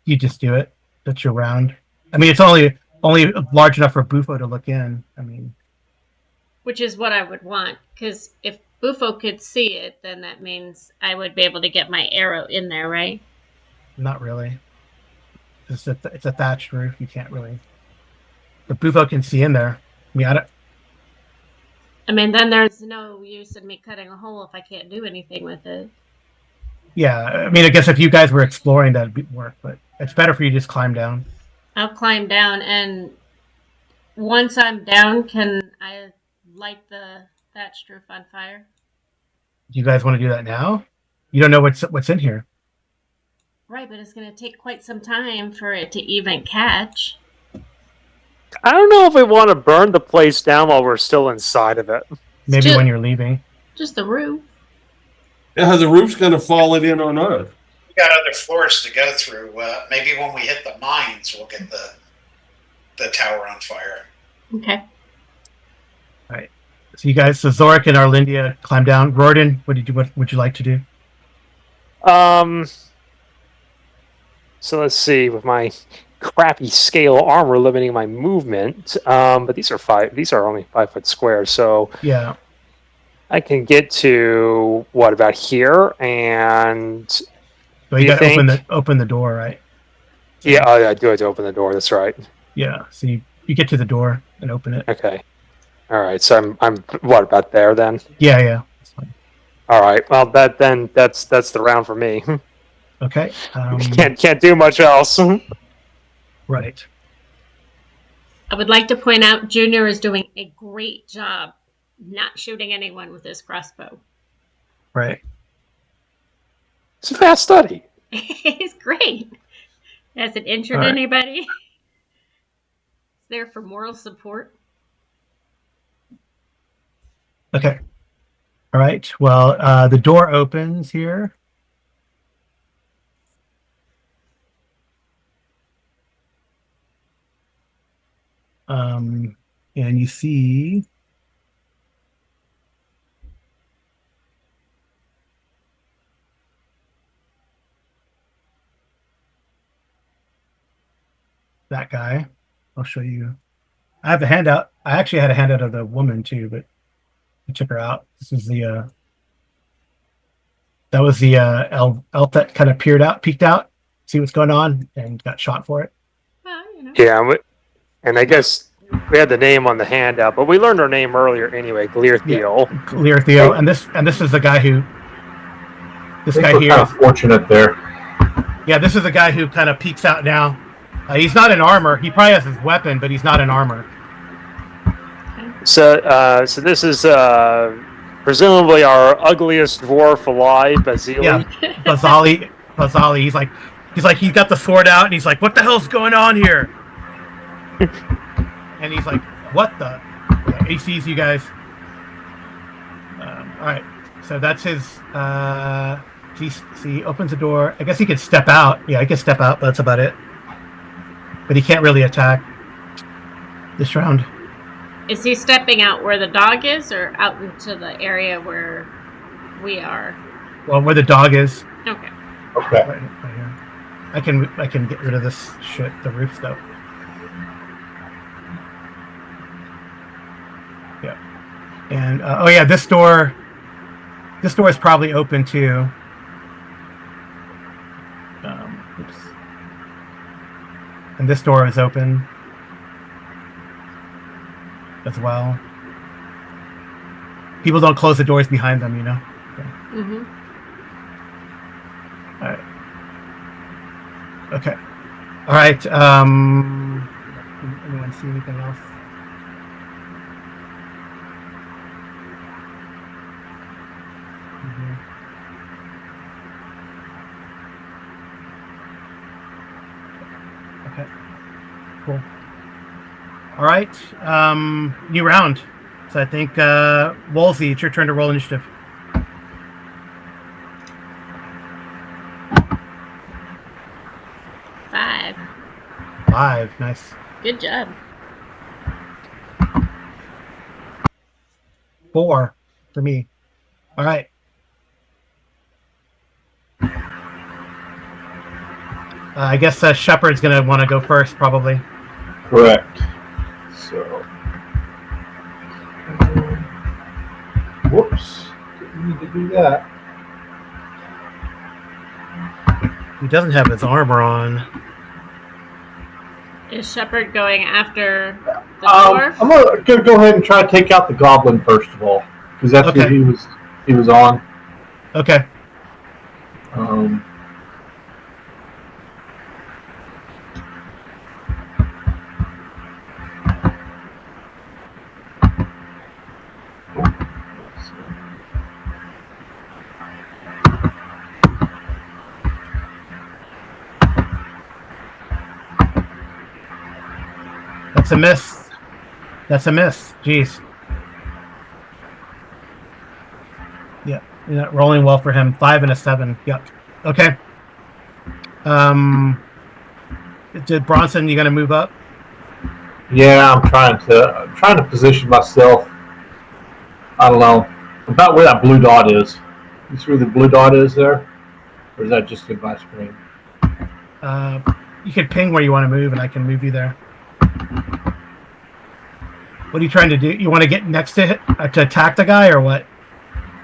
You just do it. That's your round. I mean, it's only large enough for Bufo to look in. I mean, Which is what I would want, because if Bufo could see it, then that means I would be able to get my arrow in there, right? not really. It's a thatched roof. You can't really. But Bufo can see in there. I mean, I mean, then there's no use in me cutting a hole if I can't do anything with it. yeah. I mean, I guess if you guys were exploring, that'd work. But it's better for you to just climb down. I'll climb down, and once I'm down, can I light the thatched roof on fire? Do you guys want to do that now? You don't know what's in here. Right, but it's going to take quite some time for it to even catch. I don't know if we want to burn the place down while we're still inside of it. Maybe Just- when you're leaving. Just the roof. Yeah, the roof's going to fall in on us. We got other floors to go through. Maybe when we hit the mines, we'll get the tower on fire. Okay. So you guys, so Zorik and Arlindia climb down. Rorden, what would you like to do? So let's see, with my crappy scale armor limiting my movement, but these are only 5 foot squares, so Yeah. I can get to what about here, and So you you got to think? open the door, right? yeah, oh, yeah, I do have to open the door. That's right. Yeah. So you get to the door and open it. Okay. All right. So I'm what about there then? Yeah. That's fine. All right. Well, that's the round for me. Okay. Can't do much else. Right. I would like to point out Junior is doing a great job not shooting anyone with his crossbow. Right. It's a fast study. He's great. Hasn't injured All right. anybody. He's there for moral support. Okay. All right. Well, the door opens here. And you see that guy. I'll show you. I have a handout. I actually had a handout of the woman too, but I took her out. This is that was the elf that kind of peeked out, see what's going on, and got shot for it. Well, you know. Yeah, and I guess we had the name on the handout, but we learned our name earlier anyway, Glearthiel. Clear Theo, and this is the guy who. This I think guy we're here. kind of fortunate there. Yeah, this is the guy who kind of peeks out now. He's not in armor. He probably has his weapon, but he's not in armor. So this is presumably our ugliest dwarf alive, Basili. Yeah, Bazali. He's got the sword out, and he's like, "What the hell's going on here?" And he's like, "What the?" Yeah, he sees you guys. All right, so that's his. He opens the door. I guess he could step out. Yeah, he can step out, but that's about it. But he can't really attack this round. Is he stepping out where the dog is, or out into the area where we are? Well, where the dog is. Okay. Okay. Right here. I can get rid of this shit. The roof stuff. Yeah. And oh yeah, this door. This door is probably open too. Oops. And this door is open as well. People don't close the doors behind them, you know. Mm-hmm. All right. Okay. All right. Anyone see anything else? Okay. Cool. All right. New round. So I think Wolsey, it's your turn to roll initiative. 5. Nice. Good job. 4 for me. All right. I guess Shepard's going to want to go first, probably. Correct. So, whoops, didn't need to do that. He doesn't have his armor on. Is Shepard going after the dwarf? I'm gonna go ahead and try to take out the goblin first of all, because that's Okay. what he was on. Okay. That's a miss. That's a miss. Jeez. Yeah, you're not rolling well for him. 5 and a 7. Yep. Okay. Did Bronson, you gonna move up? Yeah, I'm trying to position myself. I don't know about where that blue dot is. You see where the blue dot is there, or is that just in my screen? You could ping where you want to move, and I can move you there. What are you trying to do? You want to get next to it to attack the guy, or what?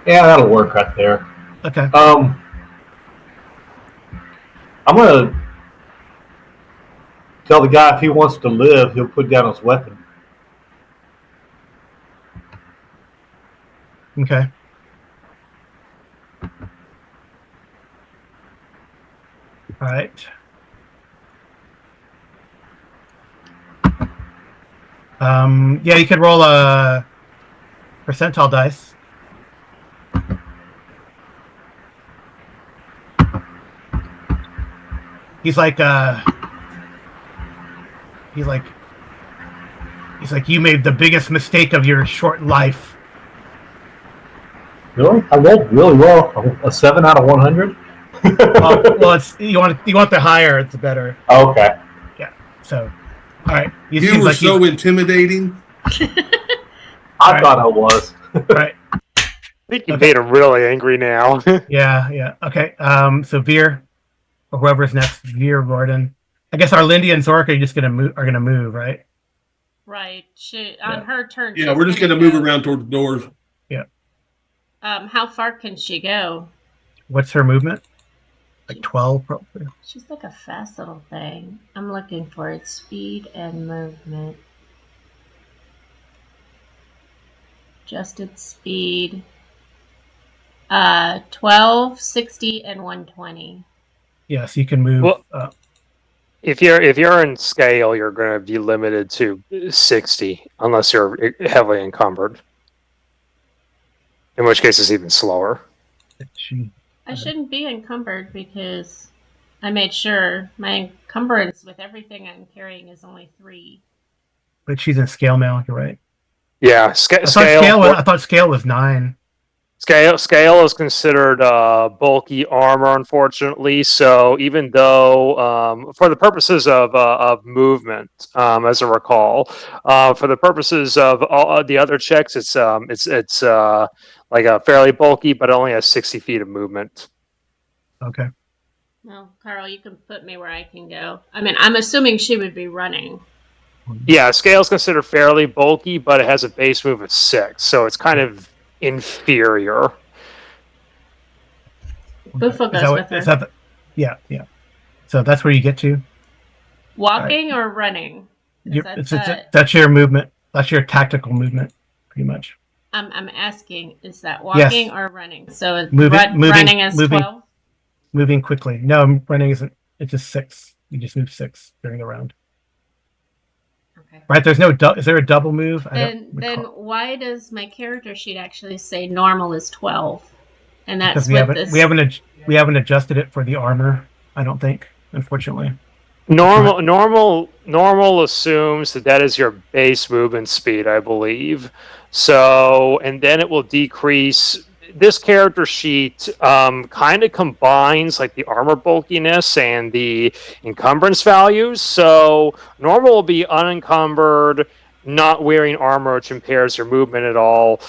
Yeah, that'll work right there. Okay. I'm gonna tell the guy if he wants to live, he'll put down his weapon. Okay. All right. Yeah, you could roll a percentile dice. He's like, you made the biggest mistake of your short life. Really? I rolled really well. A 7 out of 100. Well, it's you want the higher, it's better. Okay. Yeah. So, all right. You were so intimidating. I thought I was. Right. I think you made him really angry now. Yeah. Okay. So Veer, or whoever's next, Veer, Gordon. I guess Arlindy and Zork are just gonna move, right? Right. On her turn. Yeah, she's we're just gonna move around toward the doors. Yeah. How far can she go? What's her movement? Like 12, probably. She's like a fast little thing. I'm looking for its speed and movement. Adjusted speed. 12, 60, and 120. Yes, you can move. Well, if you're in scale, you're going to be limited to 60 unless you're heavily encumbered. In which case, it's even slower. I shouldn't be encumbered because I made sure my encumbrance with everything I'm carrying is only 3. But she's in scale now. You're right. Yeah, I thought scale was 9. Scale is considered bulky armor, unfortunately. So even though, for the purposes of movement, as I recall, for the purposes of all the other checks, it's like a fairly bulky, but only has 60 feet of movement. Okay. Well, Carl, you can put me where I can go. I mean, I'm assuming she would be running. Yeah, scale is considered fairly bulky, but it has a base move of 6, so it's kind of inferior. Bufo goes with her. Yeah. So that's where you get to? Walking or running? That's your movement. That's your tactical movement, pretty much. I'm asking, is that walking or running? So running is 12? Moving quickly. No, running isn't. It's just 6. You just move 6 during the round. Okay. Right, there's no is there a double move? Then why does my character sheet actually say normal is 12? And that's because we haven't adjusted it for the armor, I don't think, unfortunately. Normal assumes that is your base movement speed, I believe. So, and then it will decrease this character sheet kind of combines like the armor bulkiness and the encumbrance values. So normal will be unencumbered, not wearing armor, which impairs your movement at all,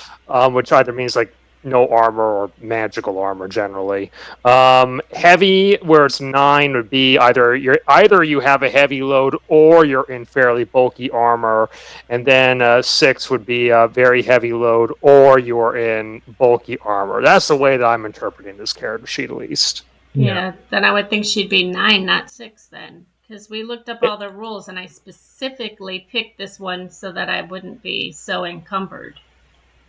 which either means like no armor or magical armor generally. Heavy, where it's 9, would be either you have a heavy load or you're in fairly bulky armor, and then 6 would be a very heavy load or you're in bulky armor. That's the way that I'm interpreting this character sheet, at least. Yeah, then I would think she'd be 9, not 6 then. Because we looked up all the rules and I specifically picked this one so that I wouldn't be so encumbered.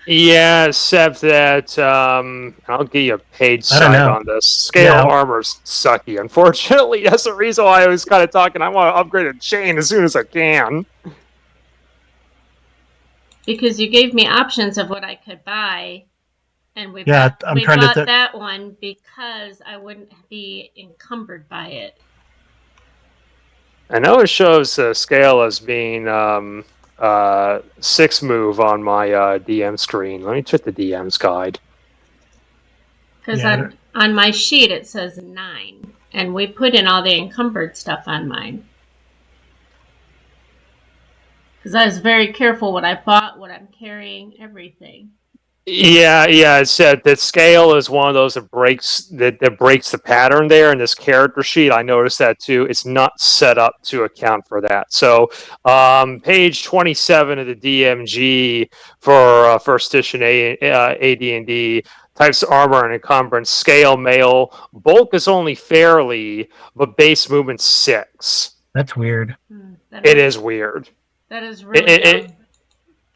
Yeah, except that I'll give you a page I don't side know. on this. Scale armor's sucky, unfortunately. That's the reason why I was kind of talking. I want to upgrade a chain as soon as I can. Because you gave me options of what I could buy, and we Yeah, bought, I'm we trying to bought think. that one because I wouldn't be encumbered by it. I know it shows scale as being 6 move on my DM screen. Let me check the DM's guide. Because Yeah, on my sheet it says 9, and we put in all the encumbered stuff on mine. Because I was very careful what I bought, what I'm carrying, everything. Yeah, it said that scale is one of those that breaks the pattern there in this character sheet. I noticed that too. It's not set up to account for that. So, page 27 of the DMG for first edition AD&D, types of armor and encumbrance, scale male, bulk is only fairly, but base movement 6. that's weird. It is weird. That is really dumb.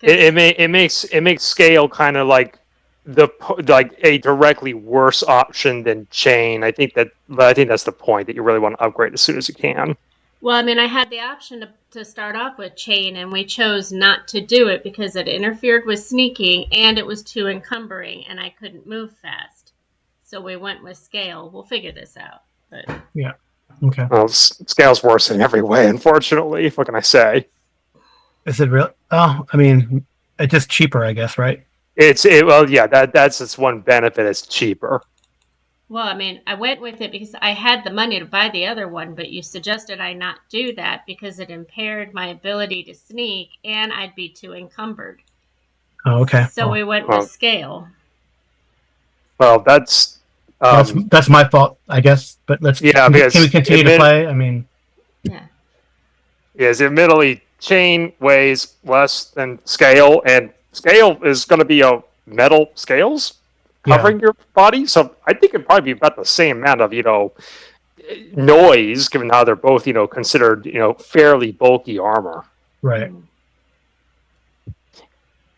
It makes scale kind of like a directly worse option than chain. I think that's the point, that you really want to upgrade as soon as you can. Well, I mean, I had the option to start off with chain, and we chose not to do it because it interfered with sneaking and it was too encumbering, and I couldn't move fast. So we went with scale. We'll figure this out. But yeah, okay. Well, scale's worse in every way, unfortunately. What can I say? Is it real? Oh, I mean, it's just cheaper, I guess, right? That's its one benefit. It's cheaper. Well, I mean, I went with it because I had the money to buy the other one, but you suggested I not do that because it impaired my ability to sneak and I'd be too encumbered. Oh, okay. So we went with scale. Well, that's my fault, I guess. But can we continue to play? I mean, yeah. Yes, admittedly, chain weighs less than scale, and scale is going to be a metal scales covering your body. So I think it'd probably be about the same amount of noise, given how they're both considered fairly bulky armor. Right.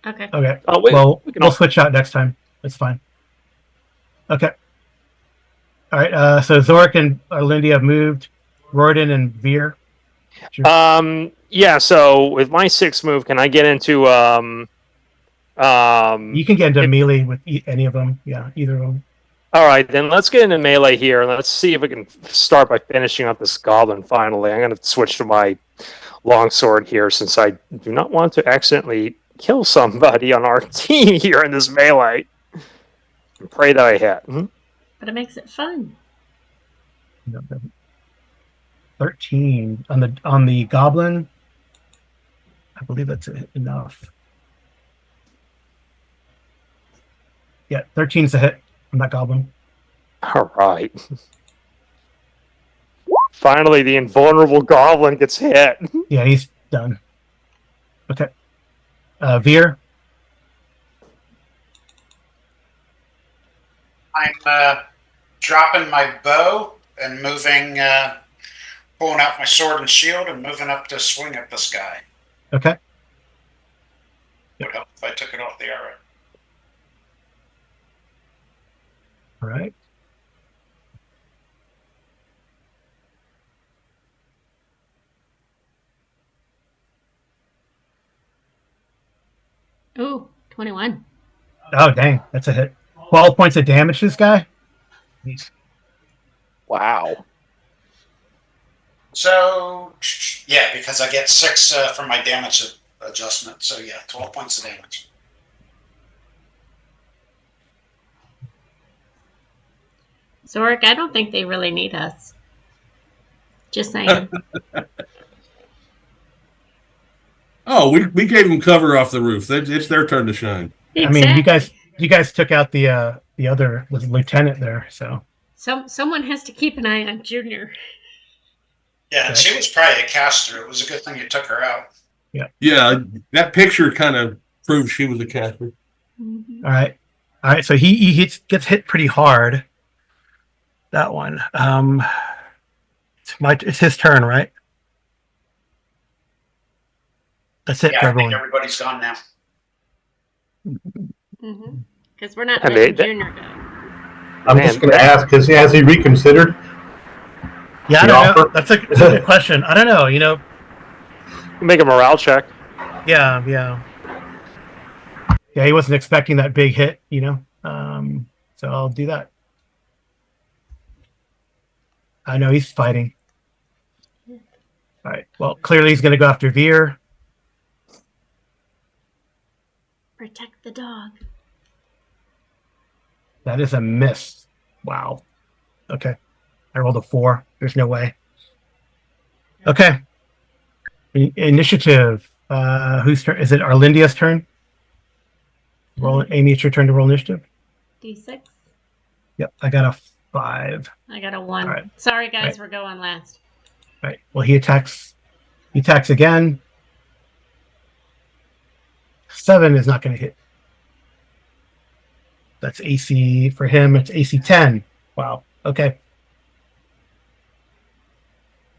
Okay. Okay. Oh, we'll switch out next time. It's fine. Okay. All right. So Zorik and Lindy have moved. Royden and Veer. Yeah. So with my 6 move, can I get into You can get into melee with any of them. Yeah, either of them. All right, then let's get into melee here, and let's see if we can start by finishing up this goblin finally. I'm going to switch to my longsword here, since I do not want to accidentally kill somebody on our team here in this melee. And pray that I hit. But it makes it fun. 13 on the goblin. I believe that's enough. Yeah, 13's a hit on that goblin. All right. Finally, the invulnerable goblin gets hit. Yeah, he's done. Okay. Veer. I'm dropping my bow and moving, pulling out my sword and shield and moving up to swing at this guy. Okay. Would help if I took it off the arrow. All right. Ooh, 21. Oh, dang. That's a hit. 12 points of damage to this guy? Jeez. Wow. So, yeah, because I get 6 from my damage adjustment. So, yeah, 12 points of damage. Zorik, I don't think they really need us. Just saying. Oh, we gave them cover off the roof. It's their turn to shine. I mean, you guys took out the other lieutenant there, so Someone has to keep an eye on Junior. Yeah, and she was probably a caster. It was a good thing you took her out. Yeah, that picture kind of proves she was a caster. Mm-hmm. all right. So he gets hit pretty hard. That one. It's his turn, right? That's it Yeah, for I think everyone. everybody's gone now. Because we're not And letting they- Junior go. I'm just going to ask, has he reconsidered? Yeah, I the don't know. offer? That's a good question. I don't know. You know, Make a morale check. yeah. He wasn't expecting that big hit. You know, so I'll do that. I know he's fighting. All right. Well, clearly he's going to go after Veer. Protect the dog. That is a miss. Wow. Okay. I rolled a 4. There's no way. Okay. Initiative. Whose turn? Is it Arlindia's turn? Amy, it's your turn to roll initiative. D6. Yep. I got a 5. I got a 1. All right. Sorry, guys, Right. we're going last. Right. Well, he attacks. He attacks again. 7 is not going to hit. That's AC for him. It's AC 10. Wow. Okay.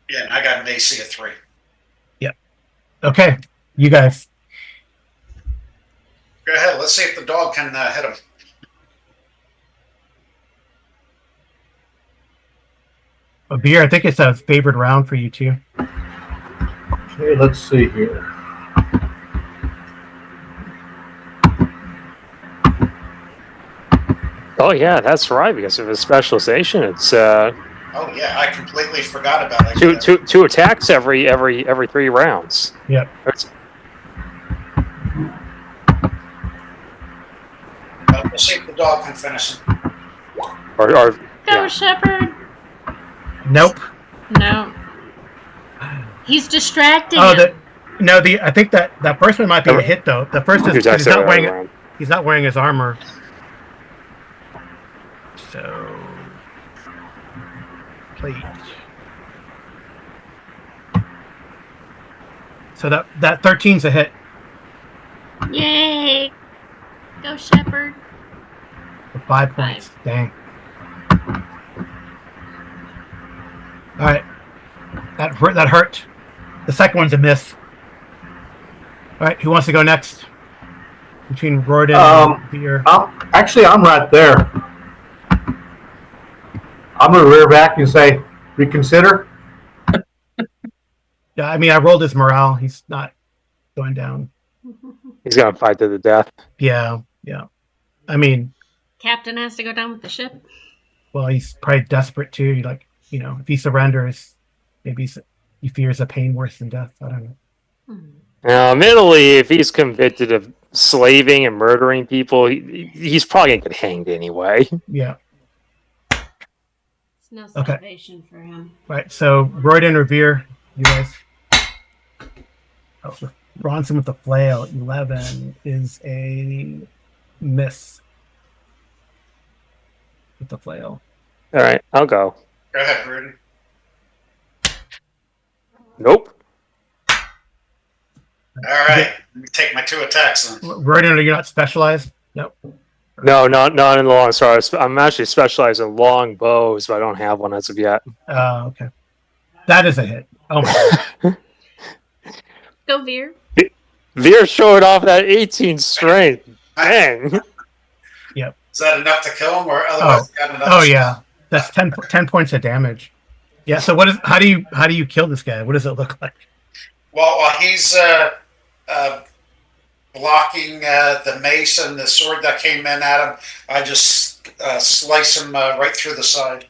Yeah, and I got an AC of 3. Okay. You guys. Go ahead. Let's see if the dog can hit him. Beer, I think it's a favored round for you too. Okay, let's see here. Oh yeah, that's right. Because of his specialization, it's Oh yeah, I completely forgot about it. two attacks every 3 rounds. Yep. We'll see if the dog can finish him. Or Go, yeah. Shepherd. Nope. No. He's distracting Oh, him. I think that first one might be a hit though. The first is Two attacks he's not every wearing round. he's not wearing his armor. So plate. So that 13's a hit. Yay. Go, Shepherd. For 5 points. Dang. All right. That hurt. The second one's a miss. All right. Who wants to go next? Between Royden and Beer. I'm right there. I'm going to rear back and say, reconsider. Yeah, I mean, I rolled his morale. He's not going down. He's gonna fight to the death. Yeah. I mean, Captain has to go down with the ship. well, he's probably desperate too. If he surrenders, maybe he fears a pain worse than death. I don't know. Now, admittedly, if he's convicted of slaving and murdering people, he's probably gonna get hanged anyway. Yeah. It's no salvation for him. Right. So Royden or Veer, you guys. Oh, Bronson with the flail, 11 is a miss with the flail. All right, I'll go. Go ahead, Rudy. Nope. All right, let me take my 2 attacks then. Royden, are you not specialized? Nope. No, not in the long. Sorry, I'm actually specialized in long bows, but I don't have one as of yet. Okay. That is a hit. Oh my God. Go, Veer. Veer showed off that 18 strength. Dang. Is that enough to kill him, or otherwise you got another? Oh yeah. That's 10 points of damage. Yeah, so how do you kill this guy? What does it look like? Well, while he's blocking the mace and the sword that came in at him, I just slice him right through the side.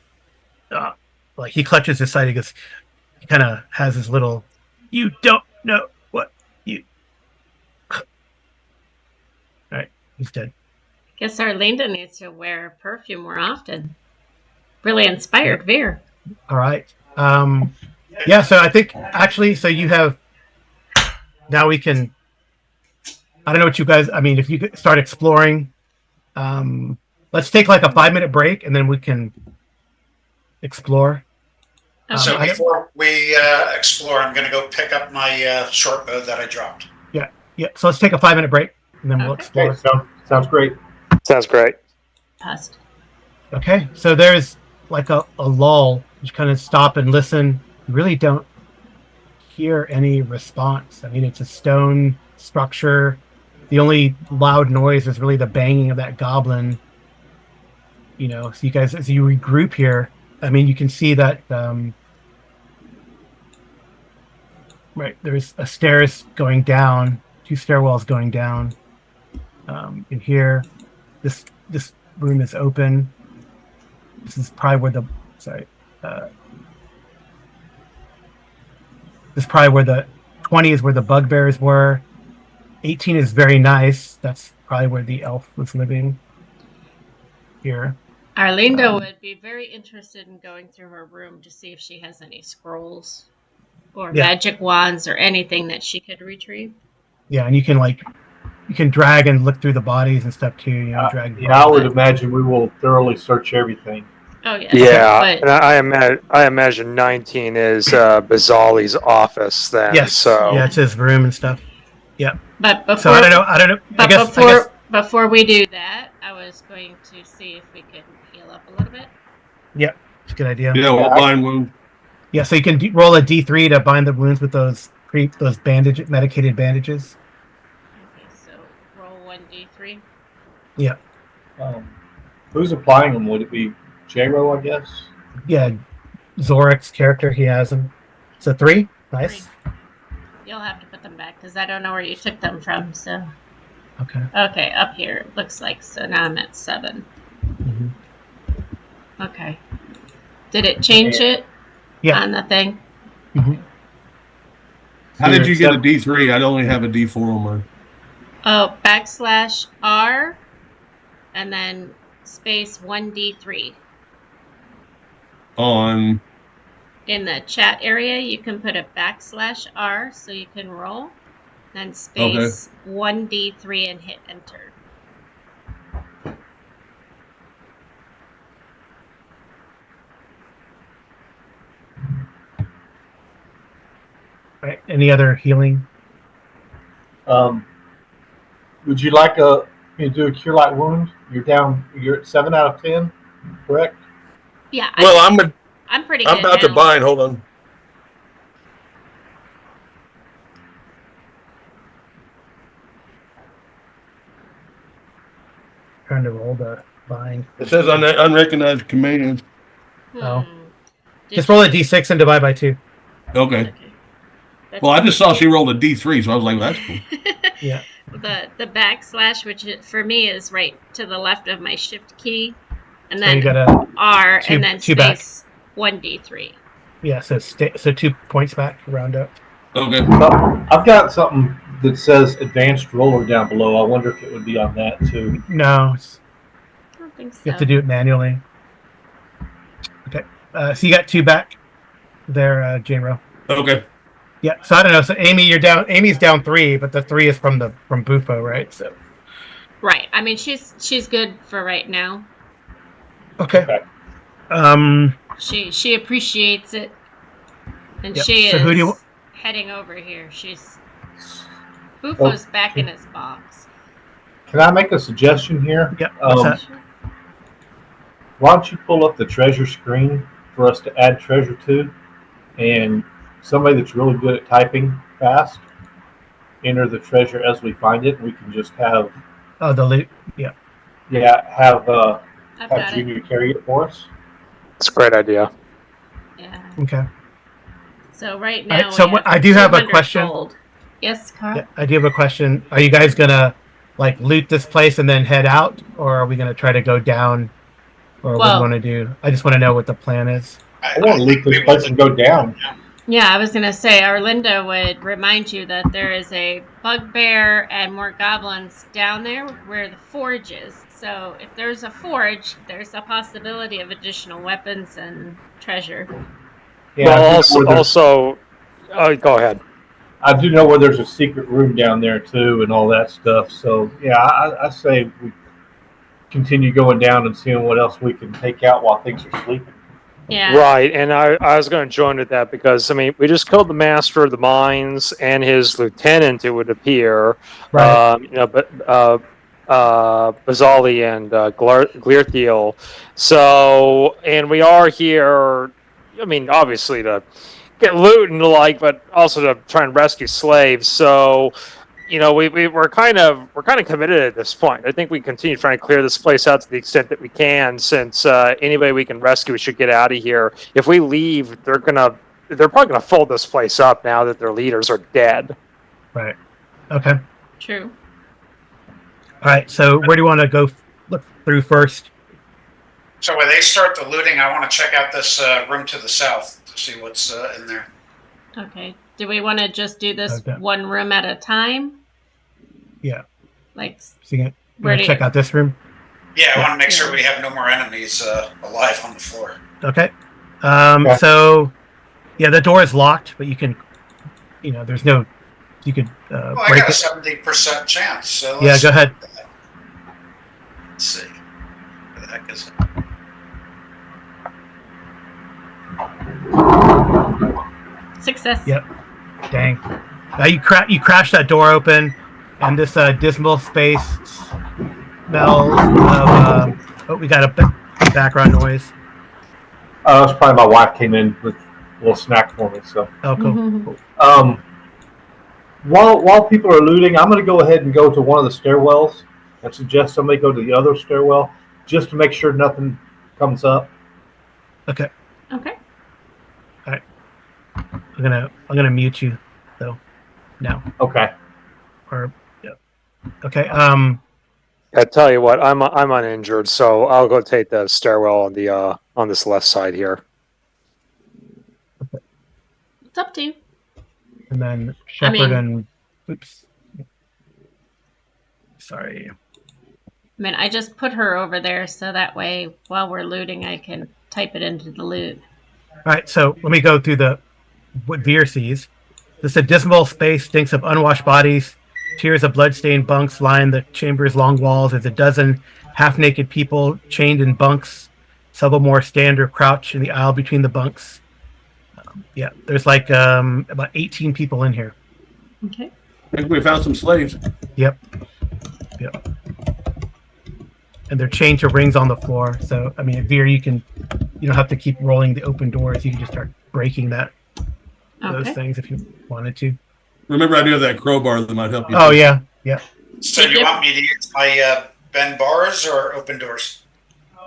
Like he clutches his side, he kind of has his little, you don't know what you. All right, he's dead. Guess Arlinda needs to wear perfume more often. Really inspired Veer. All right. Yeah. So I think actually, so you have now we can. I don't know what you guys. I mean, if you could start exploring, let's take like a 5-minute break, and then we can explore. So I don't- before we explore, I'm going to go pick up my short bow that I dropped. Yeah. So let's take a 5-minute break, and then we'll Okay. explore. Okay, sounds great. Sounds great. Paused. Okay. So there's like a lull. You kind of stop and listen. You really don't hear any response. I mean, it's a stone structure. The only loud noise is really the banging of that goblin. You know, so you guys, as you regroup here, I mean, you can see that right there's a stairs going down, 2 stairwells going down. In here, this room is open. This is probably where this is probably where the 20 is where the bugbears were. 18 is very nice. That's probably where the elf was living. Here. Arlinda would be very interested in going through her room to see if she has any scrolls or magic wands or anything that she could retrieve. Yeah, and you can drag and look through the bodies and stuff too. You know, drag. Yeah, I would imagine we will thoroughly search everything. Oh yeah. Yeah, But and I imagine 19 is Bazali's office then. Yes. So Yeah, it's his room and stuff. but before So I don't know. But I guess before we do that, I was going to see if we could heal up a little bit. it's a good idea. Yeah, we'll bind wound. Yeah, so you can roll a D3 to bind the wounds with those medicated bandages. Okay, so roll 1d3. Who's applying them? Would it be J-Ro, I guess? Yeah, Zorak's character, he has them. So 3, nice. 3. You'll have to put them back because I don't know where you took them from. So Okay. up here it looks like. So now I'm at 7. Mhm. Okay. Did it change it Yeah. on the thing? Mhm. How did you get a D3? I'd only have a D4 on mine. Oh, /R and then space 1d3. On In the chat area, you can put a /R so you can roll, then space 1d3 and hit enter. Right. Any other healing? Would you like to do a cure light wound? You're at 7 out of 10, correct? Yeah, well, I'm pretty I'm good about now. to bind. Hold on. Trying to roll the bind. It says unrecognized commands. Oh. Did Just you- roll a D6 and divide by 2. Okay. That's Well, I just saw she rolled a D3, so I was like, well, that's cool. Yeah. the /, which for me is right to the left of my shift key, and So then you got a R two- and then two back. space 1d3. yeah. So 2 points back, round up. Okay. I've got something that says advanced roller down below. I wonder if it would be on that too. No, I don't think so. you have to do it manually. Okay. So you got 2 back there, J-Ro. Okay. Yeah. So I don't know. So Amy, you're down. Amy's down 3, but the 3 is from Bufo, right? So Right. I mean, she's good for right now. okay. She appreciates it, and Yep. she So is who do you- heading over here. Bufo's back in his box. Can I make a suggestion here? Yep. What's that? Why don't you pull up the treasure screen for us to add treasure to, and somebody that's really good at typing fast, enter the treasure as we find it, and we can just have Oh, the loot. have I've got it. Junior carry it for us. it's a great idea. Yeah. Okay. So right All now, right, so we have I do have a 200 question. gold. Yes, Carl. Yeah, I do have a question. Are you guys gonna like loot this place and then head out, or are we gonna try to go down, or what do Well- you want to do? I just want to know what the plan is. I want to leak this place and go down. Yeah, I was gonna say Arlinda would remind you that there is a bugbear and more goblins down there where the forge is. So if there's a forge, there's a possibility of additional weapons and treasure. Yeah, I do Well, know also, where there's- also go ahead. I do know where there's a secret room down there too, and all that stuff. So yeah, I say we continue going down and seeing what else we can take out while things are sleeping. Yeah. Right, and I was going to join with that because I mean we just killed the master of the mines and his lieutenant. It would appear, Right. but Bazali and Glirthiel. So, and we are here. I mean, obviously to get loot and the like, but also to try and rescue slaves. So, we're kind of committed at this point. I think we continue trying to clear this place out to the extent that we can, since anybody we can rescue should get out of here. If we leave, they're probably gonna fold this place up now that their leaders are dead. Right. Okay. True. All right. So where do you want to go look through first? So when they start the looting, I want to check out this room to the south to see what's in there. Okay. Do we want to just do this Okay. one room at a time? Yeah. Like, So you where can do check you? out this room. Yeah, I Yeah. want to make sure we have no more enemies alive on the floor. Okay. Okay. So yeah, the door is locked, but you can, there's no, you could Well, I break got a it. 70% chance. So Yeah, go ahead. Let's see. Where the heck is it? Success. Yep. Dang. Now you crash that door open, and this dismal space smells of. We got a background noise. That's probably my wife came in with a little snack for me. So Oh, cool. Mhm. um, while people are looting, I'm going to go ahead and go to one of the stairwells and suggest somebody go to the other stairwell just to make sure nothing comes up. Okay. Okay. I'm gonna mute you though. Now. Okay. Or yeah. Okay. I tell you what, I'm uninjured, so I'll go take the stairwell on the on this left side here. It's up to you. And then Shepard mean- and oops. Sorry. I mean, I just put her over there so that way while we're looting, I can type it into the loot. All right. So let me go through what Veer sees. This dismal space stinks of unwashed bodies. Tiers of blood-stained bunks line the chamber's long walls. There's a dozen half-naked people chained in bunks. Several more stand or crouch in the aisle between the bunks. Yeah, there's like about 18 people in here. Okay. I think we found some slaves. Yep. And they're chained to rings on the floor. So, I mean, Veer, you don't have to keep rolling the open doors. You can just start breaking those Okay. things if you wanted to. Remember, I do have that crowbar that might help you. Oh, yeah. Yeah. So you want me to use my bend bars or open doors?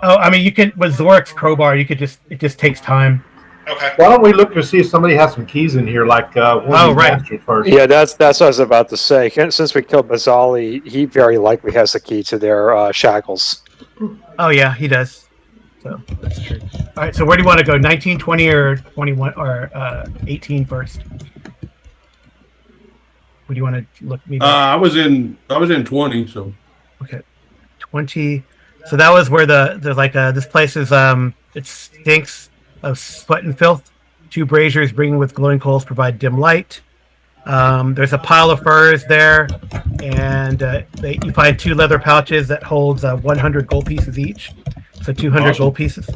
Oh, I mean, you can, with Zorik's crowbar, it just takes time. Okay. Why don't we look to see if somebody has some keys in here, like one of Oh, these right. masters first? Yeah, that's what I was about to say. Since we killed Bazali, he very likely has the key to their shackles. Oh, yeah, he does. So that's true. All right, so where do you want to go? 19, 20, or 21, or 18 first? What do you want to look me? I was in 20, so 20. So that was where there's like this place is it stinks of sweat and filth. Two braziers bringing with glowing coals provide dim light. There's a pile of furs there, and you find two leather pouches that holds 100 gold pieces each. So 200 Awesome. gold pieces.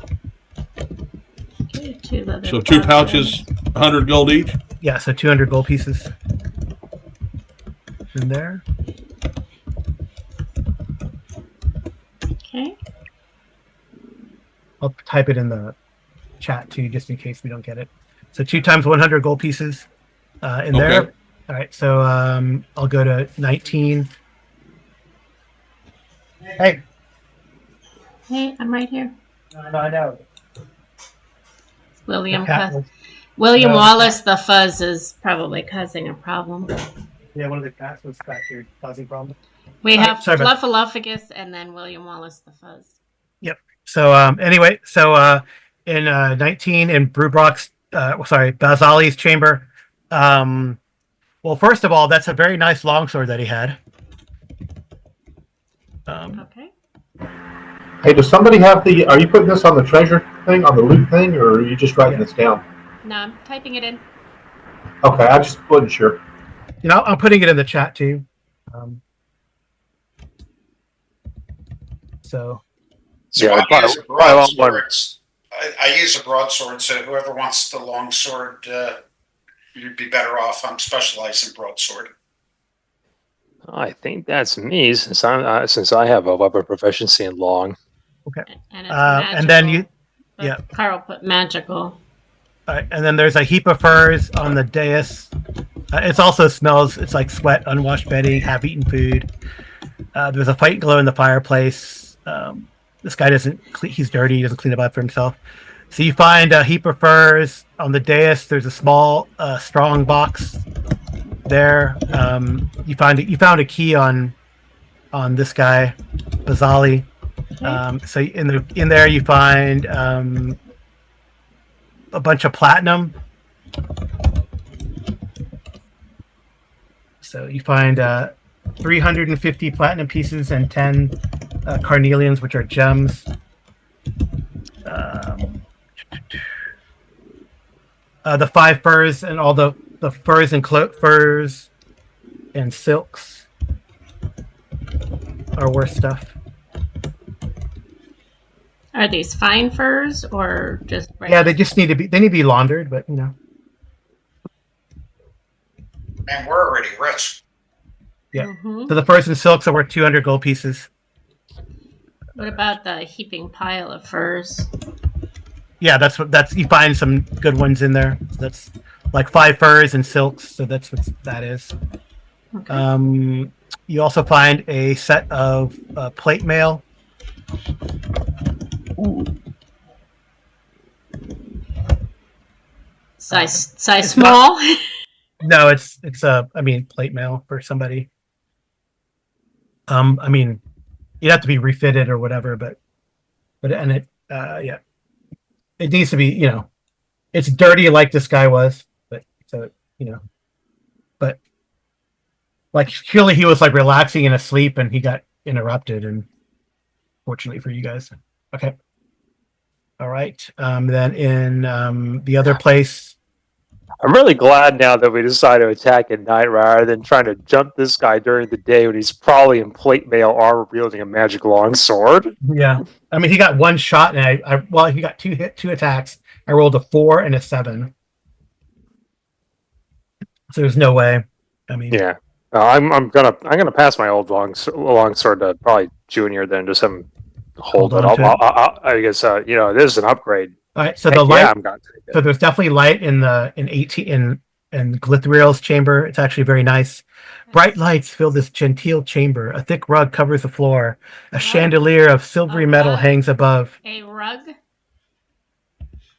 Okay, two leather so 2 pouches, 100 gold each. Yeah, so 200 gold pieces in there. Okay. I'll type it in the chat too, just in case we don't get it. So 2 times 100 gold pieces in there. Okay. All right, so I'll go to 19. Hey, Hey, I'm right here. I know. William The cat Fuzz. was- William No, the Wallace the Fuzz is probably causing a problem. Yeah, one of the cats was back here causing problems. We All right, have sorry about Fluffaluffagus and then William Wallace the Fuzz. So anyway, in 19 in Brubrock's, Bazali's chamber. Well, first of all, that's a very nice longsword that he had. Okay. Hey, does somebody have the? Are you putting this on the treasure thing, on the loot thing, or are you just writing this down? No, I'm typing it in. Okay, I just wasn't sure. I'm putting it in the chat too. So Yeah, I use a probably broadsword. I use a broadsword, so whoever wants the longsword, you'd be better off. I'm specialized in broadsword. I think that's me since I have a weapon proficiency in long. Okay. And it's magical. And then yeah. Carl put magical. And then there's a heap of furs on the dais. It also smells. It's like sweat, unwashed bedding, half-eaten food. There's a fight glow in the fireplace. This guy he's dirty. He doesn't clean it up for himself. So you find a heap of furs on the dais. There's a small, strong box there. You found a key on this guy, Bazali. Okay. So in there you find a bunch of platinum. So you find 350 platinum pieces and 10 carnelians, which are gems. The 5 furs and all the furs and furs and silks are worth stuff. Are these fine furs or just regular? Yeah, they just need to be laundered, but you know. And we're already rich. Yeah. Mm-hmm. So the furs and silks are worth 200 gold pieces. What about the heaping pile of furs? Yeah, that's you find some good ones in there. So that's like 5 furs and silks, so that's what that is. Okay. You also find a set of plate mail. Size small? No, it's plate mail for somebody. You'd have to be refitted or whatever, but it needs to be, it's dirty like this guy was, but but like surely he was like relaxing and asleep and he got interrupted, and fortunately for you guys. Okay. All right. Then in the other place, I'm really glad now that we decided to attack at night rather than trying to jump this guy during the day when he's probably in plate mail armor wielding a magic longsword. yeah. I mean, he got 1 shot, and he got 2 attacks. I rolled a 4 and a 7. So there's no way. I mean, yeah. I'm gonna pass my old longsword to probably Junior, then just have him hold it. I guess this is an upgrade. All right. So Heck the light. Yeah, I'm gonna take it. So there's definitely light in Glithriel's chamber. It's actually very nice. Bright lights fill this genteel chamber. A thick rug covers the floor. A chandelier of silvery metal hangs above. A rug?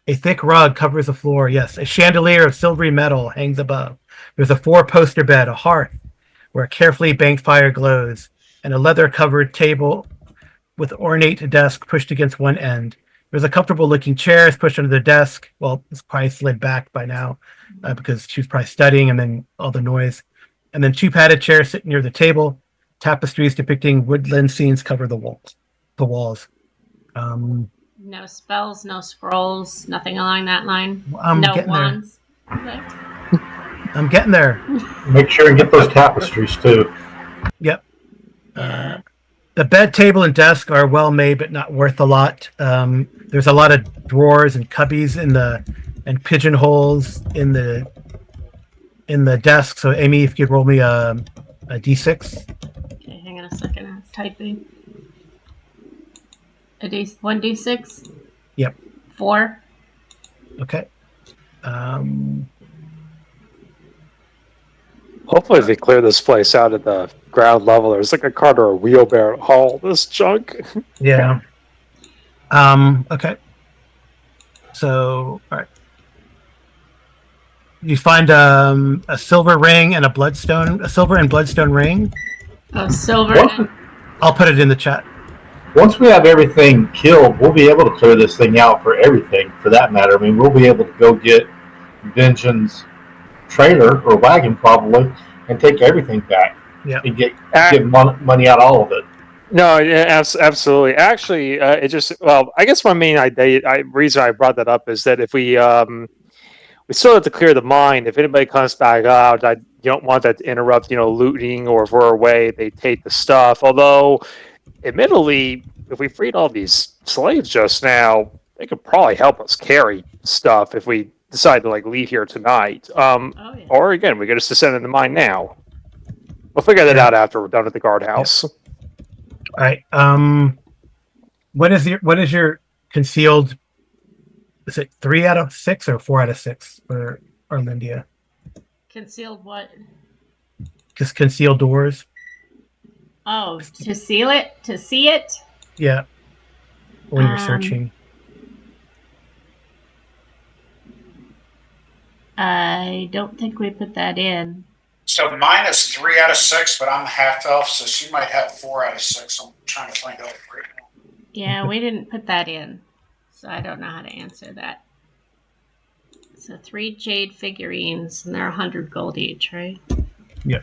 A thick rug covers the floor. Yes, a chandelier of silvery metal hangs above. There's a 4-poster bed, a hearth where a carefully banked fire glows, and a leather-covered table with ornate desk pushed against one end. There's a comfortable-looking chair pushed under the desk. Well, it's probably slid back by now because she was probably studying, and then all the noise. And then 2 padded chairs sitting near the table. Tapestries depicting woodland scenes cover the walls. No spells, no scrolls, nothing along that line. I'm no getting wands. there. Okay. I'm getting there. Make sure and get those tapestries too. Yep. The bed, table, and desk are well made, but not worth a lot. There's a lot of drawers and cubbies and pigeonholes in the desk. So, Amy, if you could roll me a d6. Okay, hang on a second. I'm typing. 1d6. Yep. 4. Okay. Hopefully they clear this place out at the ground level. There's like a cart or a wheelbarrow haul this junk. Yeah. Okay. So, all right. You find a silver ring and a silver and bloodstone ring. Oh, silver. I'll put it in the chat. Once we have everything killed, we'll be able to clear this thing out for everything, for that matter. I mean, we'll be able to go get Vengean's trailer or wagon probably and take everything back. Yeah. And get money out of all of it. No, yeah, absolutely. Actually, it just I guess my main reason I brought that up is that if we still have to clear the mine. If anybody comes back out, I don't want that to interrupt, looting, or if we're away, they take the stuff. Although, admittedly, if we freed all these slaves just now, they could probably help us carry stuff if we decide to leave here tonight. Oh, yeah. Or again, we could just descend in the mine now. We'll figure that Yeah. out after we're done at the guardhouse. All right. What is your concealed? Is it 3 out of 6 or 4 out of 6 for Arlindia? Concealed what? Just concealed doors. Oh, to seal it? To see it? Yeah. When you're searching. I don't think we put that in. So mine is 3 out of 6, but I'm half elf, so she might have 4 out of 6. I'm trying to find out right now. Yeah, we didn't put that in, so I don't know how to answer that. So 3 jade figurines, and they're 100 gold each, right? Yeah.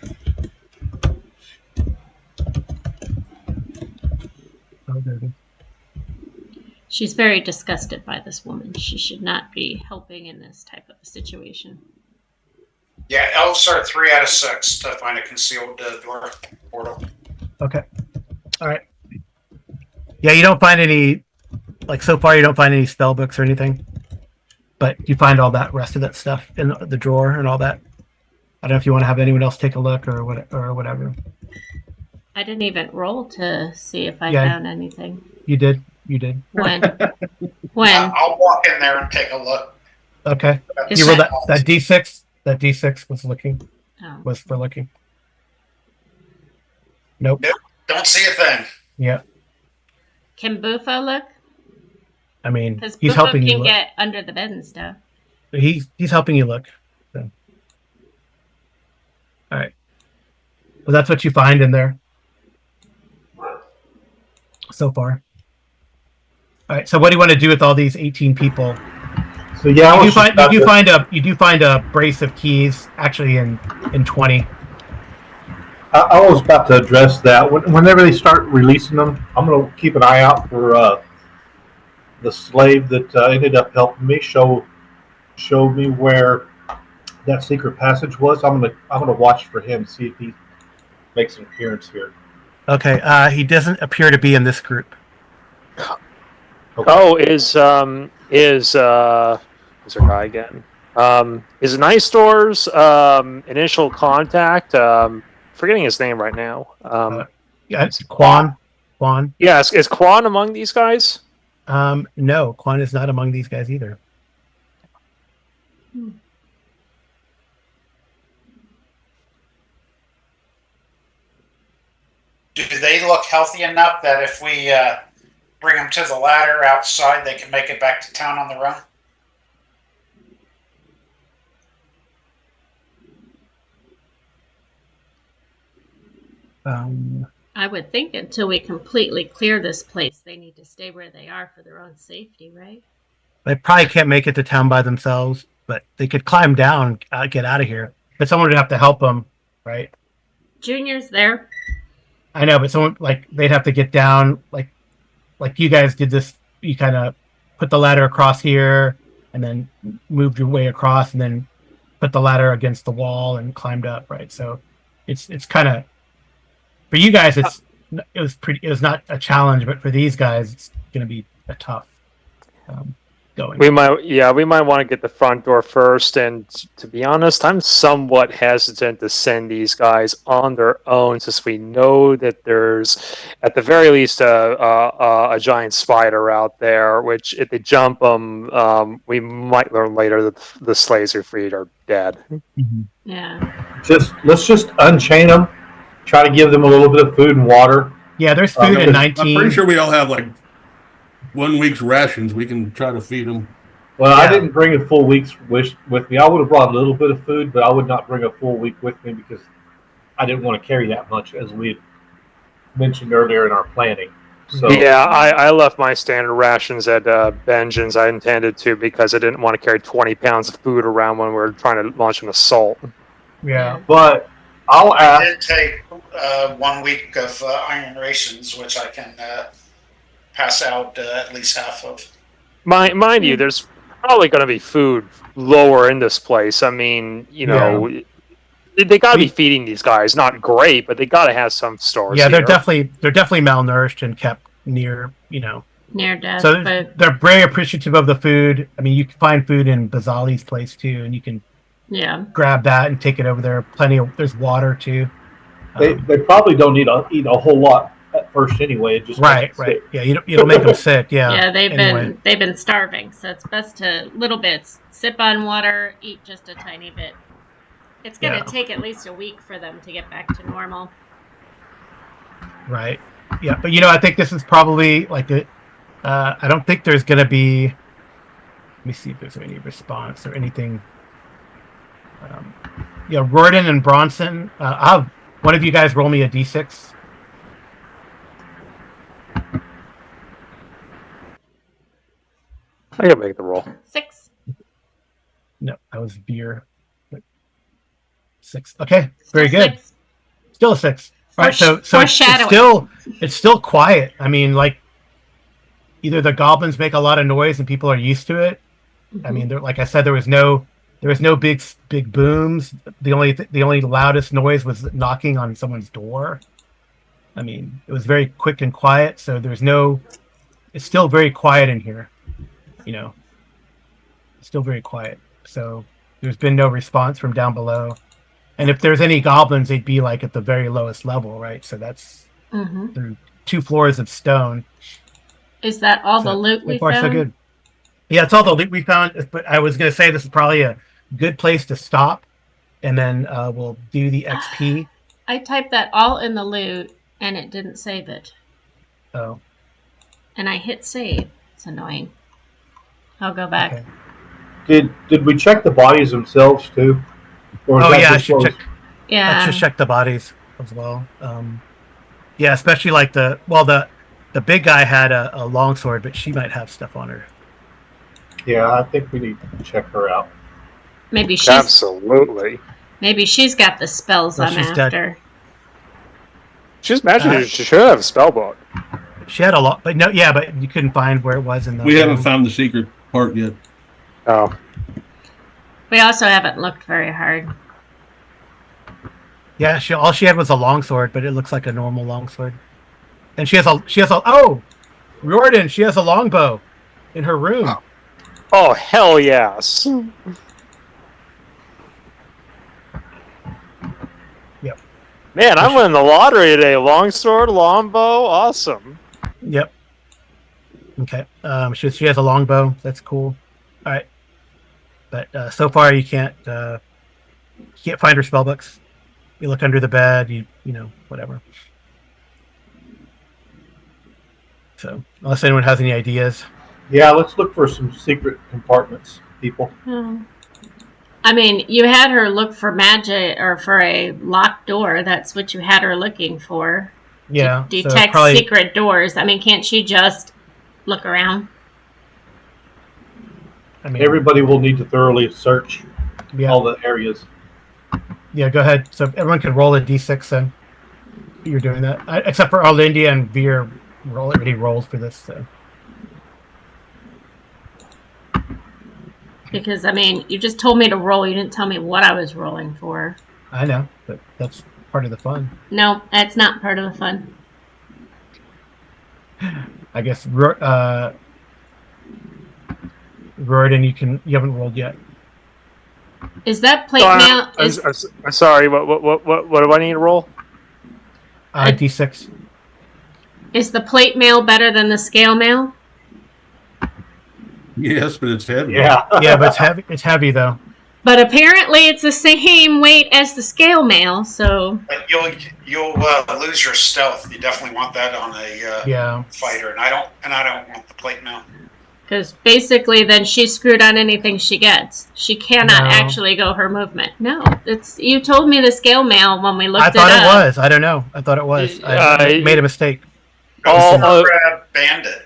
Oh, there it is. She's very disgusted by this woman. She should not be helping in this type of a situation. Yeah, elves are 3 out of 6 to find a concealed door portal. Okay. All right. Yeah, you don't find any, so far you don't find any spell books or anything, but you find all that rest of that stuff in the drawer and all that. I don't know if you want to have anyone else take a look or whatever. I didn't even roll to see if I Yeah. found anything. You did. When? When? I'll walk in there and take a look. Okay. Is You rolled that- that D6. That D6 was Oh. for looking. Nope. Don't see a thing. Yeah. Can Bufo look? I mean, Because he's Bufo helping you can look. get under the bed and stuff. He's helping you look. So. All right. Well, that's what you find in there so far. All right. So, what do you want to do with all these 18 people? So yeah, You do find a brace of keys actually in 20. I was about to address that. Whenever they start releasing them, I'm going to keep an eye out for the slave that ended up helping me. Show me where that secret passage was. I'm gonna watch for him, see if he makes an appearance here. Okay. He doesn't appear to be in this group. Okay. Oh, is our guy again? Is Nice Store's initial contact? Forgetting his name right now. Yeah, it's Quan. Yeah, is Quan among these guys? No, Quan is not among these guys either. Do they look healthy enough that if we bring them to the ladder outside, they can make it back to town on their own? I would think until we completely clear this place, they need to stay where they are for their own safety, right? They probably can't make it to town by themselves, but they could climb down, get out of here. But someone would have to help them, right? Junior's there. I know, but someone they'd have to get down, like you guys did this. You kind of put the ladder across here, and then moved your way across, and then put the ladder against the wall and climbed up, right? So it's kind of for you guys. It was not a challenge, but for these guys, it's going to be a tough going. We might want to get the front door first. And to be honest, I'm somewhat hesitant to send these guys on their own, since we know that there's, at the very least, a giant spider out there. Which, if they jump them, we might learn later that the slaves we freed are dead. Mm-hmm. Yeah. Let's just unchain them. Try to give them a little bit of food and water. Yeah, there's food in I'm 19. pretty sure we all have 1 week's rations. We can try to feed them. Well, Yeah. I didn't bring a full week's wish with me. I would have brought a little bit of food, but I would not bring a full week with me because I didn't want to carry that much, as we mentioned earlier in our planning. So Yeah, I left my standard rations at Benjamin's. I intended to, because I didn't want to carry 20 pounds of food around when we were trying to launch an assault. Yeah. But I'll I ask. did take 1 week of iron rations, which I can pass out at least half of. Mind you, there's probably going to be food lower in this place. I mean, you know, they got to be feeding these guys. Not great, but they got to have some stores. Yeah, they're here. definitely malnourished and kept near, near death. So But they're very appreciative of the food. I mean, you can find food in Bazali's place too, and you can yeah, grab that and take it over there. There's water too. They probably don't eat a whole lot at first anyway. It just Right. Yeah, it'll make them sick. Yeah. yeah. They've anyway. been starving, so it's best to little bits. Sip on water, eat just a tiny bit. It's gonna take at least a week for them to get back to normal. Right. Yeah, but I think this is probably like I don't think there's gonna be. Let me see if there's any response or anything. Royden and Bronson. I'll have one of you guys roll me a d6. I can make the roll. 6. No, that was beer. 6. Okay, very good. 6. Still a 6. All right, so it's still quiet. I mean, like either the goblins make a lot of noise and people are used to it. Mm-hmm. I mean, like I said, there was no big booms. The only loudest noise was knocking on someone's door. I mean, it was very quick and quiet. So it's still very quiet in here. It's still very quiet. So there's been no response from down below. And if there's any goblins, they'd be like at the very lowest level, right? So that's through 2 floors of stone. Is that all the loot we found? So good. Yeah, it's all the loot we found. But I was going to say this is probably a good place to stop, and then we'll do the XP. I typed that all in the loot, and it didn't save it. Oh. And I hit save. It's annoying. I'll go back. Okay. Did we check the bodies themselves too? I should check. Yeah, I should check the bodies as well. Yeah, especially like the big guy had a longsword, but she might have stuff on her. Yeah, I think we need to check her out. Maybe she's absolutely. Maybe she's got the spells I'm after. Dead. She's magic. She should have a spell book. She had a lot, but but you couldn't find where it was in the. We haven't found the secret part yet. Oh. We also haven't looked very hard. Yeah, all she had was a longsword, but it looks like a normal longsword. And she has a Riordan, she has a longbow in her room. Oh hell yes. Yep. Man, I'm winning the lottery today. Longsword, longbow, awesome. Yep. Okay. She has a longbow. That's cool. All right. But so far you can't find her spellbooks. You look under the bed. You whatever. So unless anyone has any ideas. Yeah, let's look for some secret compartments, people. I mean, you had her look for magic or for a locked door. That's what you had her looking for. Yeah. Detect secret doors. I mean, can't she just look around? I mean, everybody will need to thoroughly search all the areas. Yeah, go ahead. So everyone can roll a d6 then. You're doing that. Except for Arlindia and Veer already rolled for this. So. Because, I mean, you just told me to roll. You didn't tell me what I was rolling for. I know, but that's part of the fun. No, that's not part of the fun. I guess, Royden, you haven't rolled yet. Is that plate mail? I'm sorry. What do I need to roll? D6. Is the plate mail better than the scale mail? Yes, but it's heavy. Yeah, but it's heavy. It's heavy though. But apparently, it's the same weight as the scale mail. So but you'll lose your stealth. You definitely want that on a fighter, and I don't want the plate mail. Because basically, then she's screwed on anything she gets. She cannot actually go her movement. No, you told me the scale mail when we looked it up. I thought it was. I don't know. I thought it was. I made a mistake. Go for Bandit.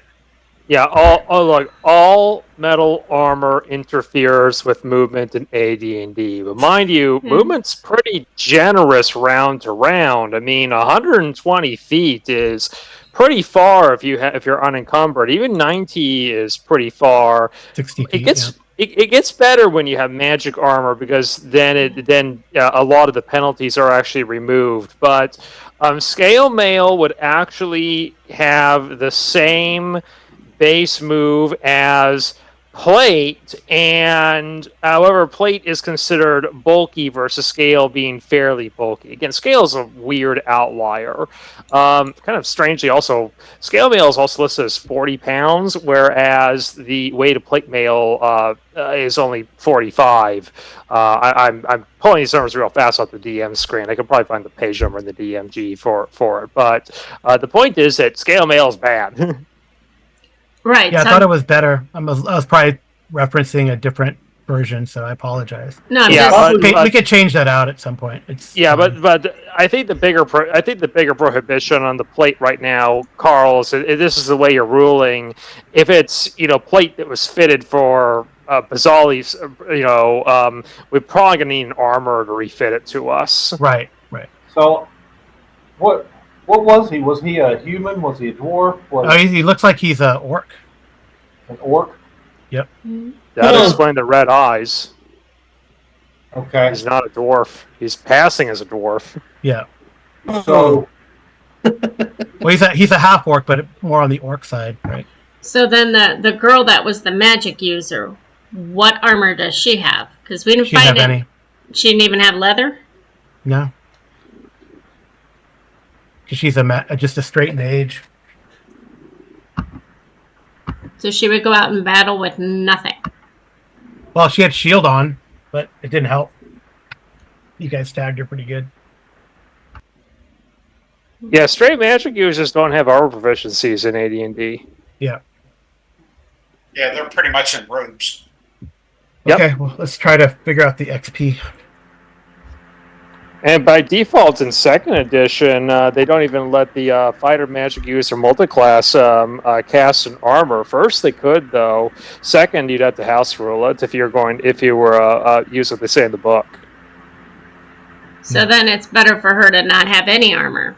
Yeah, all metal armor interferes with movement in AD&D. But mind you, movement's pretty generous round to round. I mean, 120 feet is pretty far if you're unencumbered. Even 90 is pretty far. 60 It feet. gets it gets better when you have magic armor because then a lot of the penalties are actually removed. But scale mail would actually have the same base move as plate, and however, plate is considered bulky versus scale being fairly bulky. Again, scale is a weird outlier. Kind of strangely, also, scale mail is also listed as 40 pounds, whereas the weight of plate mail is only 45. I'm pulling these numbers real fast off the DM screen. I could probably find the page number in the DMG for it, but the point is that scale mail is bad. Right. Yeah, I so thought it was better. I was probably referencing a different version, so I apologize. No, I'm Yeah, just. We could change that out at some point. It's yeah, fine. but I think the bigger prohibition on the plate right now, Carl, is this is the way you're ruling. If it's plate that was fitted for Bazali's, we're probably gonna need an armor to refit it to us. Right. So, what was he? Was he a human? Was he a dwarf? Was Oh, he looks like he's an orc. an orc? That explained the red eyes. Okay. He's not a dwarf. He's passing as a dwarf. Yeah. So, Well, he's a half orc, but more on the orc side, right? So then the girl that was the magic user, what armor does she have? Because we didn't She didn't find have it. any. She didn't even have leather. No. She's just a straight mage. So she would go out in battle with nothing. Well, she had shield on, but it didn't help. You guys tagged her pretty good. Yeah, straight magic users don't have armor proficiencies in AD&D. Yeah. Yeah, they're pretty much in robes. Yep. Okay, well, let's try to figure out the XP. And by default in second edition, they don't even let the fighter magic user multiclass cast an armor. First they could, though. Second, you'd have to house rule it if you were use what they say in the book. So then it's better for her to not have any armor.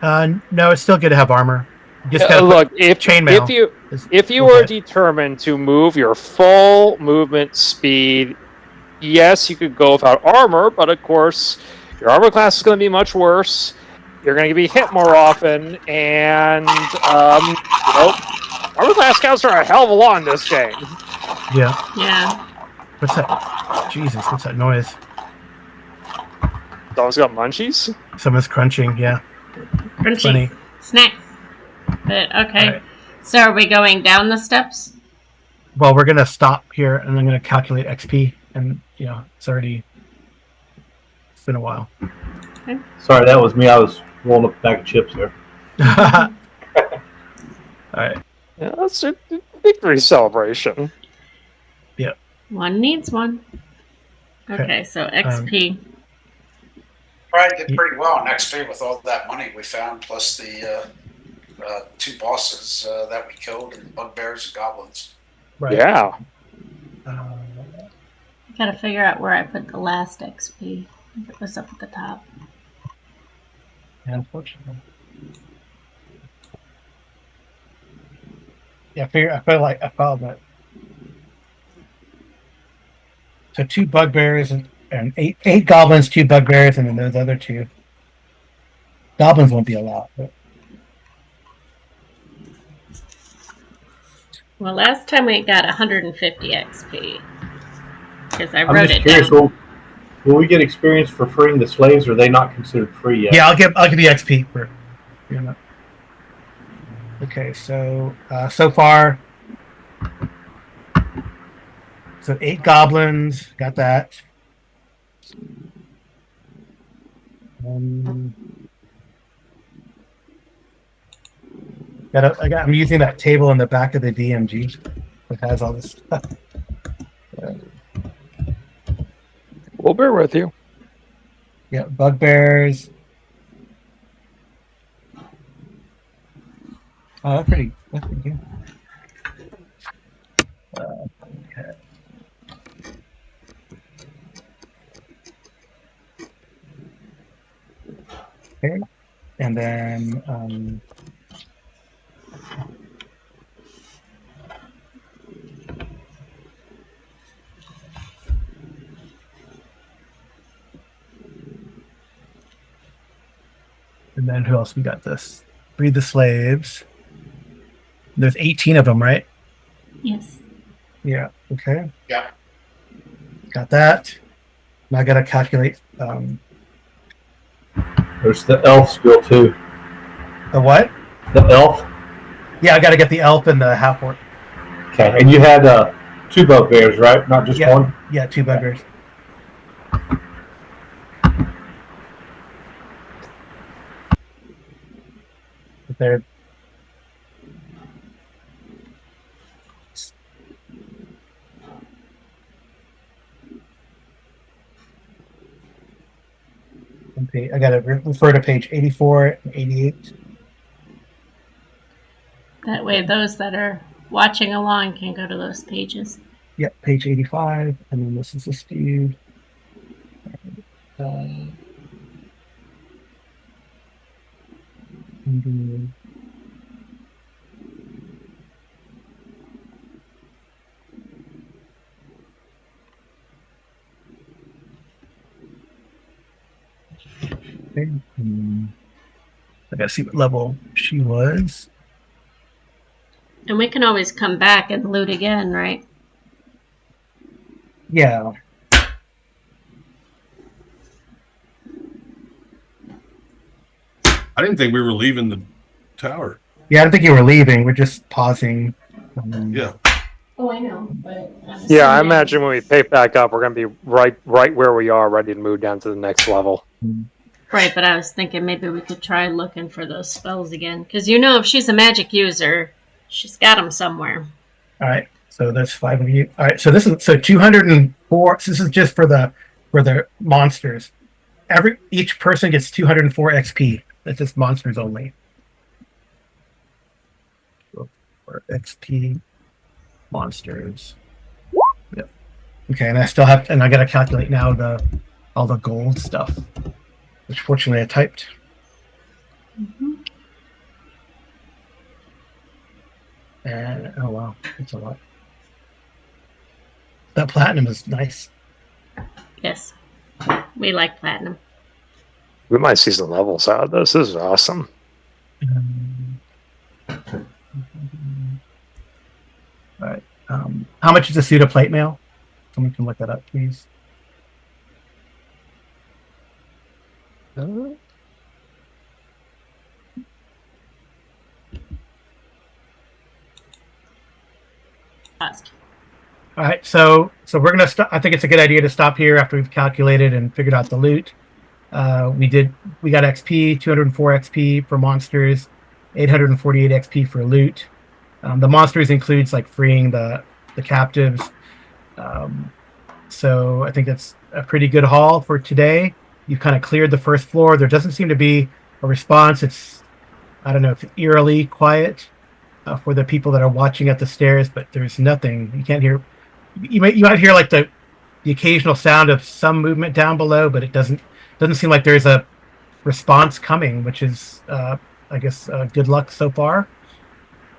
No, it's still good to have armor. Just Look, if you were determined to move your full movement speed, yes, you could go without armor, but of course, your armor class is going to be much worse. You're going to be hit more often, and armor class counts for a hell of a lot in this game. Yeah. Yeah. What's that? Jesus, what's that noise? Someone's got munchies? Someone's crunching, yeah. Crunchy. Funny. Snacks. But okay. Right. So are we going down the steps? Well, we're going to stop here, and I'm going to calculate XP, and, it's been a while. sorry, that was me. I was rolling up a bag of chips there. All right. Yeah, that's a victory celebration. One needs one. Okay, so XP. Probably did pretty well on XP with all that money we found, plus the two bosses that we killed, and bugbears and goblins. Right. Yeah. Gotta figure out where I put the last XP. I think it was up at the top. Unfortunately. Yeah, I feel like I found that. So 2 bugbears and eight goblins, 2 bugbears, and then those other 2. Goblins won't be a lot, but Well, last time we got 150 XP. Because I I'm wrote just it curious. down. Will we get experience for freeing the slaves, or are they not considered free yet? yeah, I'll give you XP for. Okay, so so far, so 8 goblins, got that. I'm using that table in the back of the DMG that has all this stuff. We'll bear with you. Yeah, bugbears. Oh, that's pretty good. Okay. Okay. And then who else we got this? Free the slaves. There's 18 of them, right? Yes. Yeah. Okay. Yeah. Got that. Now I gotta calculate There's the elf skill too. the what? The elf. Yeah, I gotta get the elf and the half orc. Okay, and you had 2 bugbears, right? Not just Yeah. one. Yeah, 2 bugbears. They're I gotta refer to page 84 and 88. That way, those that are watching along can go to those pages. Yep, page 85, and then this is the speed. And then- okay, I gotta see what level she was. And we can always come back and loot again, right? Yeah. I didn't think we were leaving the tower. Yeah, I don't think you were leaving. We're just pausing. Yeah. Oh, I know, but Yeah, I imagine when we pick back up, we're going to be right where we are, ready to move down to the next level. Right, but I was thinking maybe we could try looking for those spells again, because if she's a magic user, she's got them somewhere. All right. So there's 5 of you. All right. So this is 204. So this is just for the monsters. Each person gets 204 XP. That's just monsters only. For XP monsters. Yep. Okay, and I gotta calculate now all the gold stuff, which fortunately I typed. Mm-hmm. And oh wow, that's a lot. That platinum is nice. Yes, we like platinum. We might see some levels out of this. This is awesome. All right. How much is a suit of plate mail? Someone can look that up, please. Cost. All right, so we're gonna stop. I think it's a good idea to stop here after we've calculated and figured out the loot. We got XP, 204 XP for monsters, 848 XP for loot. The monsters includes like freeing the captives. So I think that's a pretty good haul for today. You've kind of cleared the first floor. There doesn't seem to be a response. It's, I don't know, if eerily quiet for the people that are watching at the stairs, but there's nothing. You can't hear. You might hear like the occasional sound of some movement down below, but it doesn't seem like there's a response coming, which is I guess good luck so far.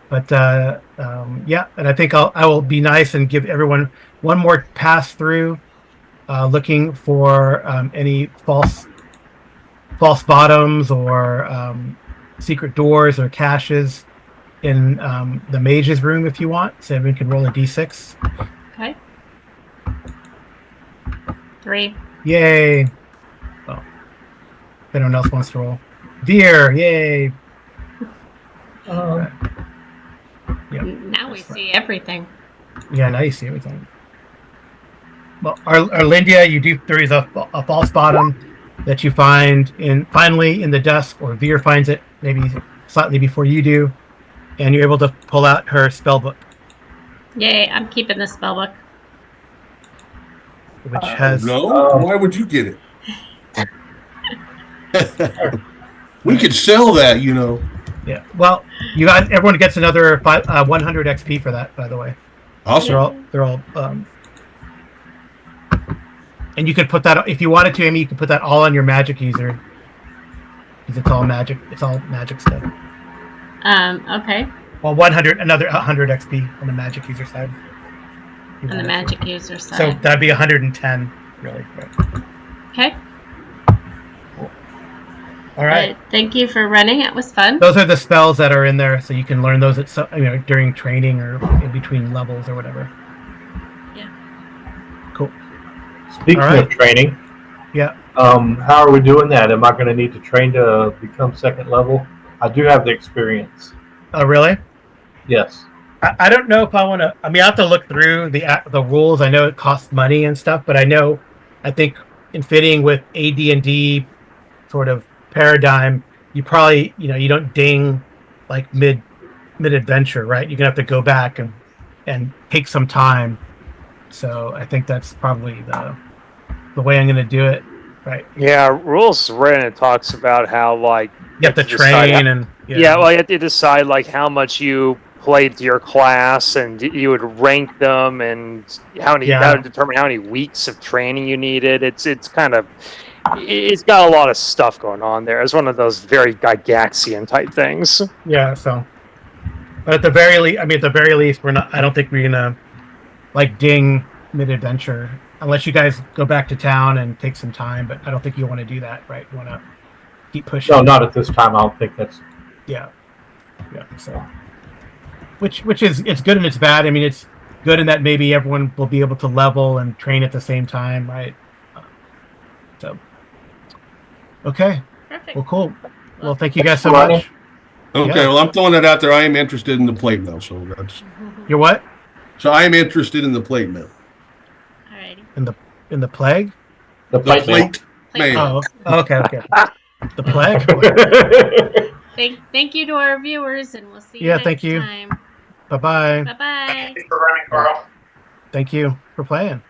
But yeah, and I think I will be nice and give everyone one more pass through, looking for any false bottoms or secret doors or caches in the mage's room if you want. So everyone can roll a d6. Okay. 3. Yay! Oh, if anyone else wants to roll, Veer, yay! Yep. Now we see everything. Yeah, now you see everything. Well, Arlindia, there is a false bottom that you find finally in the dusk, or Veer finds it maybe slightly before you do, and you're able to pull out her spell book, Yay, I'm keeping the spell book. which has why would you get it? We could sell that, Yeah. Well, everyone gets another 100 XP for that, by the way. Awesome. They're all and you could put that if you wanted to, Amy. You could put that all on your magic user because it's all magic. It's all magic stuff. Okay. Well, another 100 XP on the magic user side. On the magic user side. So that'd be 110, really. Right. Okay. All right. Thank you for running. It was fun. Those are the spells that are in there, so you can learn those at during training or in between levels or whatever. Yeah. Cool. Speaking of training, yeah. How are we doing that? Am I going to need to train to become second level? I do have the experience. Oh, really? Yes. I don't know if I want to. I mean, I have to look through the rules. I know it costs money and stuff, but I think in fitting with AD&D sort of paradigm, you probably you don't ding like mid adventure, right? You're gonna have to go back and take some time. So I think that's probably the way I'm gonna do it, right? Yeah, rules written. It talks about how like You have to train and well, you have to decide like how much you played to your class, and you would rank them, and how to determine how many weeks of training you needed. It's got a lot of stuff going on there. It's one of those very Gygaxian type things. Yeah. So, but at the very least, we're not. I don't think we're gonna like ding mid adventure unless you guys go back to town and take some time. But I don't think you want to do that, right? You want to keep pushing. No, not at this time. I don't think that's. Yeah. So, which is it's good and it's bad. I mean, it's good in that maybe everyone will be able to level and train at the same time, right? So, okay. Perfect. Well, cool. Well, thank you guys so much. Okay, Yeah. well, I'm throwing it out there. I am interested in the plate mill, so that's. You're what? So I am interested in the plate mill. Alrighty. In the plague? The Plate Oh, mail. okay. The plague. Thank you to our viewers, and we'll see you next thank you. time. Bye-bye. Bye-bye. Thank you for running, Carl. Thank you for playing.